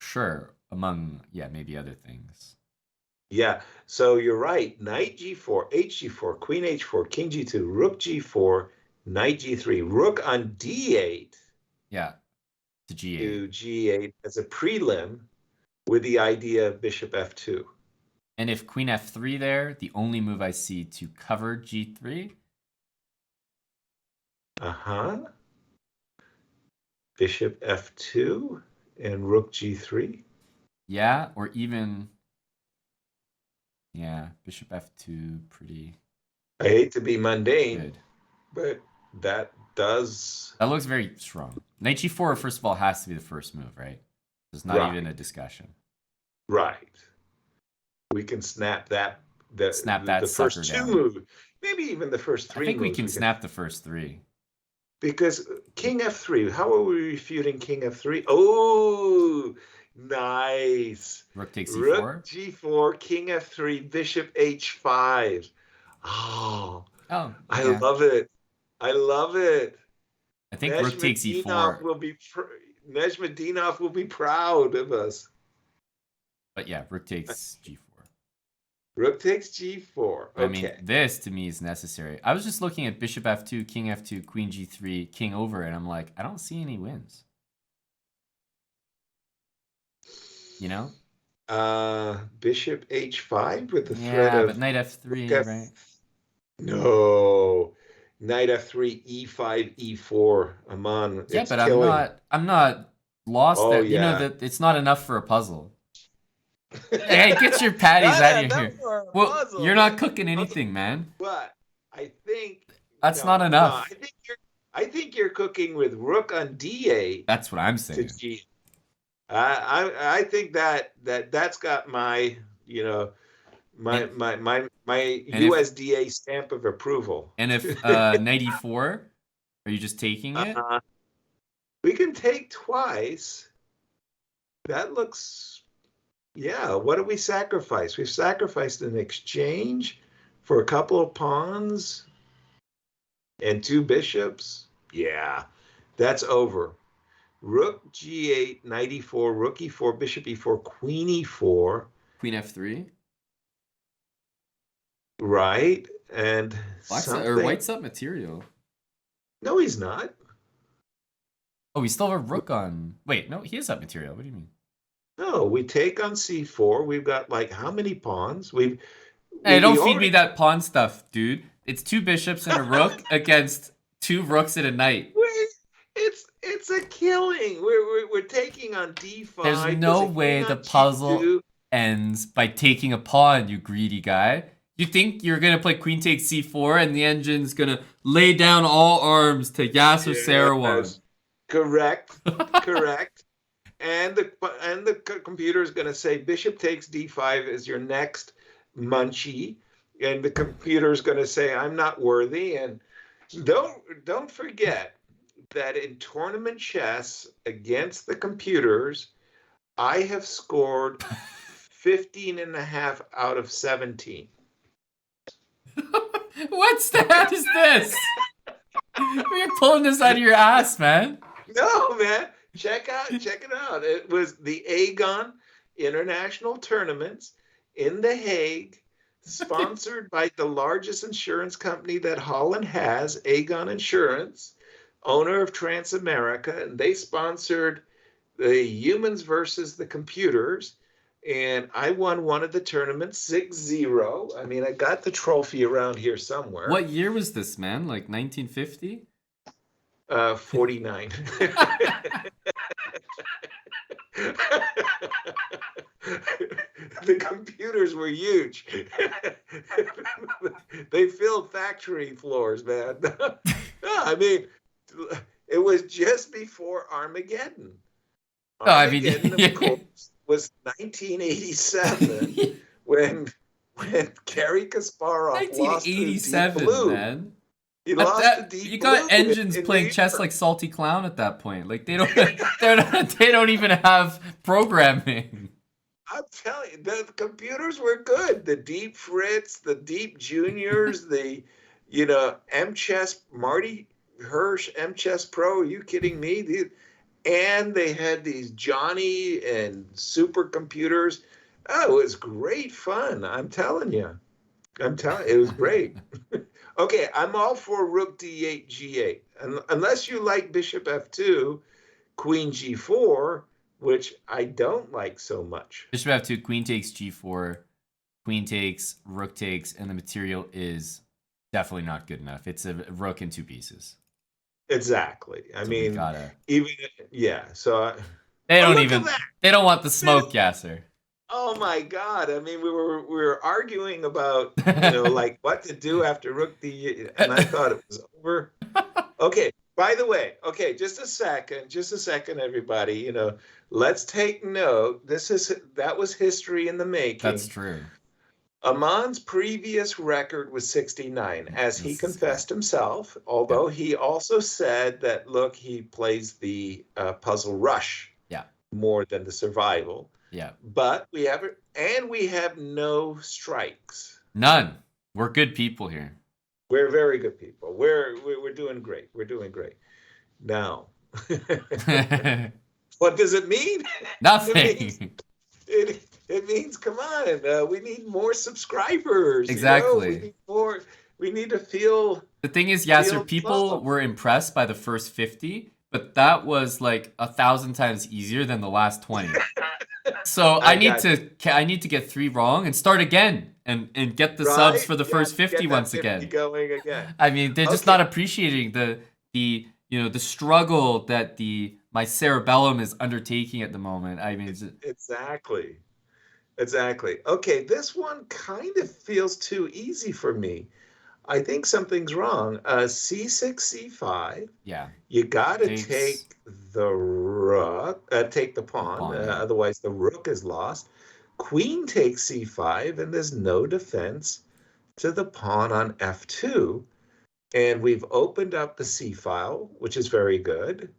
Sure, among, maybe other things. Yeah, so you're right. Knight g4, hg4, queen h4, king g2, rook g4, knight g3, rook on d8. Yeah, to g8. To g8 as a prelim with the idea of bishop f2. And if queen f3 there, the only move I see to cover g3. Bishop f2 and rook g3. Yeah, or even, bishop f2, pretty. I hate to be mundane, good. But that does. That looks very strong. Knight g4, first of all, has to be the first move, right? There's not even a discussion. Right. We can snap that. The first two moves, maybe even the first three. I think we can snap the first three. Because king f3. How are we refuting king f3? Oh, nice. Rook takes e4. Rook g4, king f3, bishop h5. Oh, I love it. I love it. I think rook takes e4. Nejmadinov will be proud of us. But yeah, rook takes g4. Rook takes g4. Okay. I mean, this to me is necessary. I was just looking at bishop f2, king f2, queen g3, king over, and I'm like, I don't see any wins. You know? Bishop h5 with the threat of... Yeah, but knight f3, right? No. Knight f3, e5, e4. Aman, yeah, but killing. I'm not lost there. Yeah. You know that it's not enough for a puzzle. Hey, get your patties out of here. Well, puzzle, you're not cooking anything, man. But I think that's not enough. No, I think you're cooking with rook on d8. That's what I'm saying. I think that's got my my USDA stamp of approval. And if knight e4, are you just taking it? We can take twice. That looks. Yeah, what do we sacrifice? We've sacrificed an exchange for a couple of pawns and two bishops. Yeah, that's over. rook g8, knight e4, rook e4, bishop e4, queen e4. Queen f3. Right, and White's up material. No, he's not. Oh, we still have a rook on. Wait, no, he is up material. What do you mean? No, we take on c4. We've got like how many pawns? Hey, don't feed me that pawn stuff, dude. It's 2 bishops and a rook against 2 rooks and a knight. It's a killing. We're taking on d5. There's no way the puzzle g2 ends by taking a pawn, you greedy guy. You think you're gonna play queen takes c4 and the engine's gonna lay down all arms to Yasser Sarawak? Correct. Correct. And the computer is going to say bishop takes d5 is your next munchie, and the computer is going to say I'm not worthy. And don't forget that in tournament chess against the computers, I have scored 15.5 out of 17. What stat is this? You're pulling this out of your ass, man. No, man. Check it out. It was the Aegon International Tournaments in The Hague, sponsored by the largest insurance company that Holland has, Aegon Insurance, owner of Transamerica, and they sponsored the humans versus the computers. And I won one of the tournaments 6-0. I mean, I got the trophy around here somewhere. What year was this, man? Like 1950? 49. The computers were huge. They filled factory floors, man. No, I mean, it was just before Armageddon. Armageddon, of course, was 1987 when Garry Kasparov lost to Deep Blue. Man. You got engines playing chess like Salty Clown at that point. Like they don't even have programming. I'm telling you, the computers were good. The Deep Fritz, the Deep Juniors, the M-Chess, Marty Hirsch, M-Chess Pro. Are you kidding me? And they had these Johnny and supercomputers. Oh, it was great fun. I'm telling you. It was great. Okay, I'm all for rook d8, g8. Unless you like bishop f2, queen g4, which I don't like so much. Bishop f2, queen takes g4, queen takes, rook takes, and the material is definitely not good enough. It's a rook in 2 pieces. Exactly. I mean, So they don't want the smoke, Yasser. Oh my God! I mean, we were arguing about like what to do after rook d, and I thought it was over. Okay. By the way, just a second, everybody. Let's take note. That was history in the making. That's true. Aman's previous record was 69, as he confessed himself. Although he also said that he plays the puzzle rush more than the survival. Yeah. But we have no strikes. None. We're good people here. We're very good people. We're doing great. We're doing great. Now, what does it mean? Nothing. It means come on. We need more subscribers. Exactly. We need to feel. The thing is, Yasser, people were impressed by the first 50, but that was like 1,000 times easier than the last 20. So I need to get 3 wrong and start again and get the subs for the first 50 once again. Going again. I mean, they're just not appreciating the struggle that my cerebellum is undertaking at the moment. I mean, exactly. Okay, this one kind of feels too easy for me. I think something's wrong. C6, C5. Yeah. You got to take the rook, take the pawn. Otherwise, the rook is lost. Queen takes C5, and there's no defense to the pawn on F2. And we've opened up the C file, which is very good.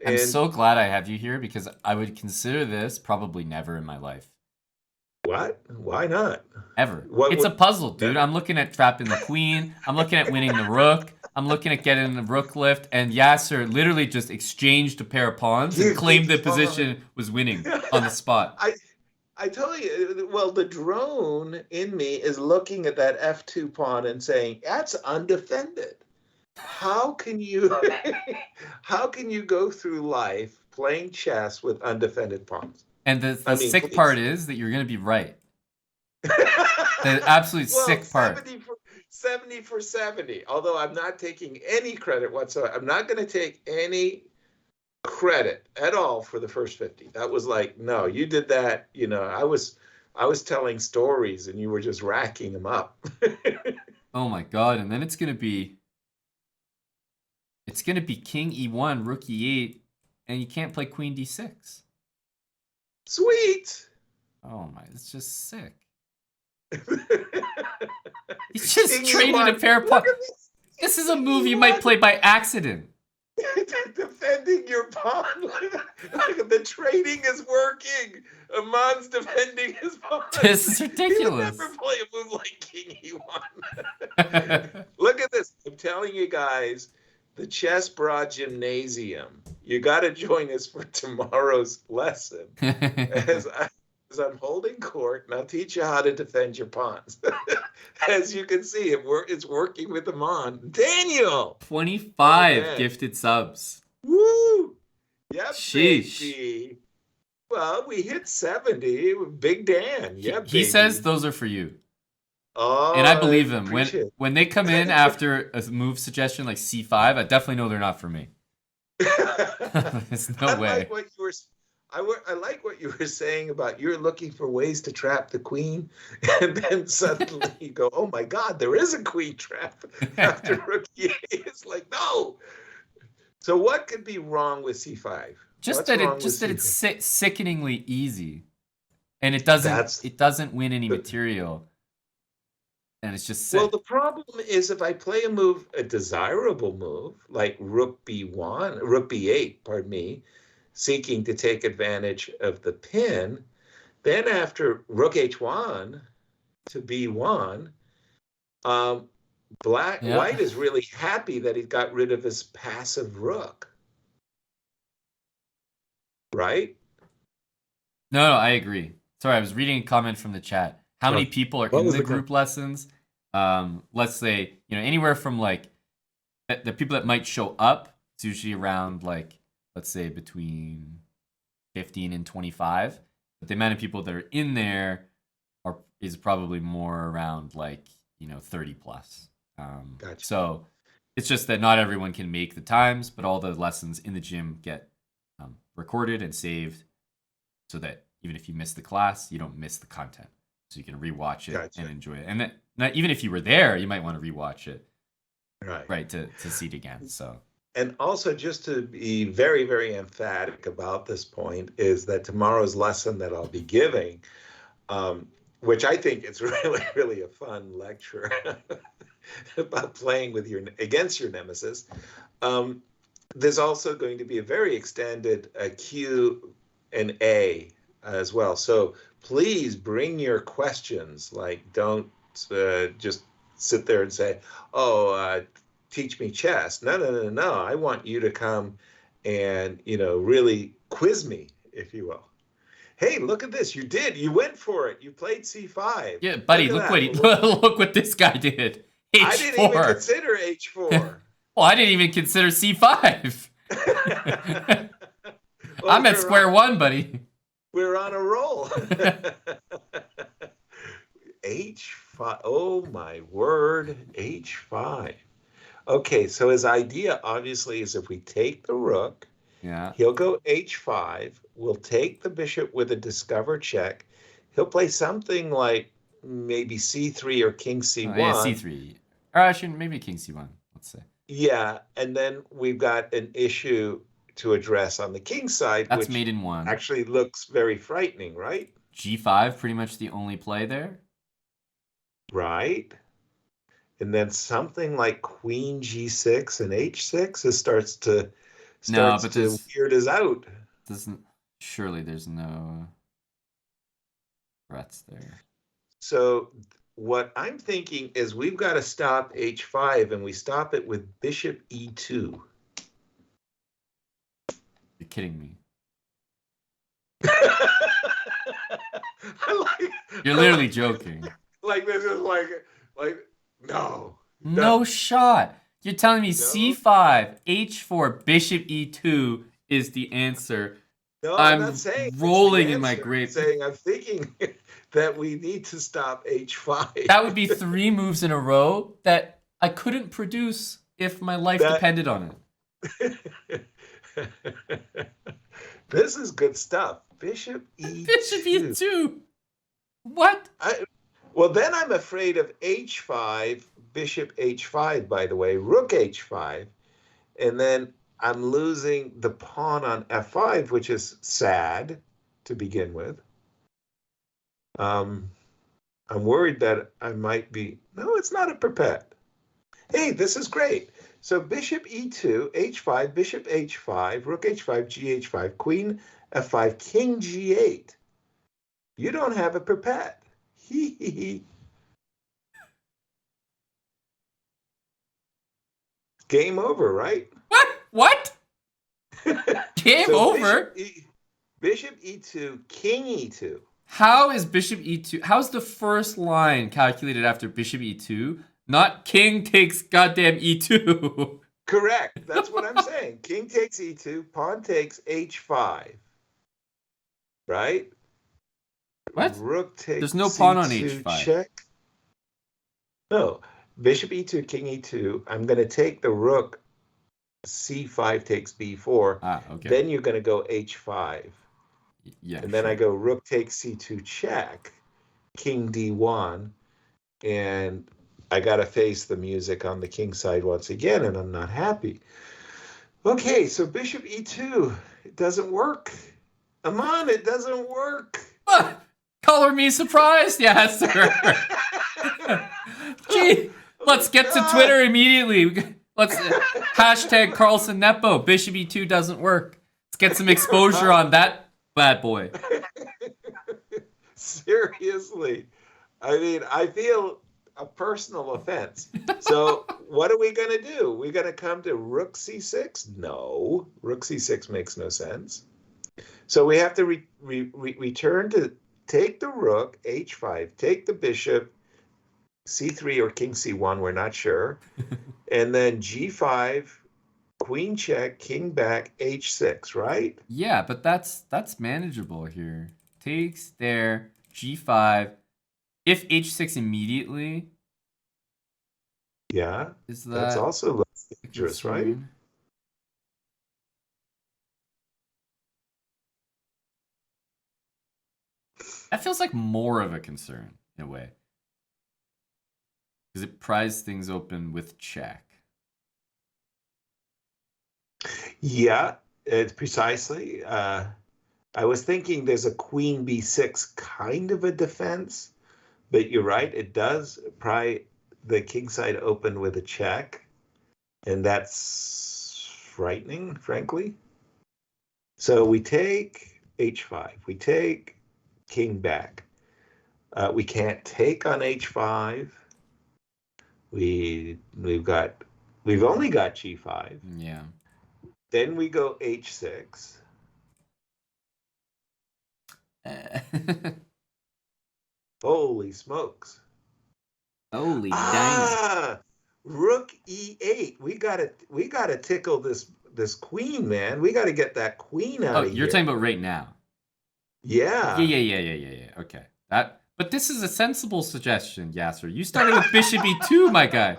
I'm so glad I have you here because I would consider this probably never in my life. What? Why not? Ever. It's a puzzle, dude. I'm looking at trapping the queen. I'm looking at winning the rook. I'm looking at getting the rook lift, and Yasser literally just exchanged a pair of pawns and Give claimed me the pawn. position was winning on the spot. I tell you, well, the drone in me is looking at that f2 pawn and saying, "That's undefended. How can you, how can you go through life playing chess with undefended pawns?" And the sick part Please. is that you're going to be right. The absolute Well, sick part. 70 for 70. Although I'm not taking any credit whatsoever. I'm not going to take any credit at all for the first 50. That was like, no, you did that. I was telling stories and you were just racking them up. Oh my god! And then it's gonna be king e1, rook e8, and you can't play queen d6. Sweet. Oh my, it's just sick. He's just trading a pair of pawns. This is a move you might play by accident. Defending your pawn. The trading is working. Aman's defending his pawn. This is ridiculous. He would never play a move like king e1. Look at this. I'm telling you guys, the chessbrah gymnasium. You got to join us for tomorrow's lesson. As I'm holding court, and I'll teach you how to defend your pawns. As you can see, it's working with Aman. Daniel! 25 gifted subs. Woo! Yep, sheesh. baby. Well, we hit 70. Big Dan. Yeah, he says those are for you. Oh, and I believe him. When they come in after a move suggestion like c5, I definitely know they're not for me. There's no way. I like what you were saying about you're looking for ways to trap the queen, and then suddenly you go, "Oh my God, there is a queen trap." After rook e8, it's like no. So what could be wrong with c5? Just that it's sickeningly easy, and it doesn't win any material, and it's just sick. Well, the problem is if I play a desirable move like rook b8, pardon me, seeking to take advantage of the pin, then after rook h1 to b1, white is really happy that he got rid of his passive rook. Right? No, I agree. Sorry, I was reading a comment from the chat. How many people are in the group lessons? Let's say, anywhere from like the people that might show up, it's usually around like, let's say between 15 and 25. But the amount of people that are in there is probably more around like, 30 plus. Gotcha. So it's just that not everyone can make the times, but all the lessons in the gym get recorded and saved so that even if you miss the class, you don't miss the content. So you can rewatch it and enjoy it. And even if you were there, you might want to rewatch it. Right, to see it again. So. And also, just to be very, very emphatic about this point, is that tomorrow's lesson that I'll be giving, which I think is really, really a fun lecture about playing against your nemesis. There's also going to be a very extended Q and A as well. So please bring your questions. Like, don't just sit there and say, "Oh, teach me chess." No. I want you to come and really quiz me, if you will. Hey, look at this! You went for it. You played c5. Yeah, buddy. Look what this guy did. H4. I didn't even consider h4. Well, I didn't even consider c5. Well, I'm at square one, buddy. We're on a roll. h5. Oh my word, h5. Okay, so his idea obviously is if we take the rook, he'll go h5. We'll take the bishop with a discover check. He'll play something like maybe c3 or king c1. Yeah, c3. Or actually, maybe king c1, let's say. Yeah, and then we've got an issue to address on the king side. That's mate in one. Actually looks very frightening, right? g5, pretty much the only play there. Right. And then something like queen g6 and h6 starts to weird us out. Surely there's no threats there. So what I'm thinking is we've got to stop h5, and we stop it with bishop e2. You're kidding me. You're literally joking. Like this is like no. No shot. You're telling me c5, h4, bishop e2 is the answer. No, I'm not saying rolling in my grave. I'm thinking that we need to stop h5. That would be 3 moves in a row that I couldn't produce if my life depended on it. This is good stuff. Bishop e2. Bishop e2. What? Well, then I'm afraid of h5, bishop h5, by the way, rook h5, and then I'm losing the pawn on f5, which is sad to begin with. I'm worried that I might be... No, it's not a perpet. Hey, this is great. So bishop e2, h5, bishop h5, rook h5, gh5, queen f5, king g8. You don't have a perpet. Hee hee hee. Game over, right? What? Game over? Bishop e2, king e2. How is bishop e2? How's the first line calculated after bishop e2? Not king takes goddamn e2. Correct. That's what I'm saying. King takes e2, pawn takes h5. Right? What? Rook takes There's no pawn on h5. Check. No. Bishop e2, king e2. I'm going to take the rook. c5 takes b4. Okay. Then you're going to go h5. Yeah. And then I go rook takes c2 check, king d1, and I got to face the music on the king side once again, and I'm not happy. Okay, so bishop e2, it doesn't work. Aman, it doesn't work. Color me surprised, Yasser. Gee, let's get to Twitter immediately. Let's hashtag Carlson Nepo. Bishop e2 doesn't work. Let's get some exposure on that bad boy. Seriously. I mean, I feel a personal offense. So what are we going to do? We're going to come to rook c6? No. Rook c6 makes no sense. So we have to return to take the rook, h5, take the bishop, c3 or king c1, we're not sure. And then g5, queen check, king back, h6, right? Yeah, but that's manageable here. Takes there, g5. If h6 immediately. Yeah, is that's also less dangerous, right? That feels like more of a concern in a way. Because it pries things open with check. Yeah, it's precisely. I was thinking there's a queen b6 kind of a defense, but you're right, it does pry the king side open with a check, and that's frightening, frankly. So we take h5, we take king back. We can't take on h5. We've only got g5. Yeah. Then we go h6. Holy smokes. Holy dang. Rook e8. We gotta tickle this queen, man. We gotta get that queen out of here. You're talking about right now. Yeah. Yeah. Okay. But this is a sensible suggestion, Yasser. You started with bishop e2, my guy.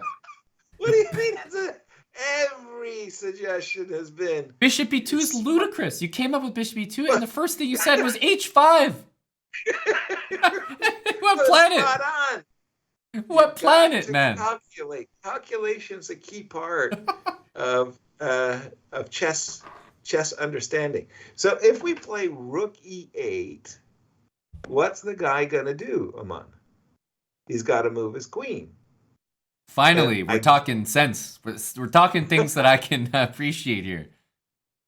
What do you mean? Every suggestion has been... Bishop e2 is ludicrous. You came up with bishop e2, and the first thing you said was h5. What planet? Spot on. What planet, man? Calculate. Calculation's a key part of chess understanding. So if we play rook e8, what's the guy gonna do, Aman? He's got to move his queen. Finally, we're talking sense. We're talking things that I can appreciate here.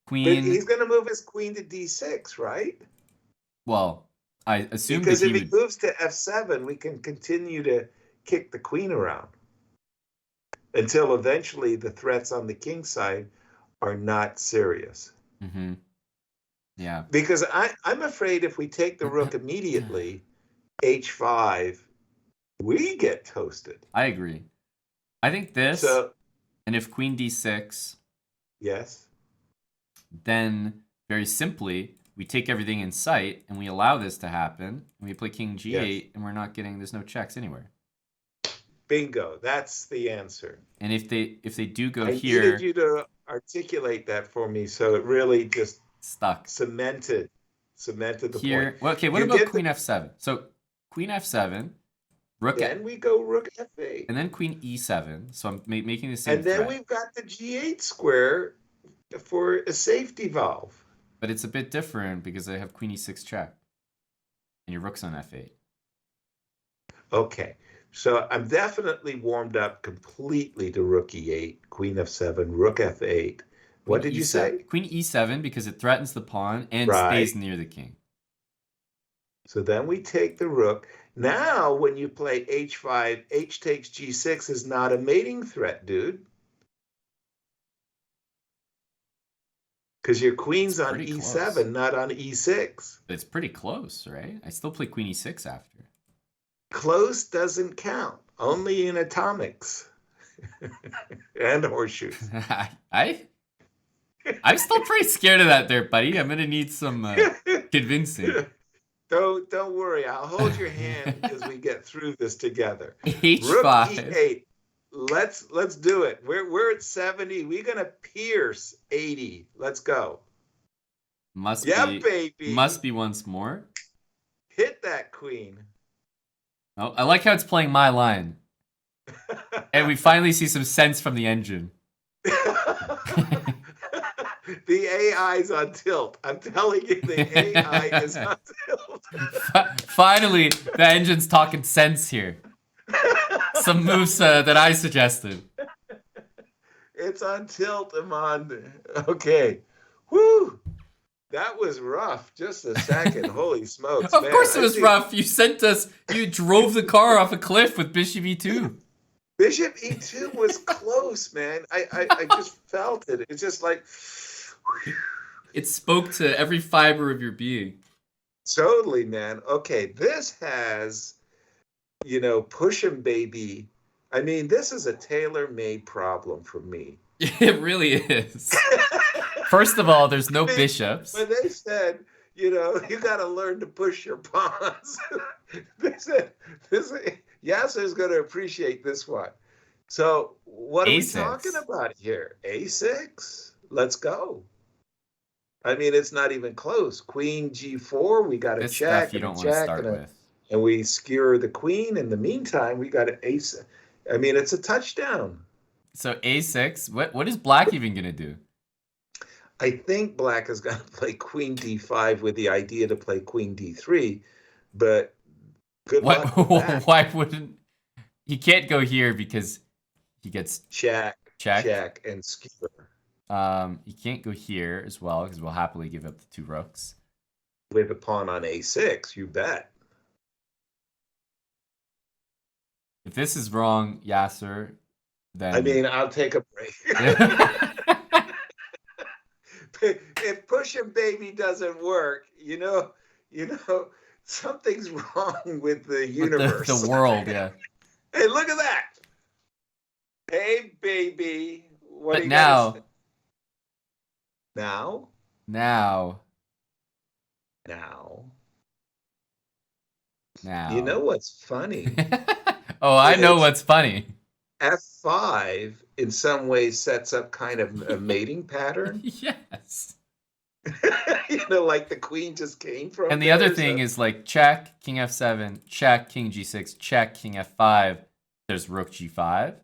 Queen. But he's gonna move his queen to d6, right? Well, I assume because that if he moves to f7, we can continue to kick the queen around until eventually the threats on the king side are not serious. Mm-hmm. Yeah. Because I'm afraid if we take the rook immediately, h5, we get toasted. I agree. I think this, So, and if queen d6, yes. then very simply, we take everything in sight and we allow this to happen, and we play king g8, Yes. and we're not getting, there's no checks anywhere. Bingo. That's the answer. And if they do go I here, needed you to articulate that for me, so it really just stuck. cemented the Here, point. well, okay, what You about get queen f7? So queen f7, rook, Then we go rook f8. and then queen e7. So I'm making the same And then threat. we've got the g8 square for a safety valve. But it's a bit different because I have queen e6 check. And your rook's on f8. Okay. So I'm definitely warmed up completely to rook e8, queen f7, rook f8. What did you say? Queen e7 because it threatens the pawn and Right. stays near the king. So then we take the rook. Now, when you play h5, h takes g6 is not a mating threat, dude. Because your queen's on e7, close. not on e6. But it's pretty close, right? I still play queen e6 after. Close doesn't count, only in atomics and horseshoes. I'm still pretty scared of that there, buddy. I'm gonna need some convincing. Don't worry. I'll hold your hand as we get through this together. H5. Rook e8. Let's do it. We're at 70. We're gonna pierce 80. Let's go. Must be once more. Hit that queen. Oh, I like how it's playing my line. And we finally see some sense from the engine. The AI's on tilt. I'm telling you, the AI is on tilt. Finally, the engine's talking sense here. Some moves that I suggested. It's on tilt, Aman. Okay. Woo! That was rough. Just a second. Holy smokes. Of course it was rough. You drove the car off a cliff with bishop e2. Bishop e2 was close, man. I just felt it. It's just like... It spoke to every fiber of your being. Totally, man. Okay, this has, push 'em baby. I mean, this is a tailor-made problem for me. It really is. First of all, there's no bishops. When they said, you got to learn to push your pawns, they said, Yasser's going to appreciate this one. So what are we talking about here? A6? Let's go. I mean, it's not even close. Queen g4, we got to check. Stuff you don't want to start with. And we skewer the queen. In the meantime, we got an ace. I mean, it's a touchdown. So a6, what is black even going to do? I think black is going to play queen d5 with the idea to play queen d3, but good luck with that. Why wouldn't... He can't go here because he gets check, and skewer. He can't go here as well because we'll happily give up the two rooks. With a pawn on a6, you bet. If this is wrong, Yasser, then... I mean, I'll take a break. If push 'em baby doesn't work, something's wrong with the universe. The world, yeah. Hey, look at that. Hey, baby. What but do you now... Now? Now. You know what's funny? Oh, I know what's funny. F5 in some ways sets up kind of a mating pattern. Yes. Like the queen just came from. And the other thing is like check, king f7, check, king g6, check, king f5. There's rook g5.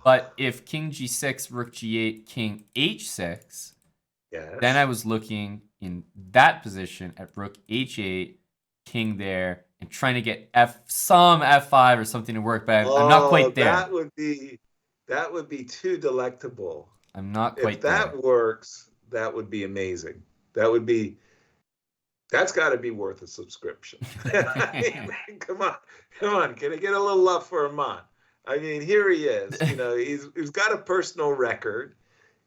But if king g6, rook g8, king h6, yes. Then I was looking in that position at rook h8, king there, and trying to get some f5 or something to work, but I'm not quite there. That would be too delectable. I'm not quite there. If that works, that would be amazing. That would be That's got to be worth a subscription. I mean, come on. Can I get a little love for Aman? I mean, here he is. He's got a personal record.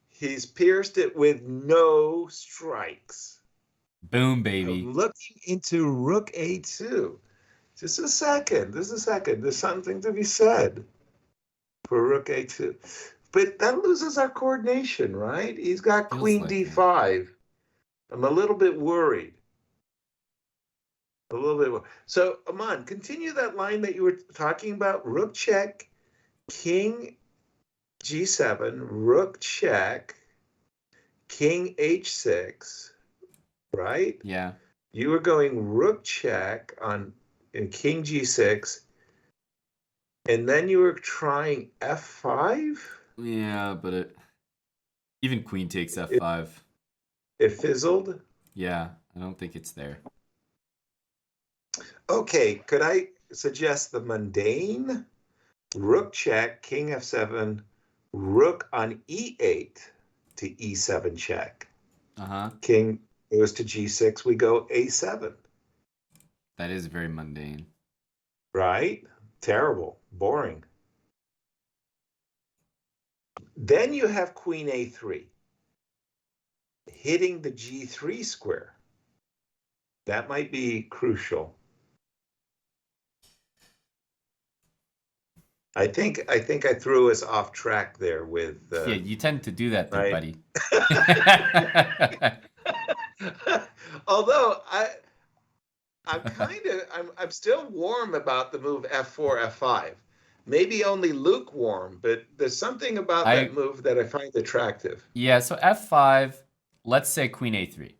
He's pierced it with no strikes. Boom, baby. I'm looking into Rook A2. Just a second. There's something to be said for Rook A2. But that loses our coordination, right? He's got Feels Queen like D5. I'm a little bit worried. A little bit. So, Aman, continue that line that you were talking about. Rook check, King G7, Rook check, King H6, right? Yeah. You were going Rook check on King G6, and then you were trying F5. Yeah, but even Queen takes F5. It fizzled. Yeah, I don't think it's there. Okay, could I suggest the mundane? Rook check, King F7, Rook on E8 to E7 check. King goes to G6, we go A7. That is very mundane. Right? Terrible, boring. Then you have Queen A3, hitting the G3 square. That might be crucial. I think I threw us off track there with. Yeah, you tend to do that, there, right? buddy. Although I'm still warm about the move F4, F5. Maybe only lukewarm, but there's something about that move that I find attractive. Yeah, so F5, let's say Queen A3,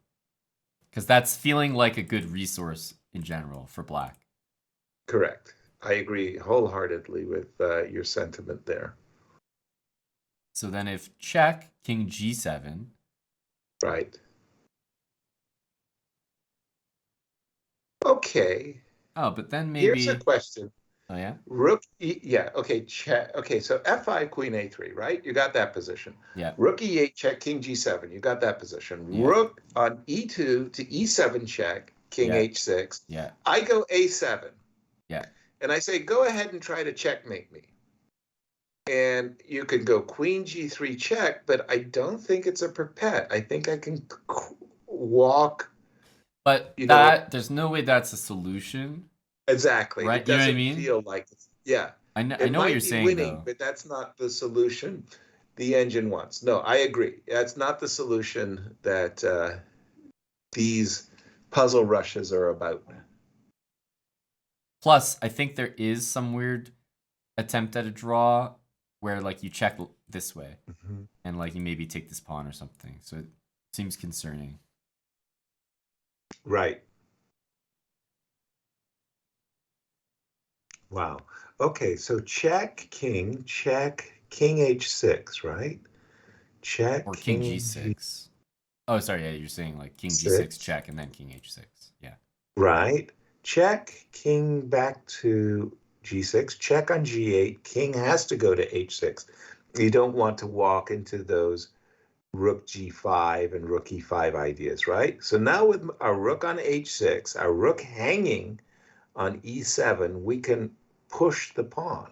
because that's feeling like a good resource in general for black. Correct. I agree wholeheartedly with your sentiment there. So then if check, King G7. Right. Okay. Oh, but then maybe... Here's a question. Oh, yeah? Rook, yeah, okay, check. Okay, so F5, Queen A3, right? You got that position. Yeah. Rook E8, check, King G7. You got that position. Yeah. Rook on E2 to E7 check, King H6. Yeah. I go A7. Yeah. And I say, go ahead and try to checkmate me. And you can go Queen G3 check, but I don't think it's a perpet. I think I can walk. But there's no way that's a solution. Exactly. Right? It doesn't you know what I mean? feel like it's, yeah. I know what you're saying, winning, though. but that's not the solution the engine wants. No, I agree. That's not the solution that these puzzle rushes are about. Plus, I think there is some weird attempt at a draw where, like, you check this way and, like, you maybe take this pawn or something. So it seems concerning. Right. Wow. Okay, so check King H6, right? Check or King G6. Oh, sorry. Yeah, you're saying like King G6 check and then King H6. Yeah. Right. Check King back to G6. Check on G8. King has to go to H6. You don't want to walk into those Rook G5 and Rook E5 ideas, right? So now with our Rook on H6, our Rook hanging on E7, we can push the pawn.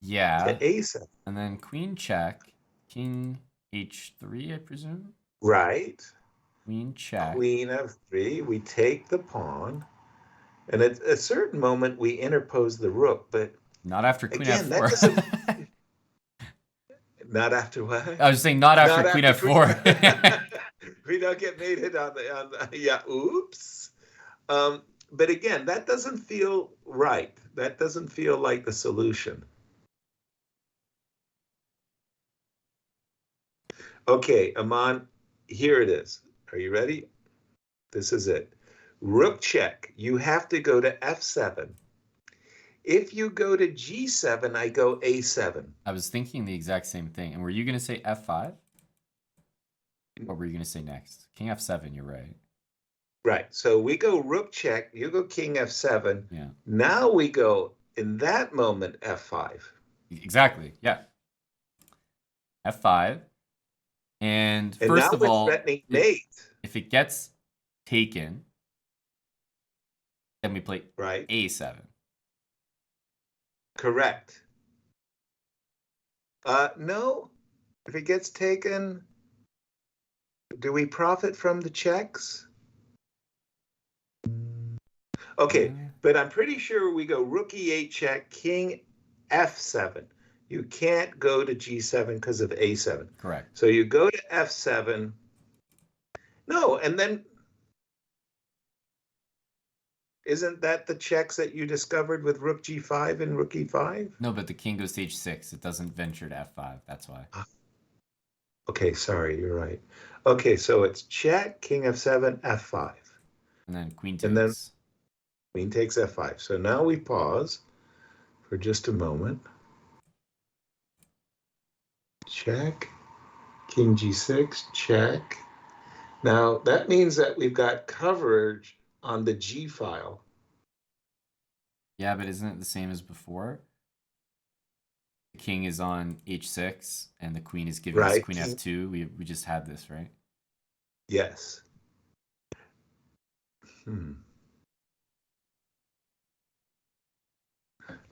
Yeah. To A7. And then Queen check, King H3, I presume? Right. Queen check. Queen F3. We take the pawn. And at a certain moment, we interpose the rook, but... Not after Queen again, F4. That doesn't... Not after what? I was saying not after Queen F4. We don't get mated on the... Yeah, oops. But again, that doesn't feel right. That doesn't feel like the solution. Okay, Aman, here it is. Are you ready? This is it. Rook check. You have to go to F7. If you go to G7, I go A7. I was thinking the exact same thing. And were you going to say F5? What were you going to say next? King F7, you're right. Right. So we go rook check. You go King F7. Yeah. Now we go, in that moment, F5. Exactly. Yeah. F5. And first now of all, threatening mate. if it gets taken, Then we play right? A7. Correct. No. If it gets taken, do we profit from the checks? Okay, but I'm pretty sure we go rook e8 check, king f7. You can't go to g7 because of a7. Correct. So you go to f7. No, and then isn't that the checks that you discovered with rook g5 and rook e5? No, but the king goes to h6. It doesn't venture to f5. That's why. Okay, sorry, you're right. Okay, so it's check, king f7, f5. And then queen takes. And then queen takes f5. So now we pause for just a moment. Check, king g6, check. Now that means that we've got coverage on the g file. Yeah, but isn't it the same as before? The king is on h6 and the queen is giving us queen f2. We just had this, right? Yes.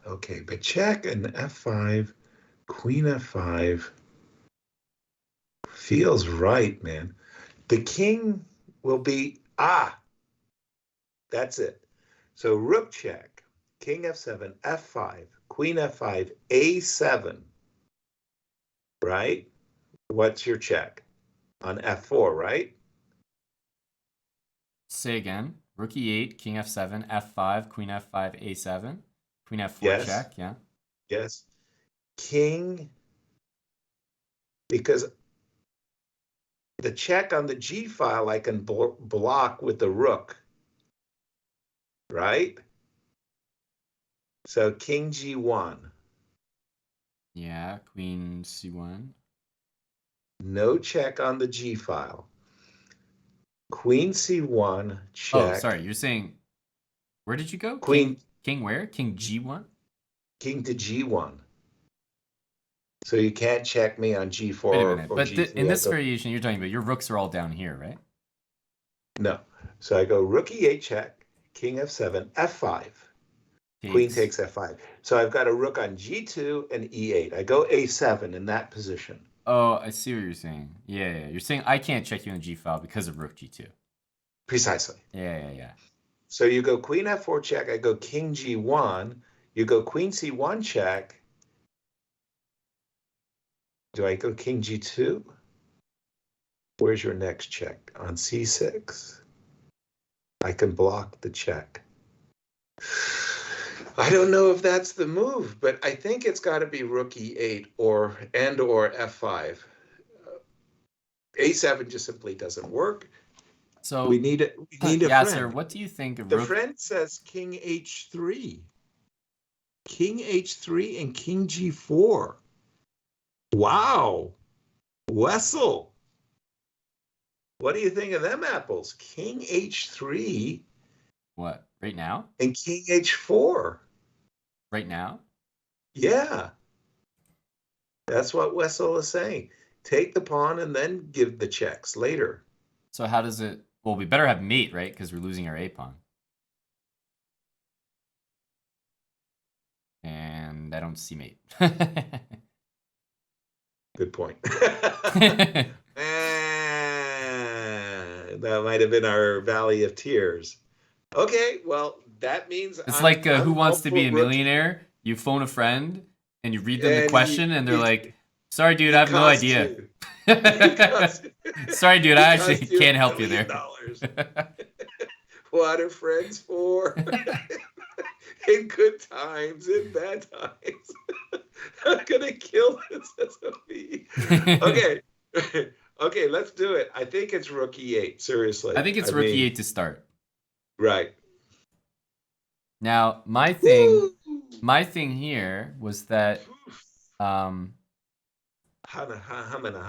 Okay, but check and f5, queen f5 feels right, man. The king will be, that's it. So rook check, king f7, f5, queen f5, a7, right? What's your check? On f4, right? Say again. Rook e8, king f7, f5, queen f5, a7. Queen f4 yes. check, yeah. Yes. King, because the check on the g file I can block with the rook, right? So king g1. Yeah, queen c1. No check on the g file. Queen c1, check. Oh, sorry, you're saying, where did you go? Queen. King where? King g1? King to g1. So you can't check me on g4 Wait a minute, or but g3. in this variation you're talking about, your rooks are all down here, right? No. So I go rook e8 check, king f7, f5. Queen takes f5. So I've got a rook on g2 and e8. I go a7 in that position. Oh, I see what you're saying. Yeah. You're saying I can't check you on g file because of rook g2. Precisely. Yeah. So you go queen f4 check. I go king g1. You go queen c1 check. Do I go king g2? Where's your next check? On c6. I can block the check. I don't know if that's the move, but I think it's got to be rook e8 or f5. A7 just simply doesn't work. So we need a Yasser, friend. what do you think of the friend says king h3. King h3 and king g4. Wow. Wessel. What do you think of them apples? King h3. What? Right now? And king h4. Right now? Yeah. That's what Wessel is saying. Take the pawn and then give the checks later. So how does it... Well, we better have mate, right? Because we're losing our a pawn. And I don't see mate. Good point. That might have been our Valley of Tears. Okay, well, that means it's like Who Wants to Be a Millionaire? You phone a friend and you read them the question and they're like, sorry, dude, I have no idea. Sorry, dude, I actually can't help you there. What are friends for? In good times, in bad times. I'm gonna kill this SOB. Okay, let's do it. I think it's rook e8. Seriously, I think it's rook e8 to start. Right. Now, my thing here was that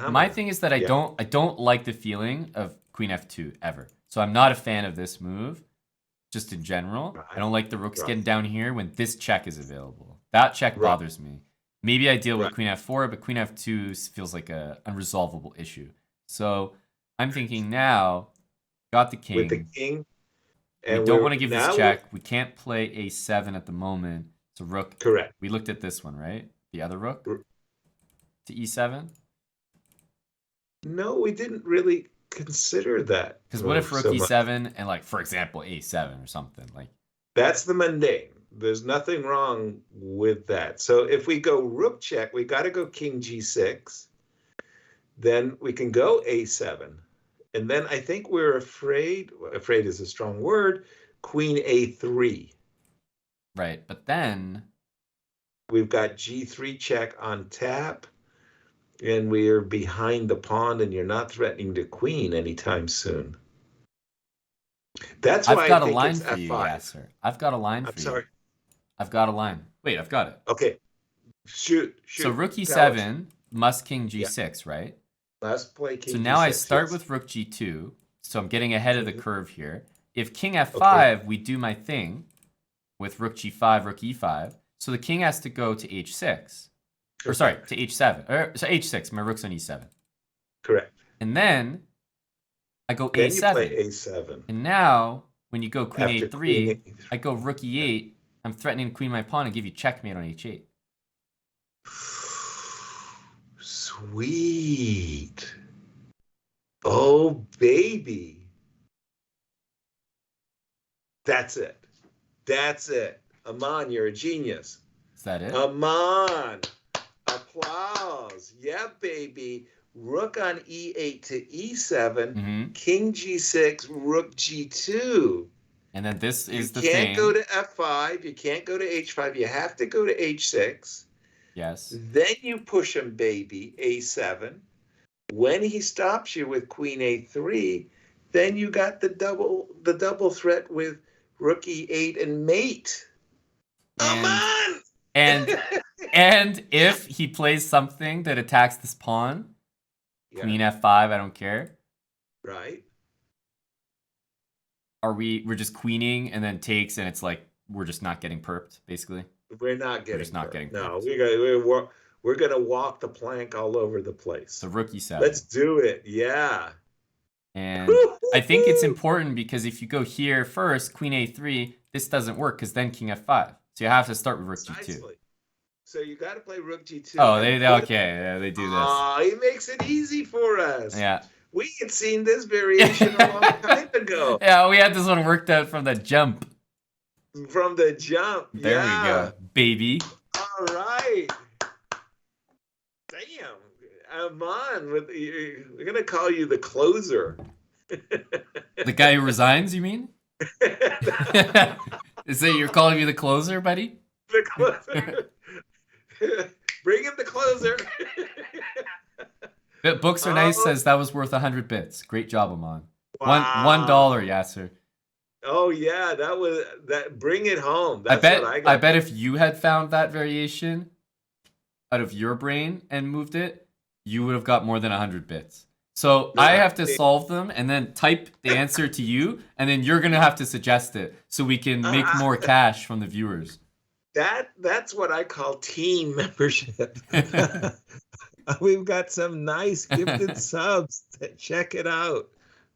my thing is that I don't like the feeling of queen f2 ever. So I'm not a fan of this move, just in general. Right. I don't like the rooks getting down here when this check is available. That check bothers me. Maybe I deal with queen f4, but queen f2 feels like a unresolvable issue. So I'm thinking now, got the king. With the king? We And don't we're want to give this now check. We can't play a7 at the moment. So rook. correct. We looked at this one, right? The other rook R- to e7. No, we didn't really consider that Because what if move rook so much. e7 and like, for example, a7 or something like. That's the mundane. There's nothing wrong with that. So if we go rook check, we got to go king g6. Then we can go a7. And then I think we're afraid is a strong word, queen a3. Right, but then We've got g3 check on tap, and we're behind the pawn, and you're not threatening the queen anytime soon. That's I've why I got a think line it's for you, f5. Yasser. I've got a line I'm for you. sorry. I've got a line. Wait, I've got it. Okay. Shoot. So rook Tell us. e7 must king Yeah. g6, right? Let's play king So g6. now I start yes. with rook g2. So I'm getting ahead of the curve here. If king f5, Okay. we do my thing with rook g5, rook e5. So the king has to go to h6. Or sorry, to h7. So h6, my rook's on e7. Correct. And then I go Then a7. you play a7. And now, when you go queen After a3, queen a3. I go rook e8. I'm threatening to queen my pawn and give you checkmate on h8. Sweet. Oh, baby. That's it. That's it. Aman, you're a genius. Is that it? Aman. Applause. Yeah, baby. Rook on e8 to e7. King g6, rook g2. And then this is the thing. You thing. can't go to f5. You can't go to h5. You have to go to h6. Yes. Then you push him, baby, a7. When he stops you with queen a3, then you got the double threat with rook e8 and mate. Aman! And if he plays something that attacks this pawn, queen f5, I don't care. Right. We're just queening and then takes, and it's like we're just not getting perped, basically. We're not getting. We're just not getting perped. No, we're gonna walk the plank all over the place. So rook e7. Let's do it. Yeah. And I think it's important because if you go here first, queen a3, this doesn't work because then king f5. So you have to start with rook g2. So you got to play rook g2. Oh, they do this. Oh, he makes it easy for us. Yeah. We had seen this variation a long time ago. Yeah, we had this one worked out from the jump. From the jump. There we go, baby. All right. Damn. Aman, we're going to call you the closer. The guy who resigns, you mean? Is that you're calling me the closer, buddy? The closer. Bring him the closer. Books Are Nice says that was worth 100 bits. Great job, Aman. Wow. $1, Yasser. Oh yeah, that was that. Bring it home. That's what I got. I bet if you had found that variation out of your brain and moved it, you would have got more than 100 bits. So I have to solve them and then type the answer to you, and then you're gonna have to suggest it so we can make more cash from the viewers. That's what I call team membership. We've got some nice gifted subs. Check it out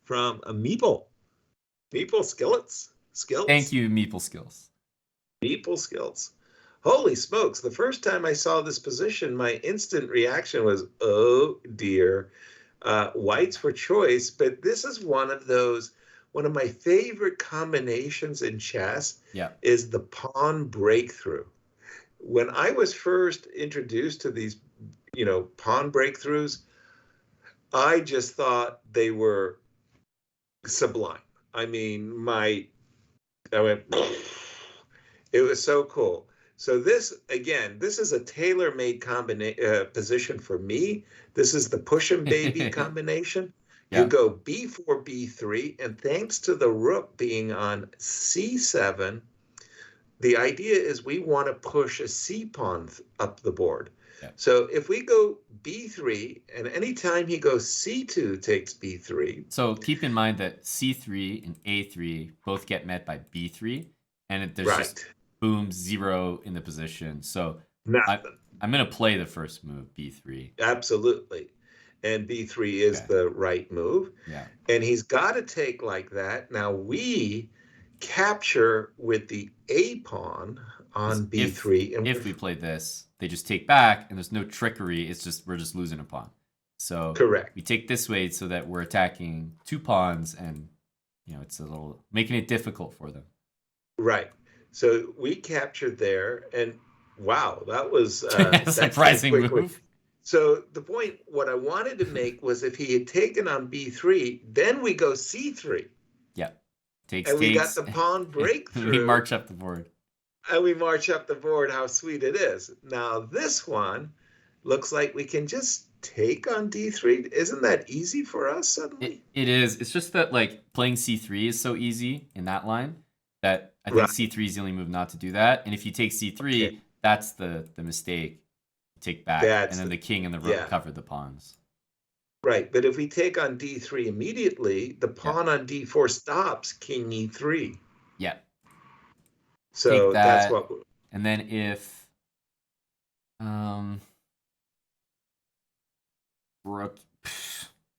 from Meeple. Meeple Skills. Thank you, Meeple Skills. Meeple Skills. Holy smokes. The first time I saw this position, my instant reaction was, oh dear. Whites for choice, but this is one of my favorite combinations in chess is the pawn breakthrough. When I was first introduced to these, pawn breakthroughs, I just thought they were sublime. I mean, I went, it was so cool. So this is a tailor-made position for me. This is the push and baby combination. Yeah. You go b4, b3, and thanks to the rook being on c7, the idea is we want to push a c pawn up the board. Yeah. So if we go b3, and anytime he goes c2 takes b3. So keep in mind that c3 and a3 both get met by b3, and there's just boom, 0 in the position. So I'm going to play the first move, b3. Absolutely. And b3 is the right move. Yeah. And he's got to take like that. Now capture with the A pawn on B3. If we played this, they just take back, and there's no trickery. It's just we're just losing a pawn. So correct. We take this way so that we're attacking 2 pawns, and it's a little making it difficult for them. Right. So we captured there, and wow, that was surprising move. So the point, what I wanted to make was if he had taken on B3, then we go C3. Yeah. And we got the pawn breakthrough. We march up the board. And we march up the board. How sweet it is. Now this one looks like we can just take on D3. Isn't that easy for us suddenly? It is. It's just that playing C3 is so easy in that line that I think C3 is the only move not to do that. And if you take C3, that's the mistake. You take back, and then the king and the rook cover the pawns. Right, but if we take on D3 immediately, the pawn on D4 stops king E3. Yeah. So that's what. And then if rook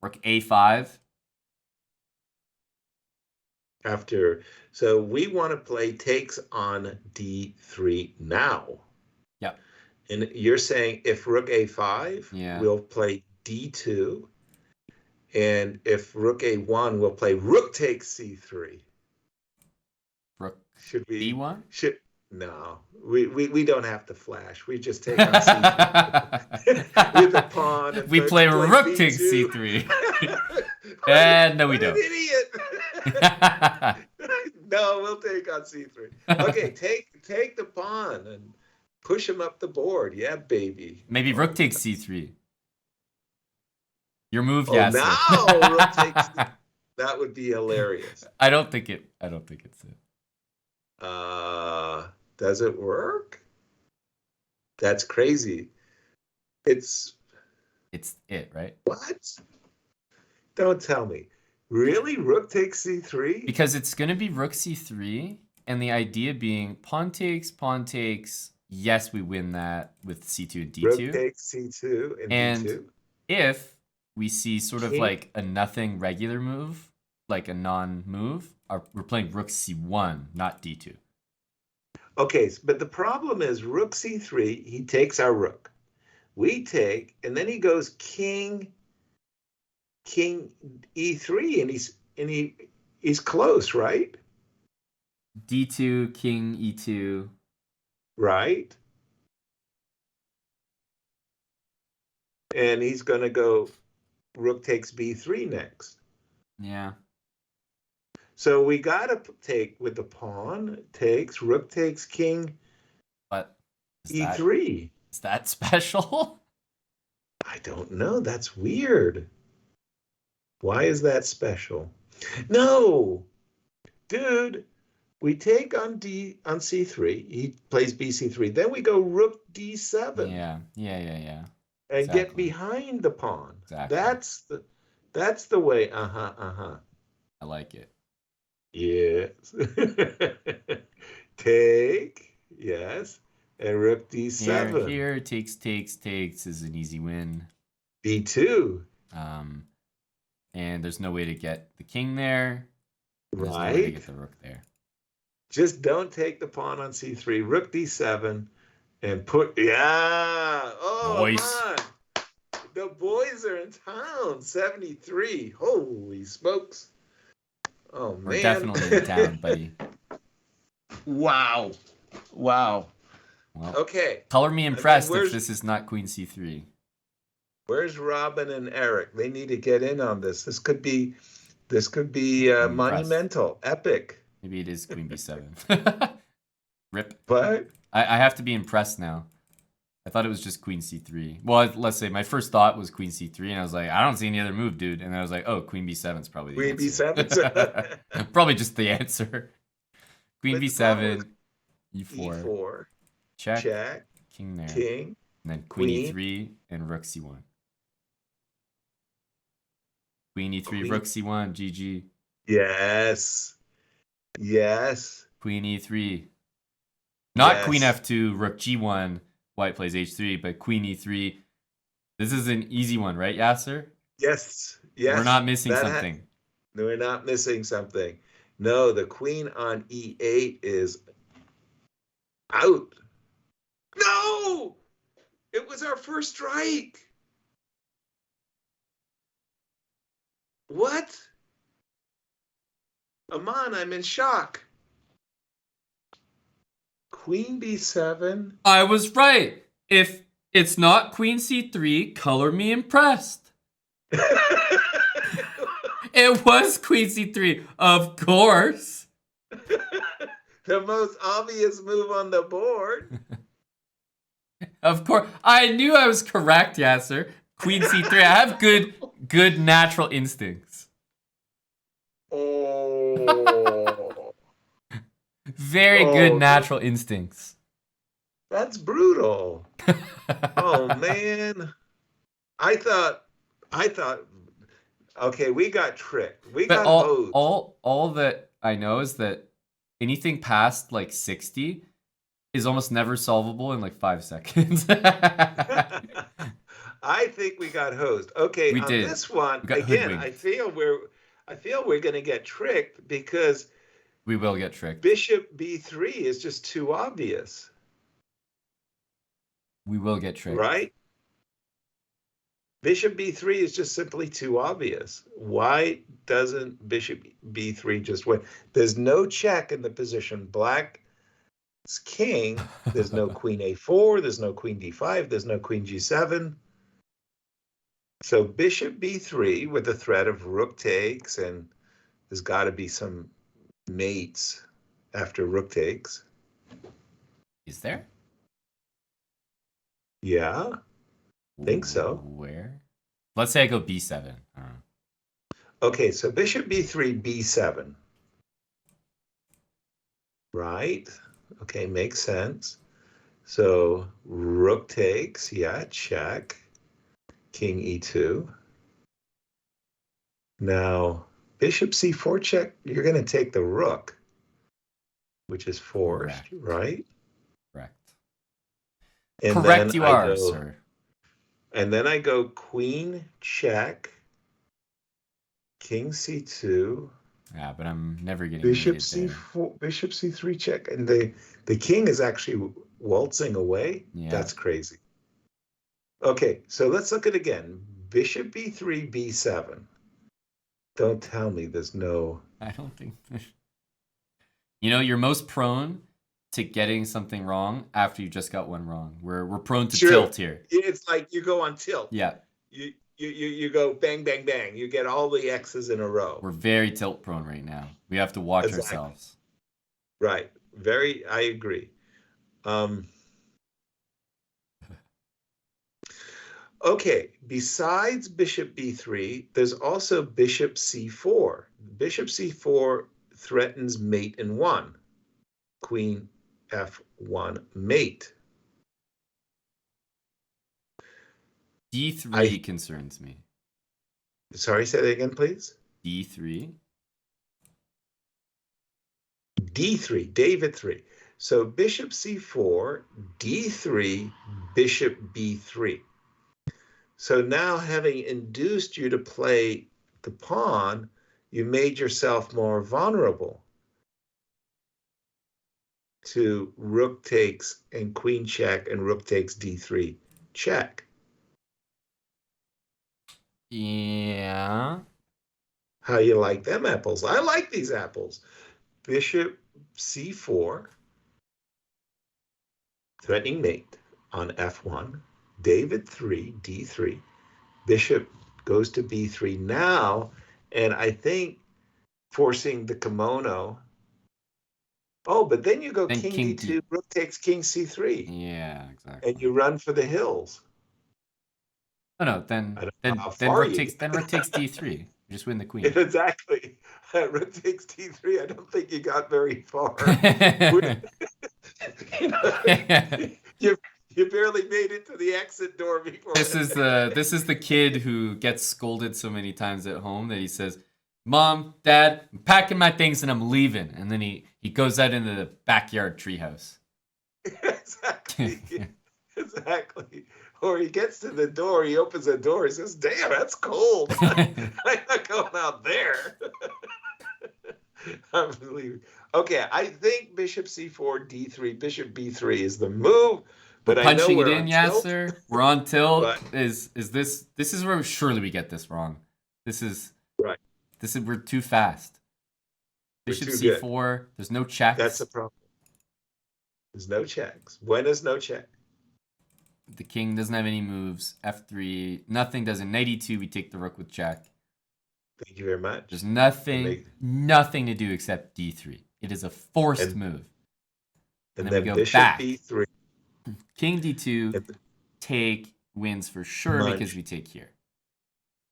A5. So we want to play takes on D3 now. Yeah. And you're saying if rook A5, we'll play D2. And if rook A1, we'll play rook takes C3. Rook should we D1? No, we don't have to flash. We just take on C3 with the pawn. And we play rook takes C3. And no, we don't. An idiot. No, we'll take on C3. Okay, take the pawn and push him up the board. Yeah, baby. Maybe rook takes C3. Your move, Yasser. Now rook takes. That would be hilarious. I don't think it's it. Does it work? That's crazy. It's it, right? What? Don't tell me. Really? Rook takes C3? Because it's going to be rook C3, and the idea being pawn takes. Yes, we win that with C2 and D2. Rook takes C2 and D2. If we see sort of like a nothing regular move, like a non-move, we're playing rook C1, not D2. Okay, but the problem is rook C3, he takes our rook. We take, and then he goes king E3, and he's close, right? D2, king E2. Right. And he's going to go rook takes B3 next. Yeah. So we got to take with the pawn, takes, rook takes king E3. Is that special? I don't know. That's weird. Why is that special? No, dude, we take on C3. He plays BC3. Then we go rook D7. Yeah. And exactly. Get behind the pawn. Exactly. That's the way. I like it. Yes. Take. Yes. And rook D7. Here takes is an easy win. B2. And there's no way to get the king there. There's right. No way to get the rook there. Just don't take the pawn on C3. Rook D7. And boys. Man. The boys are in town. 73. Holy smokes. Oh, man. We're definitely in town, buddy. Wow. Well, okay. Color me impressed if this is not queen C3. Where's Robin and Eric? They need to get in on this. This could be monumental, epic. Maybe it is queen B7. Rip. But I have to be impressed now. I thought it was just queen C3. Well, let's say my first thought was queen C3, and I was like, I don't see any other move, dude. And then I was like, oh, queen B7 is probably the answer. Queen B7? Probably just the answer. Queen B7, E4. Check. King there. King. And then queen E3 and rook C1. Queen E3, rook C1, GG. Yes. Queen E3. Not queen F2, rook G1, white plays H3, but queen E3. This is an easy one, right, Yasser? Yes. We're not missing something. We're not missing something. No, the queen on e8 is out. No! It was our first strike. What? Aman, I'm in shock. Queen b7. I was right. If it's not queen c3, color me impressed. It was queen c3, of course. The most obvious move on the board. Of course. I knew I was correct, Yasser. Queen c3. I have good natural instincts. Oh. Very good natural instincts. That's brutal. Oh man. I thought okay, we got tricked. We got hosed. All that I know is that anything past like 60 is almost never solvable in like 5 seconds. I think we got hosed. Okay, we on did. This one again, hoodwinked. I feel we're going to get tricked because we will get tricked. Bishop b3 is just too obvious. We will get tricked. Right? Bishop b3 is just simply too obvious. Why doesn't bishop b3 just win? There's no check in the position. Black's king. There's no queen a4. There's no queen d5. There's no queen g7. So bishop b3 with the threat of rook takes, and there's got to be some mates after rook takes. Is there? Yeah, I think so. Where? Let's say I go b7. Okay, so bishop b3, b7. Right? Okay, makes sense. So rook takes, yeah, check. King e2. Now, bishop c4 check, you're going to take the rook, which is forced, right? Correct. And correct you are, sir. And then I go queen check, king c2. Yeah, but I'm never getting bishop c4, bishop c3 check, and the king is actually waltzing away. Yeah. That's crazy. Okay, so let's look at it again. Bishop b3, b7. Don't tell me there's no... I don't think... You know, you're most prone to getting something wrong after you just got one wrong. We're prone to tilt here. It's like you go on tilt. Yeah. You go bang, bang, bang. You get all the X's in a row. We're very tilt prone right now. We have to watch ourselves. Right. I agree. Okay, besides bishop b3, there's also bishop c4. Bishop c4 threatens mate in 1. Queen f1 mate. d3 concerns me. Sorry, say that again, please. d3. d3, David 3. So bishop c4, d3, bishop b3. So now, having induced you to play the pawn, you made yourself more vulnerable to rook takes and queen check and rook takes d3 check. Yeah. How you like them apples? I like these apples. Bishop c4, threatening mate on f1. David 3, d3. Bishop goes to b3 now, and I think forcing the kimono. Oh, but then you go king d2, rook takes king c3. Yeah, exactly. And you run for the hills. Oh no, then rook takes d3. You just win the queen. Exactly. Rook takes d3. I don't think you got very far. You barely made it to the exit door before. This is the kid who gets scolded so many times at home that he says, "Mom, Dad, I'm packing my things and I'm leaving." And then he goes out into the backyard treehouse. Exactly. Exactly. Or he gets to the door, he opens the door, he says, "Damn, that's cold. I'm not going out there." I'm believing. Okay, I think bishop c4, d3, bishop b3 is the move, We're but I know punching it we're in, on tilt. Yasser. We're on tilt. But Is this is where surely we get this wrong. This is right, we're too fast. we're Bishop too good. c4. There's no That's checks. a problem. There's no checks. When is no check? The king doesn't have any moves. F3. Nothing does. In knight e2, we take the rook with check. Thank you very much. There's nothing to do except d3. It is a forced move. And then then we go bishop back. b3. King d2, take wins for sure Munch. because we take here.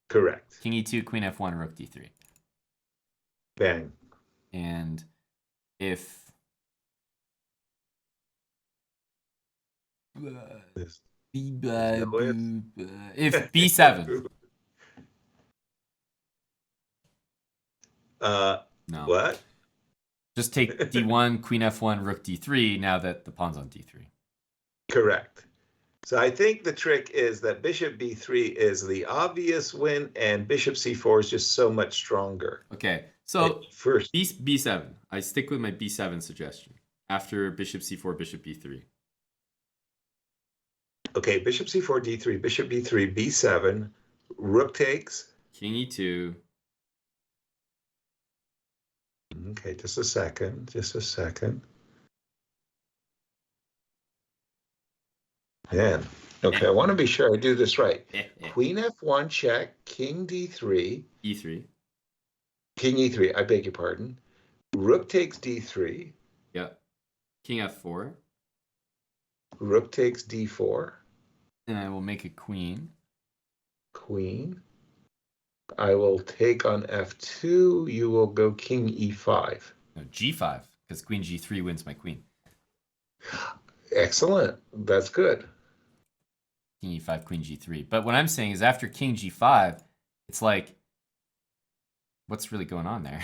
Correct. King e2, queen f1, rook d3. Bang. And if This- if b7. No. What? Just take d1, queen f1, rook d3 now that the pawn's on d3. Correct. So I think the trick is that bishop b3 is the obvious win and bishop c4 is just so much stronger. Okay, so first b7. I stick with my b7 suggestion after bishop c4, bishop b3. Okay, bishop c4, d3, bishop b3, b7, rook takes. King e2. Okay, just a second, Man, okay, I want to be sure I do this right. Queen f1 check, king d3. e3. King e3, I beg your pardon. Rook takes d3. Yeah. King f4. Rook takes d4. And I will make a queen. Queen. I will take on f2. You will go king e5. No, g5, because queen g3 wins my queen. Excellent. That's good. King e5, queen g3. But what I'm saying is after king g5, it's like, what's really going on there?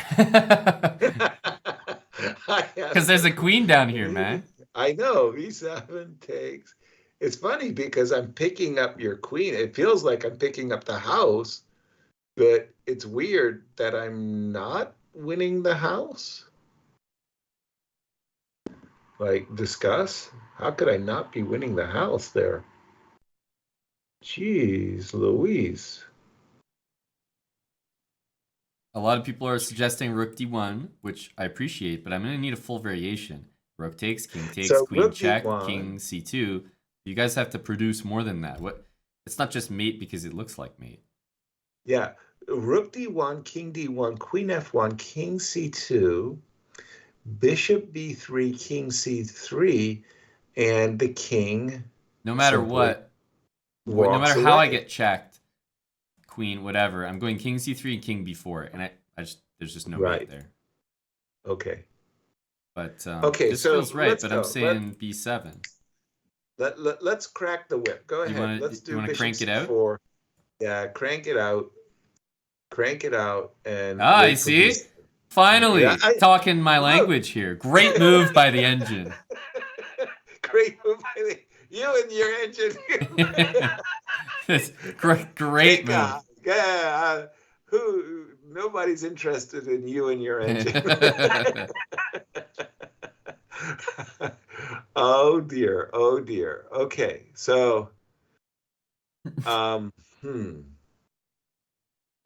Because there's a queen down here, man. I know. e7 takes. It's funny because I'm picking up your queen. It feels like I'm picking up the house, but it's weird that I'm not winning the house. Like, discuss. How could I not be winning the house there? Jeez, Louise. A lot of people are suggesting rook d1, which I appreciate, but I'm going to need a full variation. Rook takes, king takes, So queen check, d1. king c2. You guys have to produce more than that. What? It's not just mate because it looks like mate. Yeah, rook d1, king d1, queen f1, king c2, bishop b3, king c3, and the king. No matter what, no matter how I get checked, queen, whatever, I'm going king c3 and king b4, and there's just no mate there. Okay. But okay, this so feels right, but go. I'm saying b7. Let's crack the whip. Go ahead. Let's do bishop crank c4. It out? Yeah, crank it out. Crank it out and. I see. Finally, talking my language here. Great move by the engine. Great move by you and your engine. Great move. Yeah, nobody's interested in you and your engine. Oh dear. Okay, so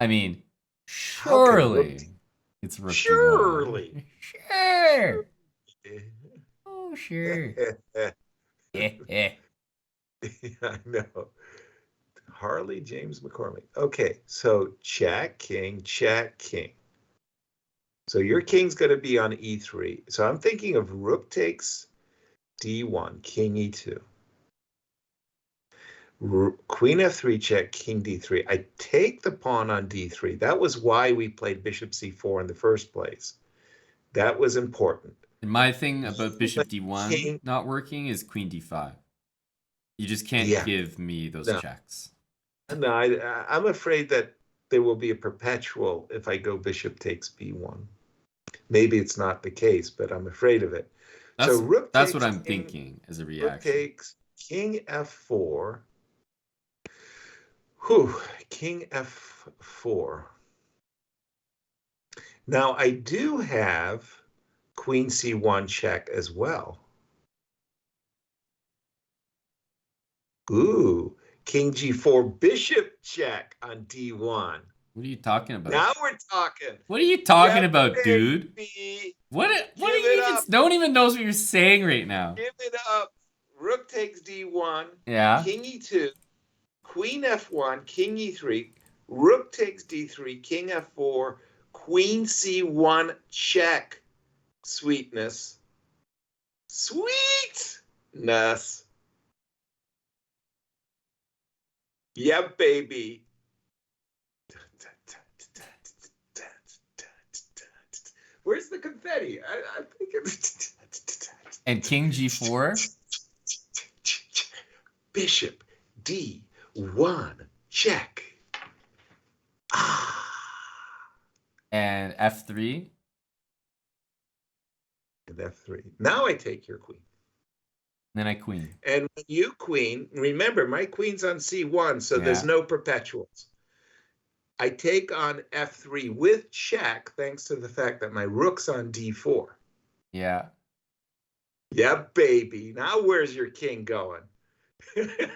I mean, surely it's rook surely. Sure. Oh, sure. I know. Harley James McCormick. Okay, so check king. So your king's going to be on e3. So I'm thinking of rook takes d1, king e2. Queen f3 check, king d3. I take the pawn on d3. That was why we played bishop c4 in the first place. That was important. And my thing about bishop d1 not working is queen d5. You just can't give me those checks. No, I'm afraid that there will be a perpetual if I go bishop takes b1. Maybe it's not the case, but I'm afraid of it. So rook that's takes what I'm thinking as a reaction. Rook takes king f4. King f4. Now I do have queen c1 check as well. Ooh, king g4 bishop check on d1. What are you talking about? Now we're talking. What are you talking Yeah, about, dude? baby. What Give do you it even? up. No one even knows what you're saying right now. Give it up. Rook takes d1. Yeah. King e2. Queen f1. King e3. Rook takes d3. King f4. Queen c1 check. Sweetness. Sweetness. Yeah, baby. Where's the confetti? I think it's... And king g4? Bishop d1 check. Ah. And f3? And f3. Now I take your queen. Then I queen. And when you queen, remember my queen's on c1, so there's no perpetuals. I take on f3 with check, thanks to the fact that my rook's on d4. Yeah. Yeah, baby. Now where's your king going? Look at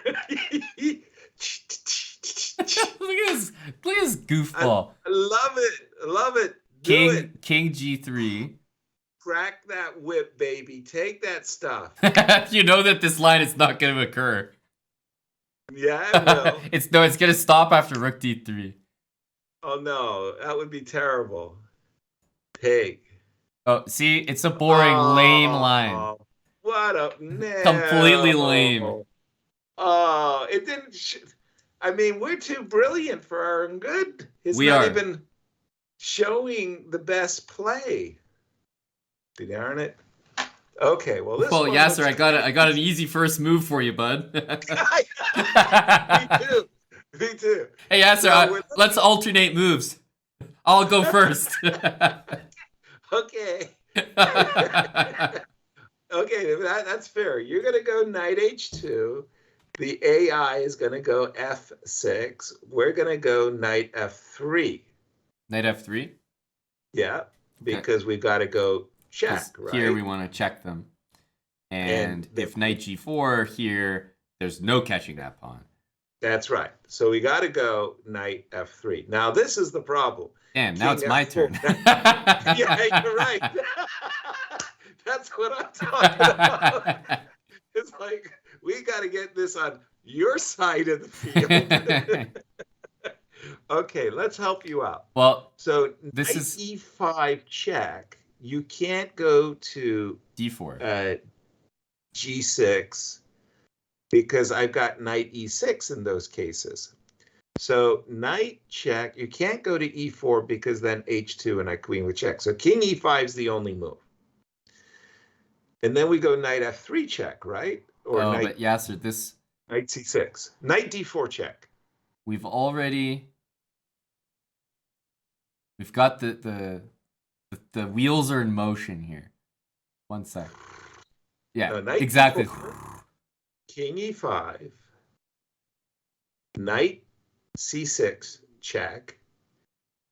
this goofball. I love it. I love it. King g3. Crack that whip, baby. Take that stuff. You know that this line is not going to occur. Yeah, it will. It's going to stop after rook d3. Oh no, that would be terrible. Pig. Oh, see, it's a boring, lame line. What a completely lame. Oh, it didn't. I mean, we're too brilliant for our own good. It's not even showing the best play. Darn it. Okay, well, this. Well, Yasser, I got an easy first move for you, bud. Me too. Me too. Hey, Yasser, let's alternate moves. I'll go first. Okay. Okay, that's fair. You're going to go knight h2. The AI is going to go f6. We're going to go knight f3. Knight f3? Yeah, because we've got to go check, right? Here we want to check them. And if knight g4 here, there's no catching that pawn. That's right. So we got to go knight f3. Now, this is the problem. Damn, now it's my turn. Yeah, you're right. That's what I'm talking about. It's like, we got to get this on your side of the field. Okay, let's help you out. Well, so this is e5 check. You can't go to d4. g6 because I've got knight e6 in those cases. So knight check, you can't go to e4 because then h2 and I queen with check. So king e5 is the only move. And then we go knight f3 check, right? Or but Yasser, this knight c6, knight d4 check. We've got the wheels are in motion here. One sec. Yeah, exactly. D4, king e5, knight c6 check,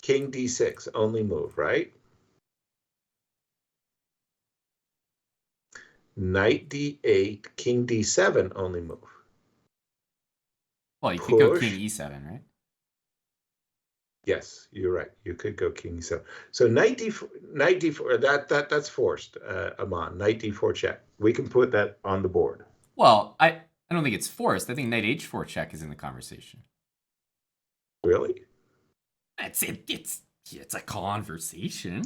king d6 only move, right? Knight d8, king d7 only move. Well, you could go king e7, right? Yes, you're right. You could go king e7. So knight d4, that's forced, Aman. Knight d4 check. We can put that on the board. Well, I don't think it's forced. I think knight h4 check is in the conversation. Really? It's a conversation.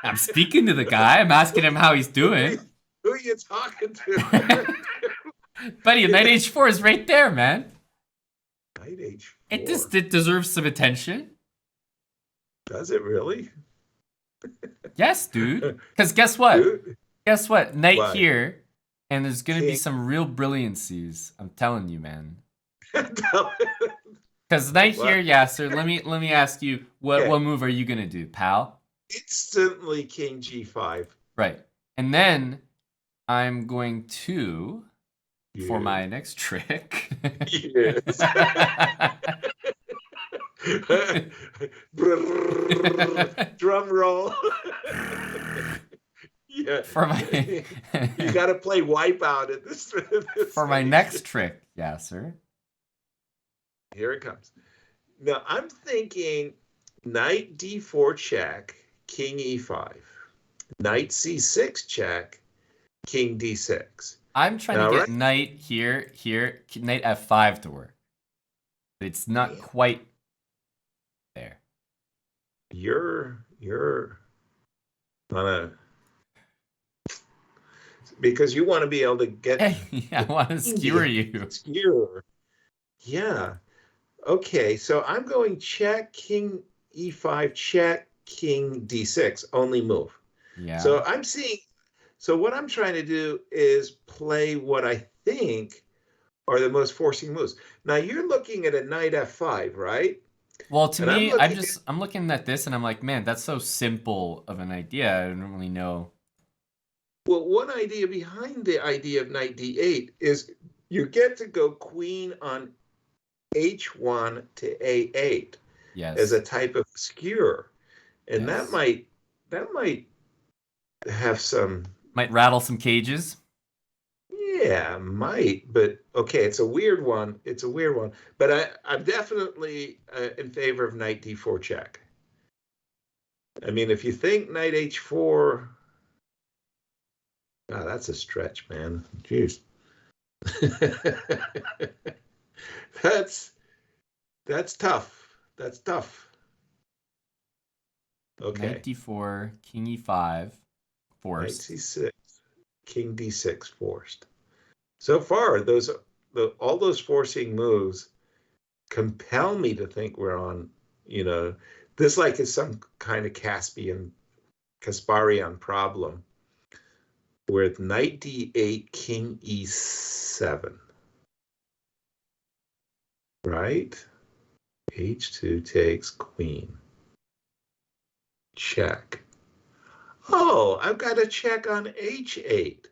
I'm speaking to the guy. I'm asking him how he's doing. Who are you talking to? Buddy, knight h4 is right there, man. Knight h4. It deserves some attention. Does it really? Yes, dude. Because guess what? Guess what? Knight here, and there's gonna be some real brilliancies. I'm telling you, man. Because knight here, Yasser. Let me ask you, what move are you gonna do, pal? Instantly king g5. Right, and then I'm going to, for my next trick. Yes. Drum roll. Yeah. For my You got to play Wipeout at this for my stage. next trick, Yasser. Here it comes. Now I'm thinking knight d4 check, king e5. Knight c6 check, king d6. I'm trying Now, to get right? knight here, knight f5 to work. But it's not quite there. You're on a, because you want to be able to get I want to skewer you. skewer. Yeah. Okay, so I'm going check, king e5, check, king d6, only move. Yeah. So I'm seeing, so what I'm trying to do is play what I think are the most forcing moves. Now you're looking at a knight f5, right? Well, to And me, I'm looking at this and I'm like, man, that's so simple of an idea. I don't really know. Well, one idea behind the idea of knight d8 is you get to go queen on h1 to a8 as a type of skewer. And that might have some, might rattle some cages. yeah, might, but okay, it's a weird one. But I'm definitely in favor of knight d4 check. I mean, if you think knight h4, that's a stretch, man. Jeez. That's tough. That's tough. Okay. Knight d4, king e5, forced. Knight c6, king d6 forced. So far, all those forcing moves compel me to think we're on, this like is some kind of Kasparian problem with knight d8, king e7. Right? h2 takes queen. Check. Oh, I've got a check on h8.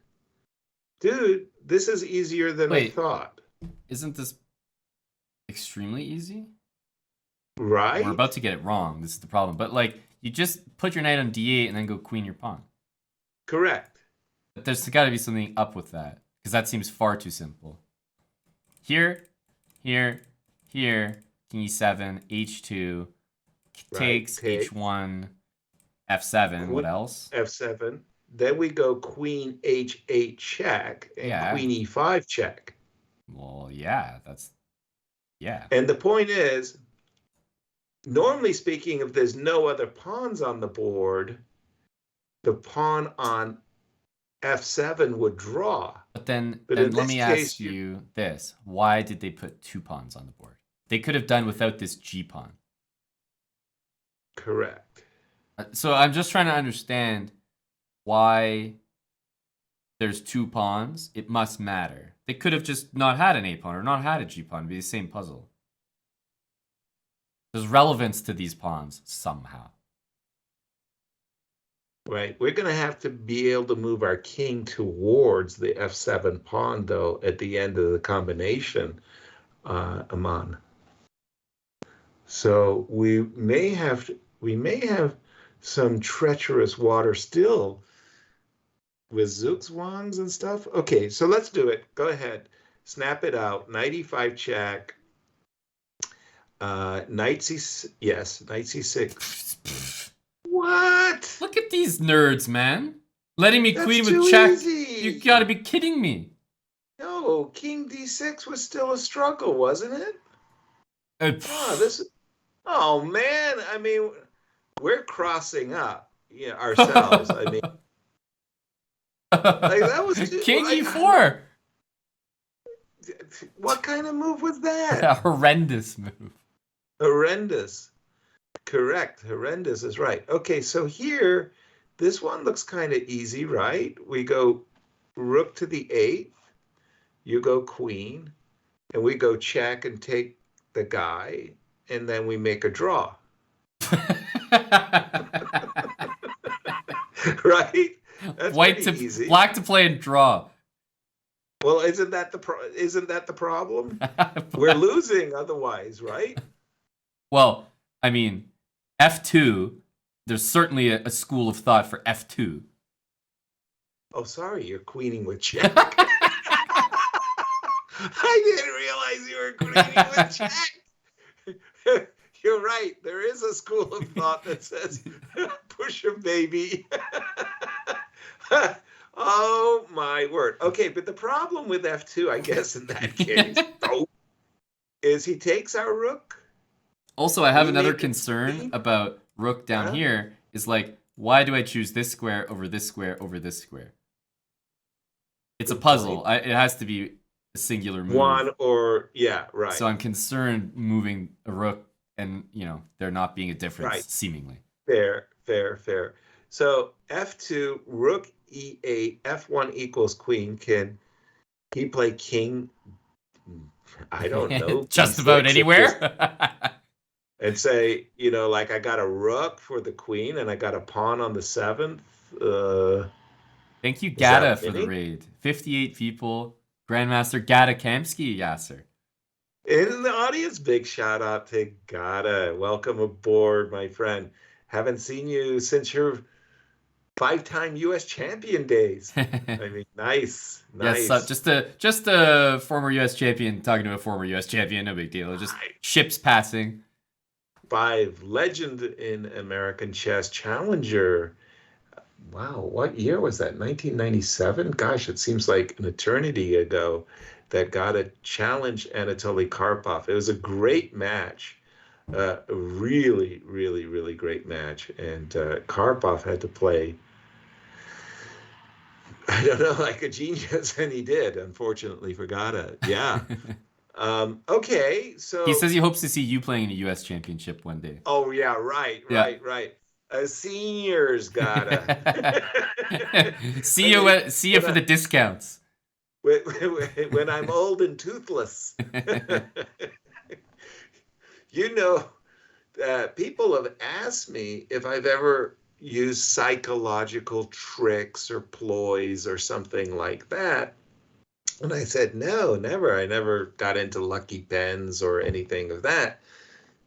Dude, this is easier than I thought. Isn't this extremely easy? Right? We're about to get it wrong. This is the problem. But like, you just put your knight on d8 and then go queen your pawn. Correct. But there's got to be something up with that, because that seems far too simple. Here, king e7, h2, takes h1, f7. What else? f7. Then we go queen h8 check and queen e5 check. Well, yeah, yeah. And the point is, normally speaking, if there's no other pawns on the board, the pawn on f7 would draw. But then let me ask you this. Why did they put two pawns on the board? They could have done without this g pawn. Correct. So I'm just trying to understand why there's two pawns. It must matter. They could have just not had an a pawn or not had a g pawn. It'd be the same puzzle. There's relevance to these pawns somehow. Right. We're going to have to be able to move our king towards the f7 pawn, though, at the end of the combination, Aman. So we may have some treacherous water still with zugzwangs and stuff. Okay, so let's do it. Go ahead. Snap it out. Knight e5 check. Knight c6. What? Look at these nerds, man. Letting me That's queen too with check. Easy. You gotta be kidding me. No, king d6 was still a struggle, wasn't it? Oh man, I mean, we're crossing up ourselves. I mean, like that was king e4. What kind of move was that? A horrendous move. Horrendous. Correct. Horrendous is right. Okay, so here, this one looks kind of easy, right? We go rook to the 8th. You go queen, and we go check and take the guy, and then we make a draw. Right? That's easy. Black to play and draw. Well, isn't that the problem? We're losing otherwise, right? Well, I mean, f2. There's certainly a school of thought for f2. Oh, sorry, you're queening with check. I didn't realize you were queening with check. You're right. There is a school of thought that says push him, baby. Oh, my word. Okay, but the problem with f2, I guess, in that case, is he takes our rook. Also, I have another concern about rook down here. Is like, why do I choose this square over this square over this square? It's a puzzle. It has to be a singular move. One or, yeah, right. So I'm concerned moving a rook and, there not being a difference, seemingly. Fair. So f2, rook e8, f1 equals queen. Can he play king? I don't know. Just about anywhere? And say, like I got a rook for the queen and I got a pawn on the 7th. Thank you, Gata, for the raid. 58 people. Grandmaster Gata Kamsky, Yasser. In the audience, big shout out to Gata. Welcome aboard, my friend. Haven't seen you since your 5-time U.S. champion days. I mean, nice. Yes, just a former U.S. champion talking to a former U.S. champion. No big deal. Just ships passing. 5 legend in American chess, challenger. Wow, what year was that? 1997? Gosh, it seems like an eternity ago that Gata challenged Anatoly Karpov. It was a great match. A really, really, really great match. And Karpov had to play, I don't know, like a genius, and he did, unfortunately for Gata. Yeah. Okay, so... He says he hopes to see you playing in a U.S. championship one day. Oh, yeah, right. Seniors Gata. See you for the discounts. When I'm old and toothless. People have asked me if I've ever used psychological tricks or ploys or something like that. And I said, no, never. I never got into lucky pens or anything of that.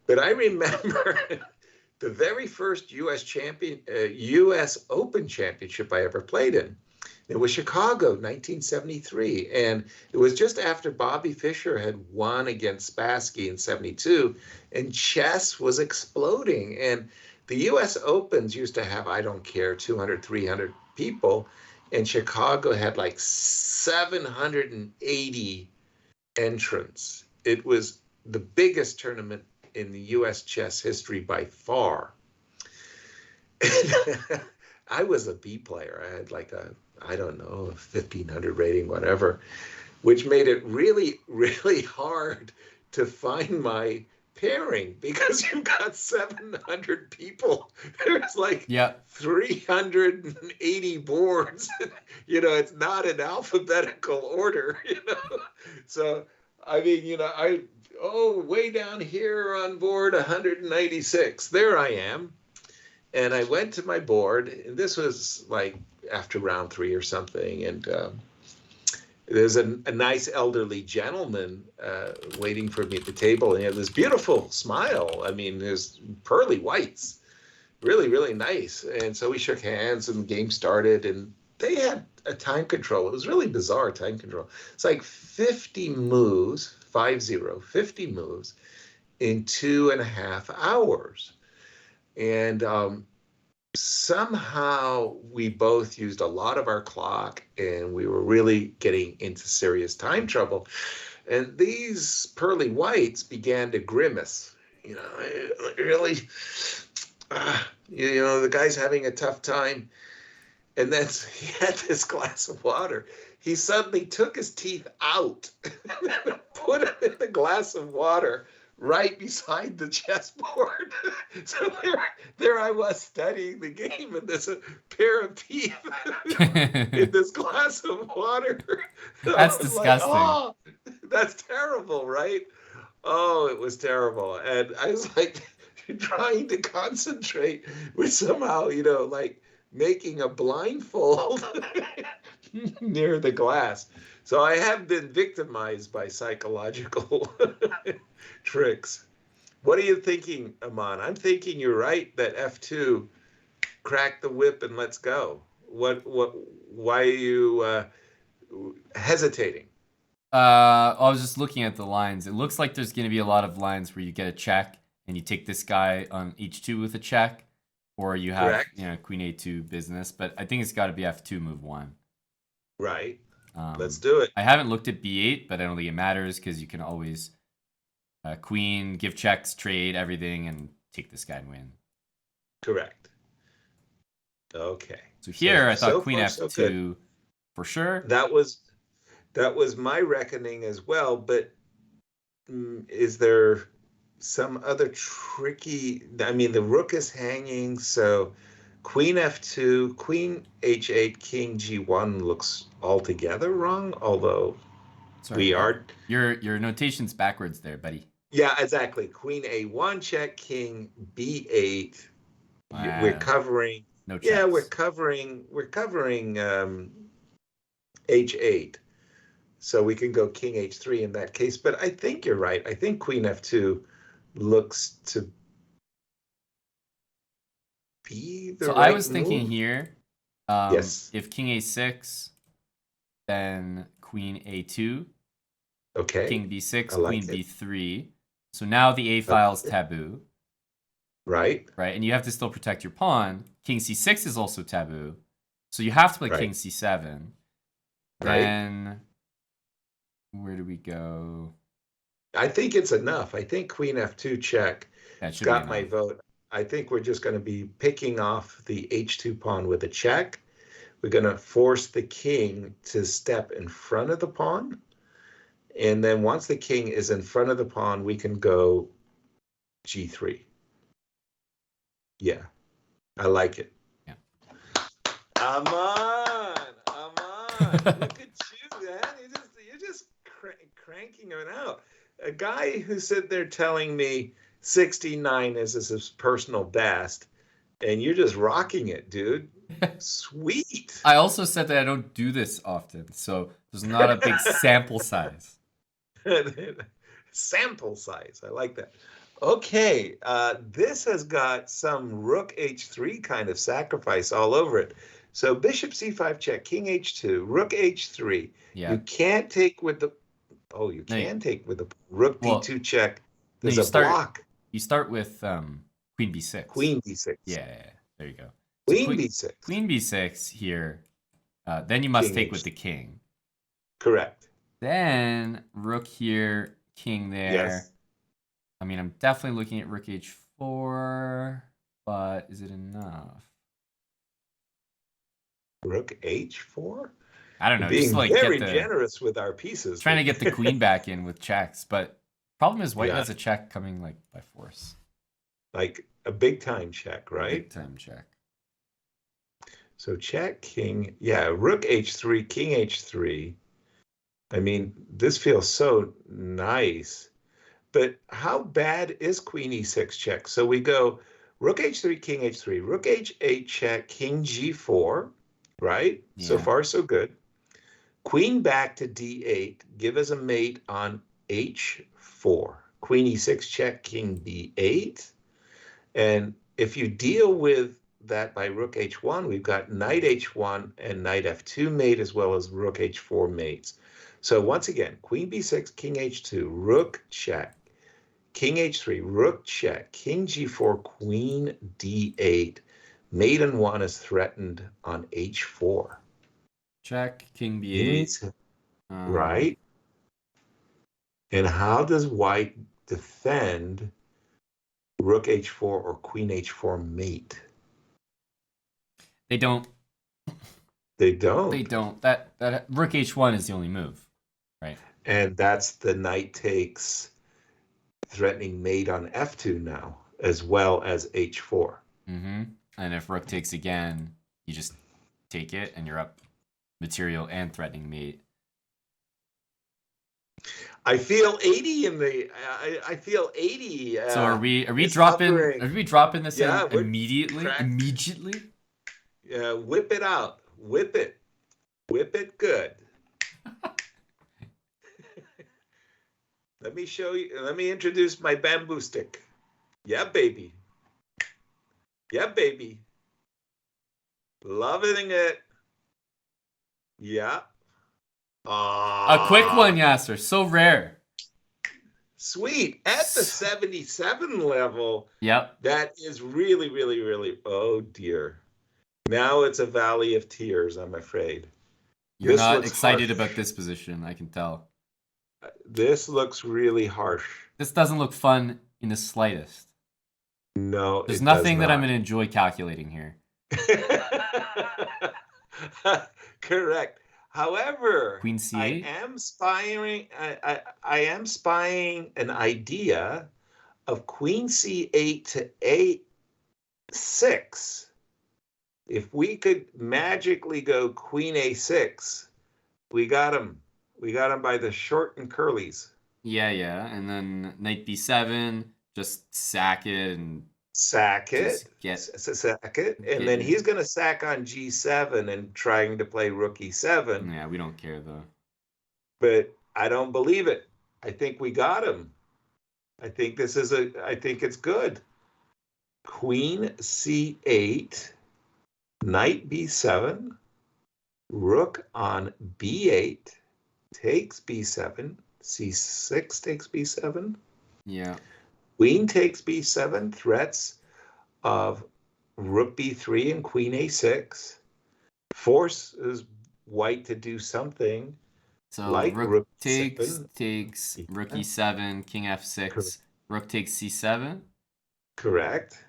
But I remember the very first U.S. Open championship I ever played in. It was Chicago, 1973. And it was just after Bobby Fischer had won against Spassky in 72. And chess was exploding. And the U.S. Opens used to have, 200, 300 people. And Chicago had like 780 entrants. It was the biggest tournament in the U.S. chess history by far. I was a B player. I had like a 1,500 rating, whatever, which made it really, really hard to find my pairing because you've got 700 people. There's like 380 boards. It's not in alphabetical order, So, I mean, way down here on board 196. There I am. And I went to my board, and this was like after round 3 or something. And there's a nice elderly gentleman waiting for me at the table. And he had this beautiful smile. I mean, there's pearly whites, really, really nice. And so we shook hands and the game started. And they had a time control. It was really bizarre time control. It's like 50 moves, 50 moves in 2.5 hours. And somehow we both used a lot of our clock and we were really getting into serious time trouble. And these pearly whites began to grimace. Really, the guy's having a tough time. And then he had this glass of water. He suddenly took his teeth out and put them in the glass of water right beside the chessboard. So there I was studying the game, and there's a pair of teeth in this glass of water. That's disgusting. Like, oh, that's terrible, right? Oh, it was terrible. And I was like trying to concentrate with somehow, like making a blindfold near the glass. So I have been victimized by psychological tricks. What are you thinking, Aman? I'm thinking you're right that f2, crack the whip and let's go. Why are you hesitating? I was just looking at the lines. It looks like there's going to be a lot of lines where you get a check and you take this guy on h2 with a check, or you have Correct. queen a2 business. But I think it's got to be f2 move one. Right. Let's do it. I haven't looked at b8, but I don't think it matters because you can always queen, give checks, trade everything, and take this guy and win. Correct. Okay. So here, I thought so queen far, f2 so for sure. That was my reckoning as well. But is there some other tricky? I mean, the rook is hanging, so queen f2, queen h8, king g1 looks altogether wrong. Although Sorry, your notation's backwards there, buddy. Yeah, exactly. Queen a1 check, king b8. Wow. We're covering. No checks. Yeah, we're covering h8. So we can go king h3 in that case. But I think you're right. I think queen f2 looks to be the right I was thinking move. here, Yes. if king a6, then queen a2, Okay. king b6, like queen b3. So now the a file is taboo. Right. Right, and you have to still protect your pawn. King c6 is also taboo. So you have to play king c7. Right. Then where do we go? I think it's enough. I think queen f2 check got my vote. I think we're just going to be picking off the h2 pawn with a check. We're going to force the king to step in front of the pawn. And then once the king is in front of the pawn, we can go g3. Yeah, I like it. Yeah. Aman, look at you, man. You're just cranking it out. A guy who sit there telling me 69 is his personal best, and you're just rocking it, dude. Sweet. I also said that I don't do this often, so there's not a big sample size. Sample size. I like that. Okay, this has got some rook h3 kind of sacrifice all over it. So bishop c5 check, king h2, rook h3. Yeah. You can't take with the... Oh, you can take with the rook d2 check. There's a block. You start with queen b6. Queen b6. Yeah, there you go. Queen b6. Queen b6 here. Then you must take with the king. Correct. Then rook here, king there. Yes. I mean, I'm definitely looking at rook h4, but is it enough? Rook h4? I don't know. Being just like very generous with our pieces. Trying to get the queen back in with checks, but problem is white has a check coming like by force. Like a big time check, right? Big time check. So check, king. Yeah, rook h3, king h3. I mean, this feels so nice. But how bad is queen e6 check? So we go rook h3, king h3, rook h8 check, king g4, right? Yeah. So far, so good. Queen back to d8, give us a mate on h4. Queen e6 check, king b8. And if you deal with that by rook h1, we've got knight h1 and knight f2 mate, as well as rook h4 mates. So once again, queen b6, king h2, rook check, king h3, rook check, king g4, queen d8. Mate and 1 is threatened on h4. Check, king b8. Right. And how does white defend rook h4 or queen h4 mate? They don't. They don't. They don't. That rook h1 is the only move, right? And that's the knight takes, threatening mate on f2 now, as well as h4. Mm-hmm. And if rook takes again, you just take it, and you're up material and threatening mate. I feel 80 in the. I feel 80. So are we dropping? Are we dropping this in immediately? Immediately? Yeah, whip it out. Whip it good. Let me show you. Let me introduce my bamboo stick. Yeah, baby. Yeah, baby. Loving it. Yeah. A quick one, Ah, Yasser. So rare. sweet. At the 77 level, Yep. that is really, really, really. Oh dear. Now it's a valley of tears, I'm afraid. You're This not looks excited about harsh. this position, I can tell. This looks really harsh. This doesn't look fun in the slightest. No, There's it does nothing that I'm not. going to enjoy calculating here. Correct. However, Queen I c8? am spying. I am spying an idea of Queen C8 to A6. If we could magically go Queen A6, we got him. We got him by the short and curlies. Yeah, yeah. And then knight b7, just sack it and Sack just it, get sack it, and then it. he's going to sack on G7 and trying to play Rook E7. Yeah, we don't care though. But I don't believe it. I think we got him. I think it's good. Queen C8, knight B7, rook on B8, takes B7, C6 takes B7. Yeah. Queen takes B7, threats of rook B3 and queen A6. Forces white to do something. So Like rook takes, rook Yeah. e7, king f6, rook takes c7. Correct.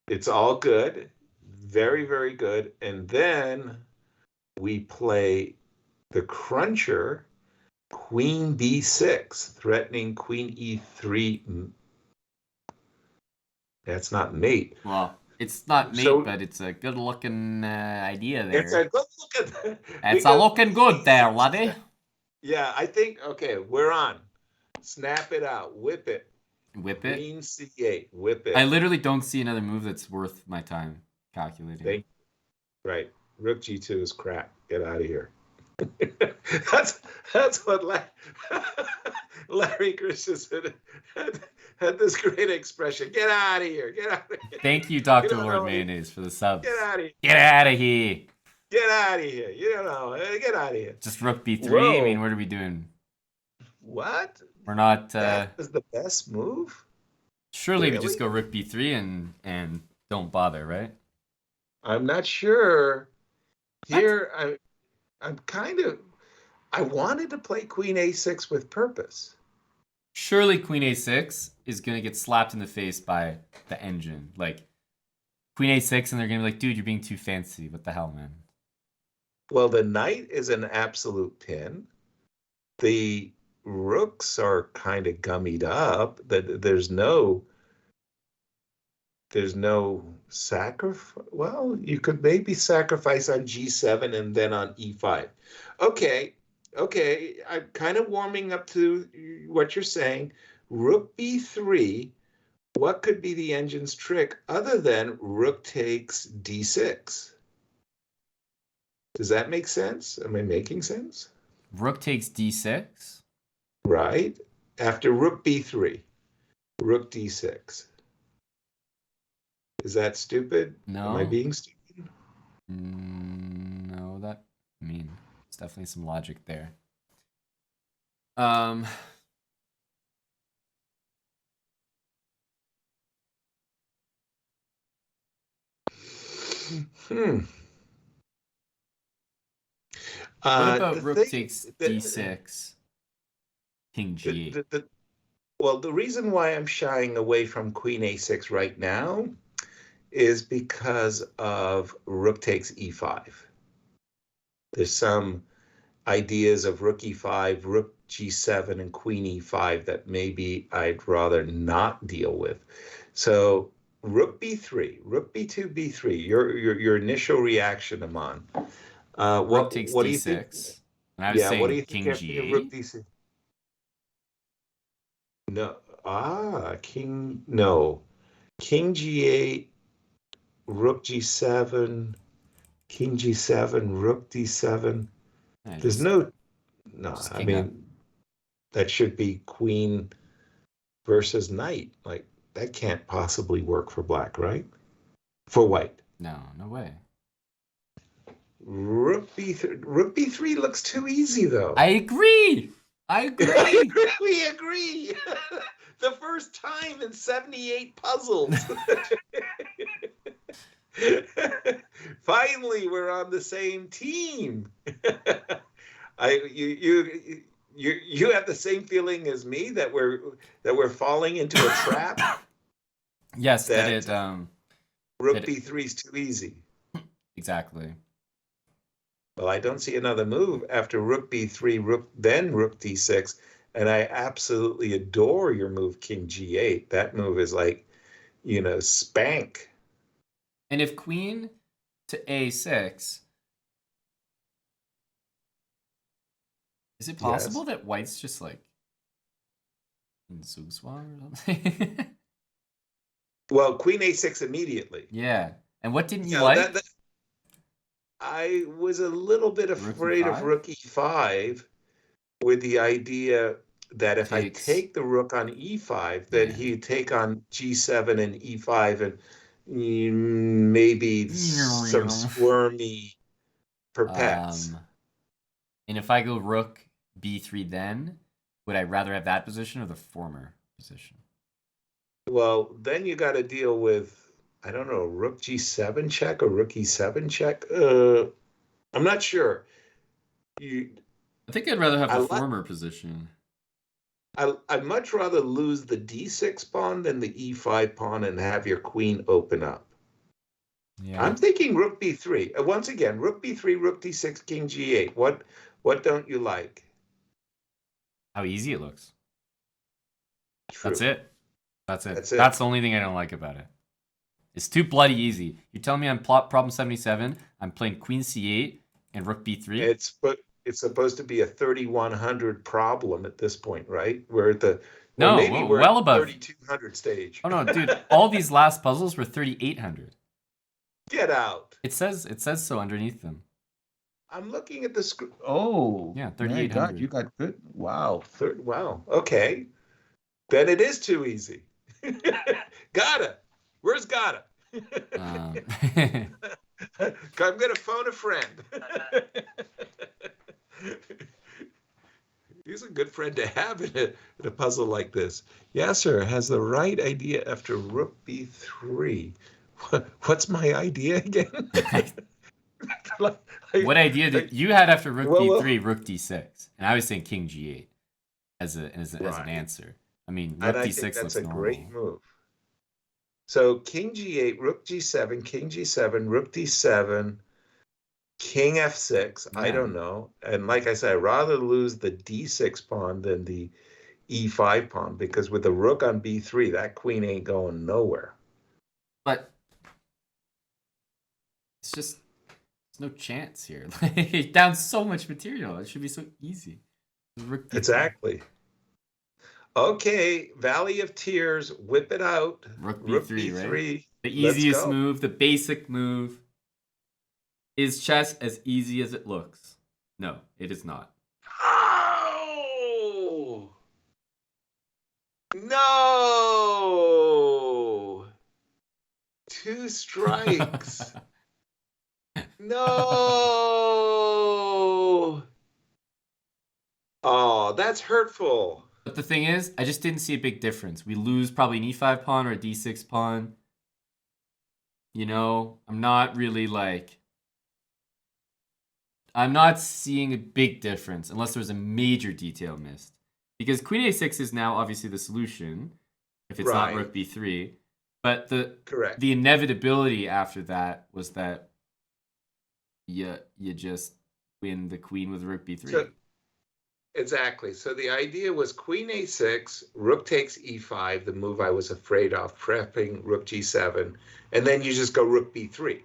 It's all good. Very, very good. And then we play the cruncher, queen b6, threatening queen e3. That's not mate. Well, it's not mate, but it's a good looking idea there. It's a good looking. It's a looking good there, laddie. Yeah, I think, okay, we're on. Snap it out. Whip it. Whip it. Queen c8. Whip it. I literally don't see another move that's worth my time calculating. Right. Rook g2 is crap. Get out of here. that's what Larry Christensen had this great expression. Get out of here. Get out of here. Thank you, Dr. Lord Mayonnaise, for the subs. Get out of here. Get out of here. Get out of here. You don't know. Get out of here. Just rook b3. Whoa. I mean, what are we doing? What? We're not. That is the best move? Surely we just go rook b3 and don't bother, right? I'm not sure. Here, I'm kind of. I wanted to play queen a6 with purpose. Surely queen a6 is going to get slapped in the face by the engine. Like, queen a6, and they're going to be like, dude, you're being too fancy. What the hell, man? Well, the knight is an absolute pin. The rooks are kind of gummied up. There's no sacrifice. Well, you could maybe sacrifice on g7 and then on e5. Okay, I'm kind of warming up to what you're saying. Rook b3, what could be the engine's trick other than rook takes d6? Does that make sense? Am I making sense? Rook takes d6? Right. After rook b3, rook d6. Is that stupid? No. Am I being stupid? No, it's definitely some logic there. What about rook takes d6, king g8? Well, the reason why I'm shying away from queen a6 right now is because of rook takes e5. There's some ideas of rook e5, rook g7, and queen e5 that maybe I'd rather not deal with. So rook b3, rook b2, b3. Your initial reaction, Aman. Rook takes what d6. Do you think? And I was saying what do you king think g8. Rook d6? No. King. No. King g8, rook g7, king g7, rook d7. There's no. I mean, that should be queen versus knight. Like, that can't possibly work for black, right? For white. No, no way. Rook b3 looks too easy, though. I agree. We agree. The first time in 78 puzzles. Finally, we're on the same team. You have the same feeling as me that we're falling into a trap. Yes, Rook b3 is too easy. Exactly. Well, I don't see another move after rook b3, then rook d6, and I absolutely adore your move king g8. That move is like, spank. And if queen to a6, is it possible that white's just like in Zugswar or something? Well, queen a6 immediately. Yeah. And what didn't you like? I was a little bit afraid of rook e5 with the idea that if I take the rook on e5, that he'd take on g7 and e5 and maybe some squirmy perpets. And if I go rook b3 then, would I rather have that position or the former position? Well, then you got to deal with, I don't know, rook g7 check or rook e7 check. I'm not sure. I think I'd rather have the former position. I'd much rather lose the d6 pawn than the e5 pawn and have your queen open up. Yeah. I'm thinking rook b3. Once again, rook b3, rook d6, king g8. What don't you like? How easy it looks. True. That's it. That's the only thing I don't like about it. It's too bloody easy. You're telling me on problem 77, I'm playing queen c8 and rook b3? It's supposed to be a 3100 problem at this point, right? We're at the we're well above 3200 stage. Oh no, dude! All these last puzzles were 3800. Get out! It says so underneath them. I'm looking at the screen. Oh, yeah, 3800. You got good. Wow, wow. Okay, then it is too easy. Gotta. Where's Gotta? I'm gonna phone a friend. He's a good friend to have in a puzzle like this. Yasser has the right idea after rook b3. What's my idea again? What idea did you had after rook d3, rook d6, and I was saying king g8 as an answer. I mean, rook d6 looks that's a great move. So king g8, rook g7, king g7, rook d7, king f6. Yeah. I don't know. And like I said, I'd rather lose the d6 pawn than the e5 pawn, because with the rook on b3, that queen ain't going nowhere. But it's just, there's no chance here. Down so much material. It should be so easy. Rook d3. Exactly. Okay, Valley of Tears, whip it out. Rook b3, right? The easiest move, the basic move. Is chess as easy as it looks? No, it is not. Oh! No! 2 strikes. No! Oh, that's hurtful. But the thing is, I just didn't see a big difference. We lose probably an e5 pawn or a d6 pawn. I'm not really I'm not seeing a big difference unless there's a major detail missed. Because queen a6 is now obviously the solution if it's not rook b3. But the inevitability after that was that you just win the queen with rook b3. Exactly. So the idea was queen a6, rook takes e5, the move I was afraid of, prepping rook g7, and then you just go rook b3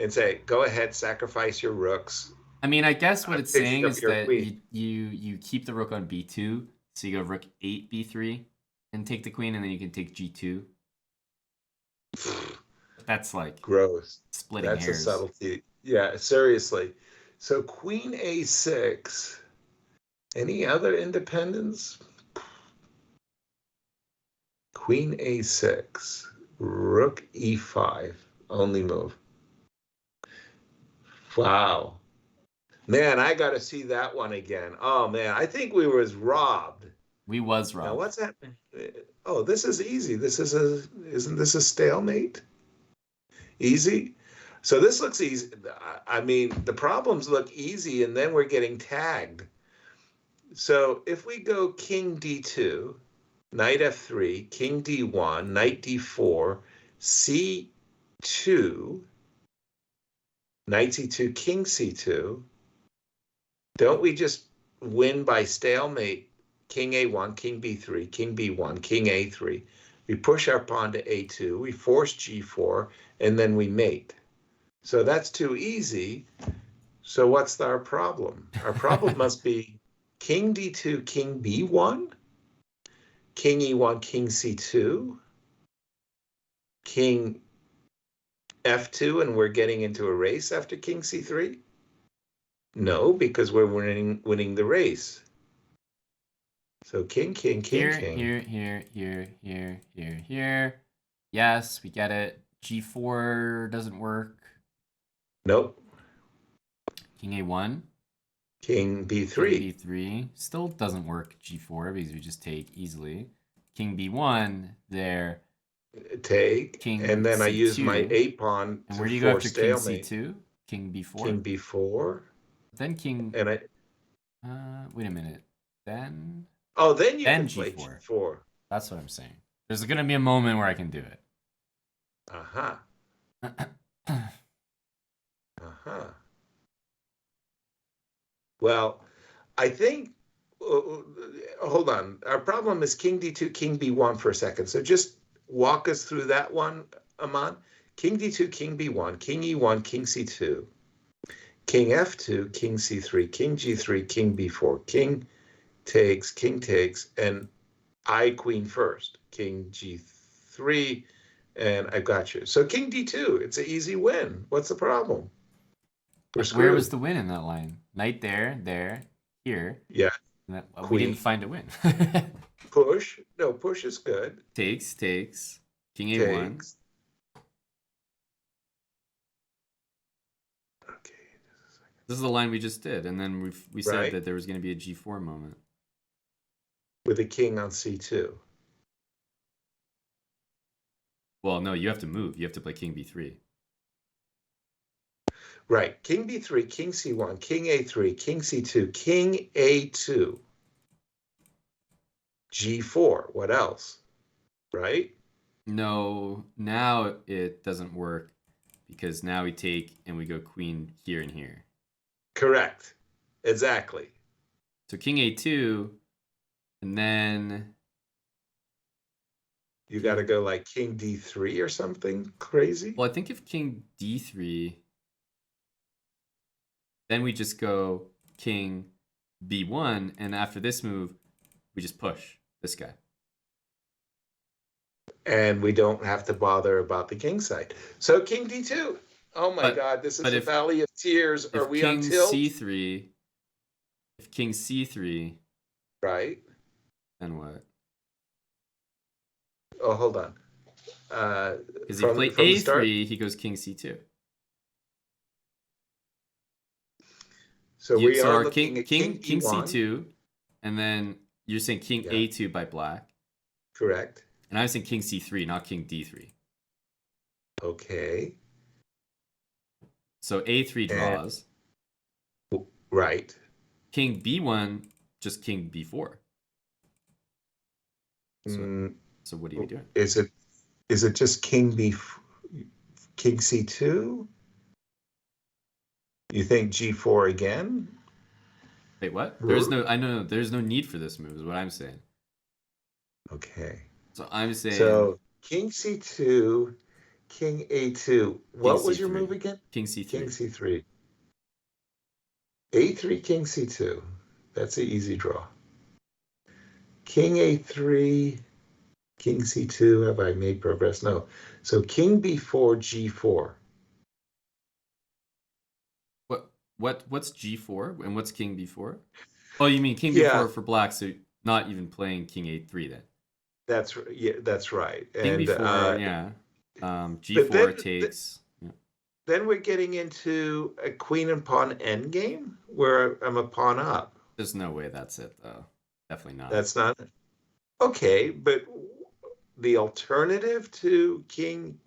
and say, go ahead, sacrifice your rooks. I mean, I guess what it's saying is that you keep the rook on b2, so you go rook 8 b3 and take the queen, and then you can take g2. That's like gross. Splitting hairs. That's a subtlety. Yeah, seriously. So queen a6. Any other independence? Queen a6, rook e5, only move. Wow. Man, I got to see that one again. Oh man, I think we was robbed. We was Now robbed. what's happening? Oh, this is easy. Isn't this a stalemate? Easy. So this looks easy. I mean, the problems look easy, and then we're getting tagged. So if we go king d2, knight f3, king d1, knight d4, c2, knight c2, king c2, don't we just win by stalemate? King a1, king b3, king b1, king a3. We push our pawn to a2, we force g4, and then we mate. So that's too easy. So what's our problem? Our problem must be king d2, king b1, king e1, king c2, king f2, and we're getting into a race after king c3? No, because we're winning the race. So king, king, king, Here, king. here. Yes, we get it. G4 doesn't work. Nope. King A1. King b3. King B3 still doesn't work. G4 because we just take easily. King B1 there. Take. King and then C2. I use my a pawn and to where do you go after stalemate. King C2? King B4. King b4. Then king. And I. Wait a minute. Then. Oh, then you then can play G4. G4. That's what I'm saying. There's gonna be a moment where I can do it. Uh-huh. Uh-huh. Well, I think, hold on. Our problem is king d2, king b1 for a second. So just walk us through that one, Aman. King d2, king b1, king e1, king c2, king f2, king c3, king g3, king b4, king takes, and I queen first, king g3, and I got you. So king d2, it's an easy win. What's the problem? We're screwed. Where was the win in that line? Knight there, here. Yeah. We didn't find a win. Push. No, push is good. Takes. King A1. Takes. Okay. This is the line we just did, and then we said Right. that there was going to be a G4 moment. With a king on c2. Well, no, you have to move. You have to play king b3. Right. King b3, king c1, king a3, king c2, king a2, g4. What else? Right? No, now it doesn't work because now we take and we go queen here and here. Correct. Exactly. So king a2, and then you got to go like king d3 or something crazy. Well, I think if king d3, then we just go king b1, and after this move, we just push this guy. And we don't have to bother about the king side. So king d2. Oh my God, this is a valley of tears. Are we on tilt? C3, if king c3, right? Then what? Oh, hold on. Because if he play a3, he goes king c2. So we are our looking at king c2, and then you're saying king a2 by black. Correct. And I'm saying king c3, not king d3. Okay. So a3 draws. Right. King b1, just king b4. So what are you doing? Is it just king c2? You think g4 again? Wait, what? There's no need for this move, is what I'm saying. Okay. So I'm saying. So king c2, king a2. What was your move again? King c3. King c3. a3, king c2. That's an easy draw. King a3, king c2. Have I made progress? No. So king b4, g4. What's g4 and what's king b4? Oh, you mean king b4 for black, so not even playing king a3 then? that's right. King And before, yeah. but G4 takes. Yeah. then we're getting into a queen and pawn endgame where I'm a pawn up. There's no way that's it, though. Definitely not. That's not okay, but the alternative to king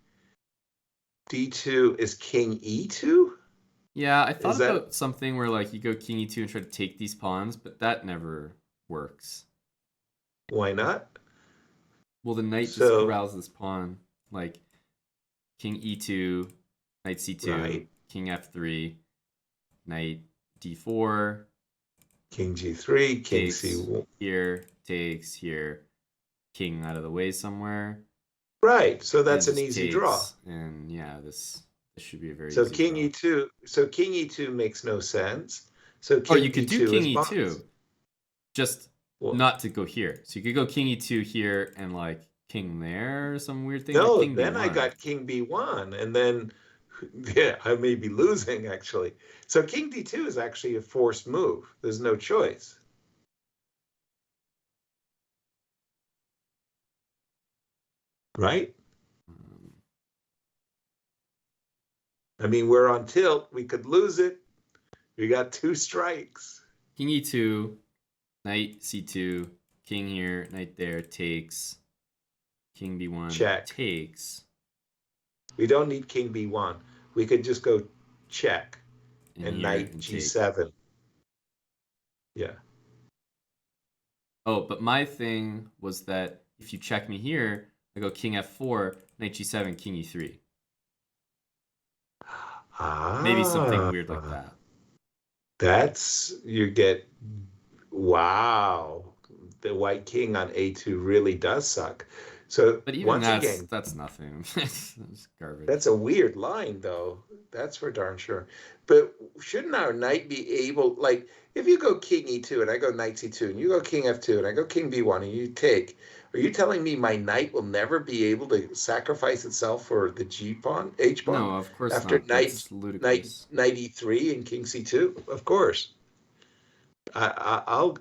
d2 is king e2? Yeah, I Is thought that about something where like you go king e2 and try to take these pawns, but that never works. why not? Well, the knight just So, corrals this pawn. Like king e2, knight c2, right, king f3, knight d4, king g3, king takes c1. here, takes here, king out of the way somewhere, Right, so and that's an just easy draw. takes. And yeah, this should be a very So easy king draw. e2, so king e2 makes no sense. So Or king you could do d2 king is bonus. e2, just Well, not to go here. So you could go king e2 here and like king there or some weird thing like no, king then I b1. got king b1, and then yeah, I may be losing actually. So king d2 is actually a forced move. There's no choice. Right? Um, I mean, we're on tilt. We could lose it. We got two strikes. king e2, knight c2, king here, knight there, takes, king b1, Check. takes. We don't need king b1. We could just go check And and here knight and take. g7. Yeah. Oh, but my thing was that if you check me here, I go king f4, knight g7, king e3. Maybe something weird like Ah, that. that's you get wow. The white king on a2 really does suck. So But even once again, that's nothing. It's garbage. that's a weird line, though. That's for darn sure. But shouldn't our knight be able, like, if you go king e2 and I go knight c2 and you go king f2 and I go king b1 and you take, are you telling me my knight will never be able to sacrifice itself for the g pawn, h pawn, No, of course after not. That's ludicrous. knight e3 and king c2? Of course. I'll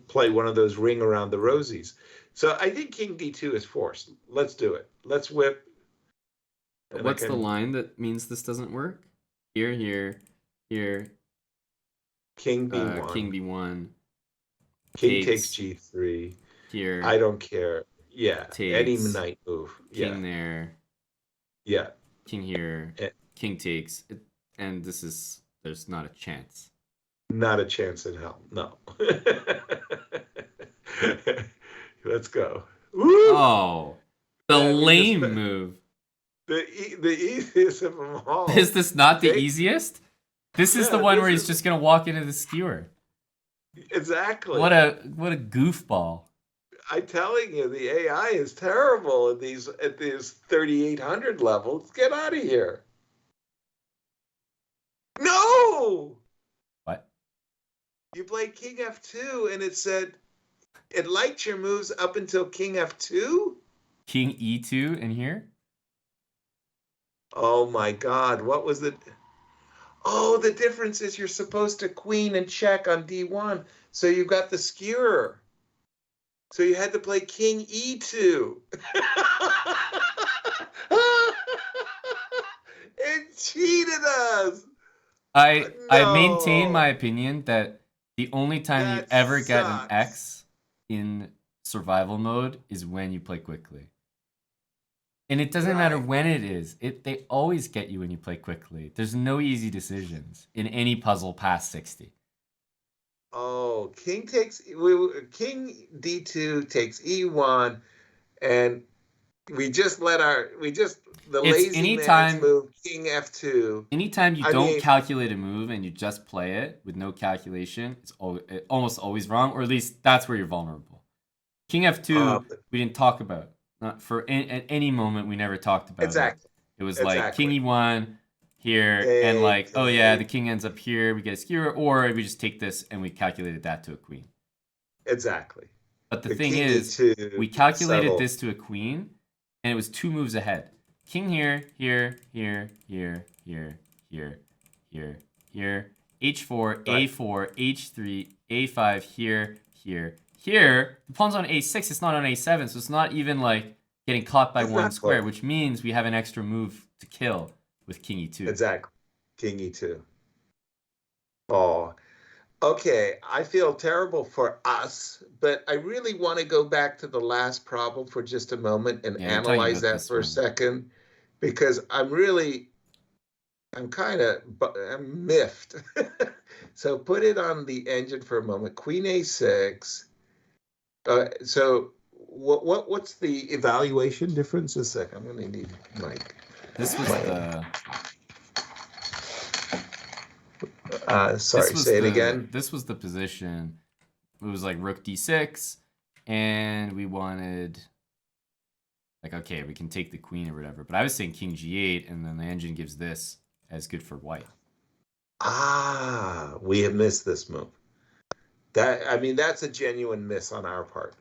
play one of those ring around the rosies. So I think king d2 is forced. Let's do it. Let's whip. But And I what's the can line that means this doesn't work? Here, here, here, king b1. king b1, King takes takes, g3. I here, don't care. Yeah, any takes, knight move. Yeah, king there, yeah. king here, Eh, king takes, and there's not a chance. Not a chance in hell. No. Let's go. Woo! Oh, the Man, we just lame move. the easiest of them all. Is this not the Take easiest? This is the yeah. one This where he's is just gonna walk into the skewer. exactly. What a goofball. I'm telling you, the AI is terrible at these 3,800 levels. Get out of here. No. What? You played king f2 and it said it liked your moves up until king f2? King e2 in here? Oh my god, what was it? Oh, the difference is you're supposed to queen and check on d1, so you got the skewer. So you had to play king e2. It cheated us. I maintain No, my opinion that the only time you that ever get an sucks. X in survival mode is when you play quickly. And it doesn't matter Right. when it is. They always get you when you play quickly. There's no easy decisions in any puzzle past 60. Oh, king king d2 takes e1, and we just the It's lazy man's anytime move king f2. anytime you I don't mean, calculate a move and you just play it with no calculation, it's almost always wrong, or at least that's where you're vulnerable. King uh, f2 we didn't talk about. Not for at any moment we never talked about it. exactly, It was like king exactly. e1 here and like, oh yeah, the king ends up here, we get a skewer, or we just take this and we calculated that to a queen. exactly. But the The thing king is, e2 we calculated settle. this to a queen and it was 2 moves ahead. King here, here, here, here, here, here, here, here, h4, Right. a4, h3, a5, here, here, here, the pawn's on a6, it's not on a7, so it's not even like getting caught by one square, which means we have an extra move to kill with king e2. Exactly. King e2. Oh, okay. I feel terrible for us, but I really want to go back to the last problem for just a moment and analyze that for a second, because I'm miffed. So put it on the engine for a moment. Queen a6. So what's the evaluation difference? A sec. I'm going to need Mike. This was the. Sorry, say it again. This was the position. It was like rook d6, and we wanted, like, okay, we can take the queen or whatever. But I was saying king g8, and then the engine gives this as good for white. Ah, we have missed this move. That's a genuine miss on our part.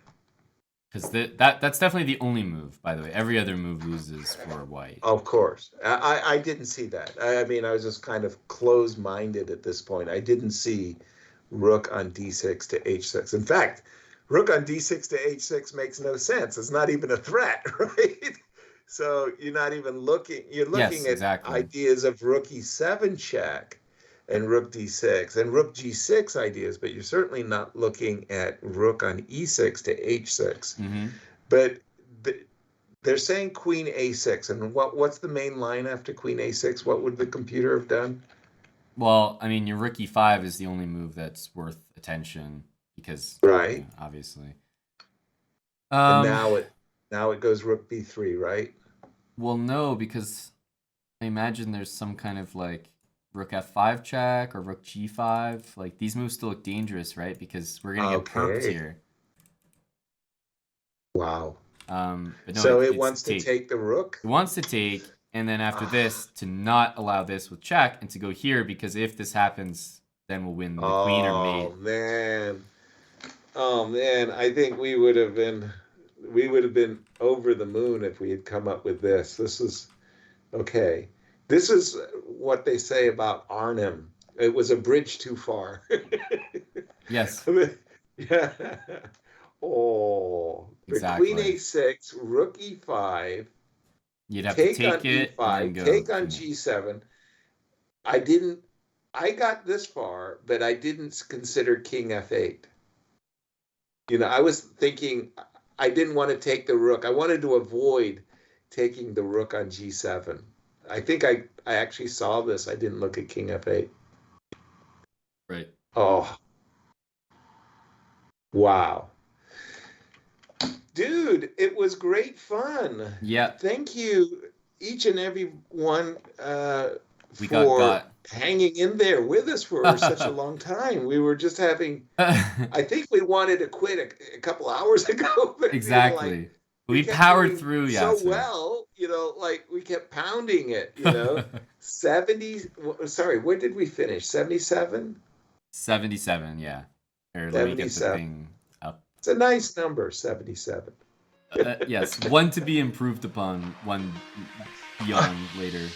Because that's definitely the only move, by the way. Every other move loses for white. Of course. I didn't see that. I was just kind of closed-minded at this point. I didn't see rook on d6 to h6. In fact, rook on d6 to h6 makes no sense. It's not even a threat, right? So you're not even looking. You're looking at ideas of rook e7 check and rook d6 and rook g6 ideas, but you're certainly not looking at rook on e6 to h6. Mm-hmm. But they're saying queen a6, and what's the main line after queen a6? What would the computer have done? Well, I mean, your rook e5 is the only move that's worth attention because, right? Obviously. And now it goes rook b3, right? Well, no, because I imagine there's some kind of like rook f5 check or rook g5. Like, these moves still look dangerous, right? Because we're gonna get perped here. Wow. But no, so it wants to take the rook? It wants to take, and then after this, to not allow this with check and to go here, because if this happens, then we'll win the queen or mate. Oh man, I think we would have been over the moon if we had come up with this. This is okay. This is what they say about Arnhem. It was a bridge too far. Yes. Yeah. Oh, exactly. Queen a6, rook e5. You'd have to take it. E5, take on g7. I got this far, but I didn't consider king f8. I was thinking I didn't want to take the rook. I wanted to avoid taking the rook on g7. I think I actually saw this. I didn't look at king f8. Right. Oh. Wow. Dude, it was great fun. Yeah. Thank you, each and every one, for hanging in there with us for such a long time. We were just having, I think we wanted to quit a couple hours ago. But exactly. We powered through, Yasser. So well, like we kept pounding it, 70, sorry, where did we finish? 77? 77, yeah. Here, let me get the thing up. It's a nice number, 77. Yes, one to be improved upon, one beyond later.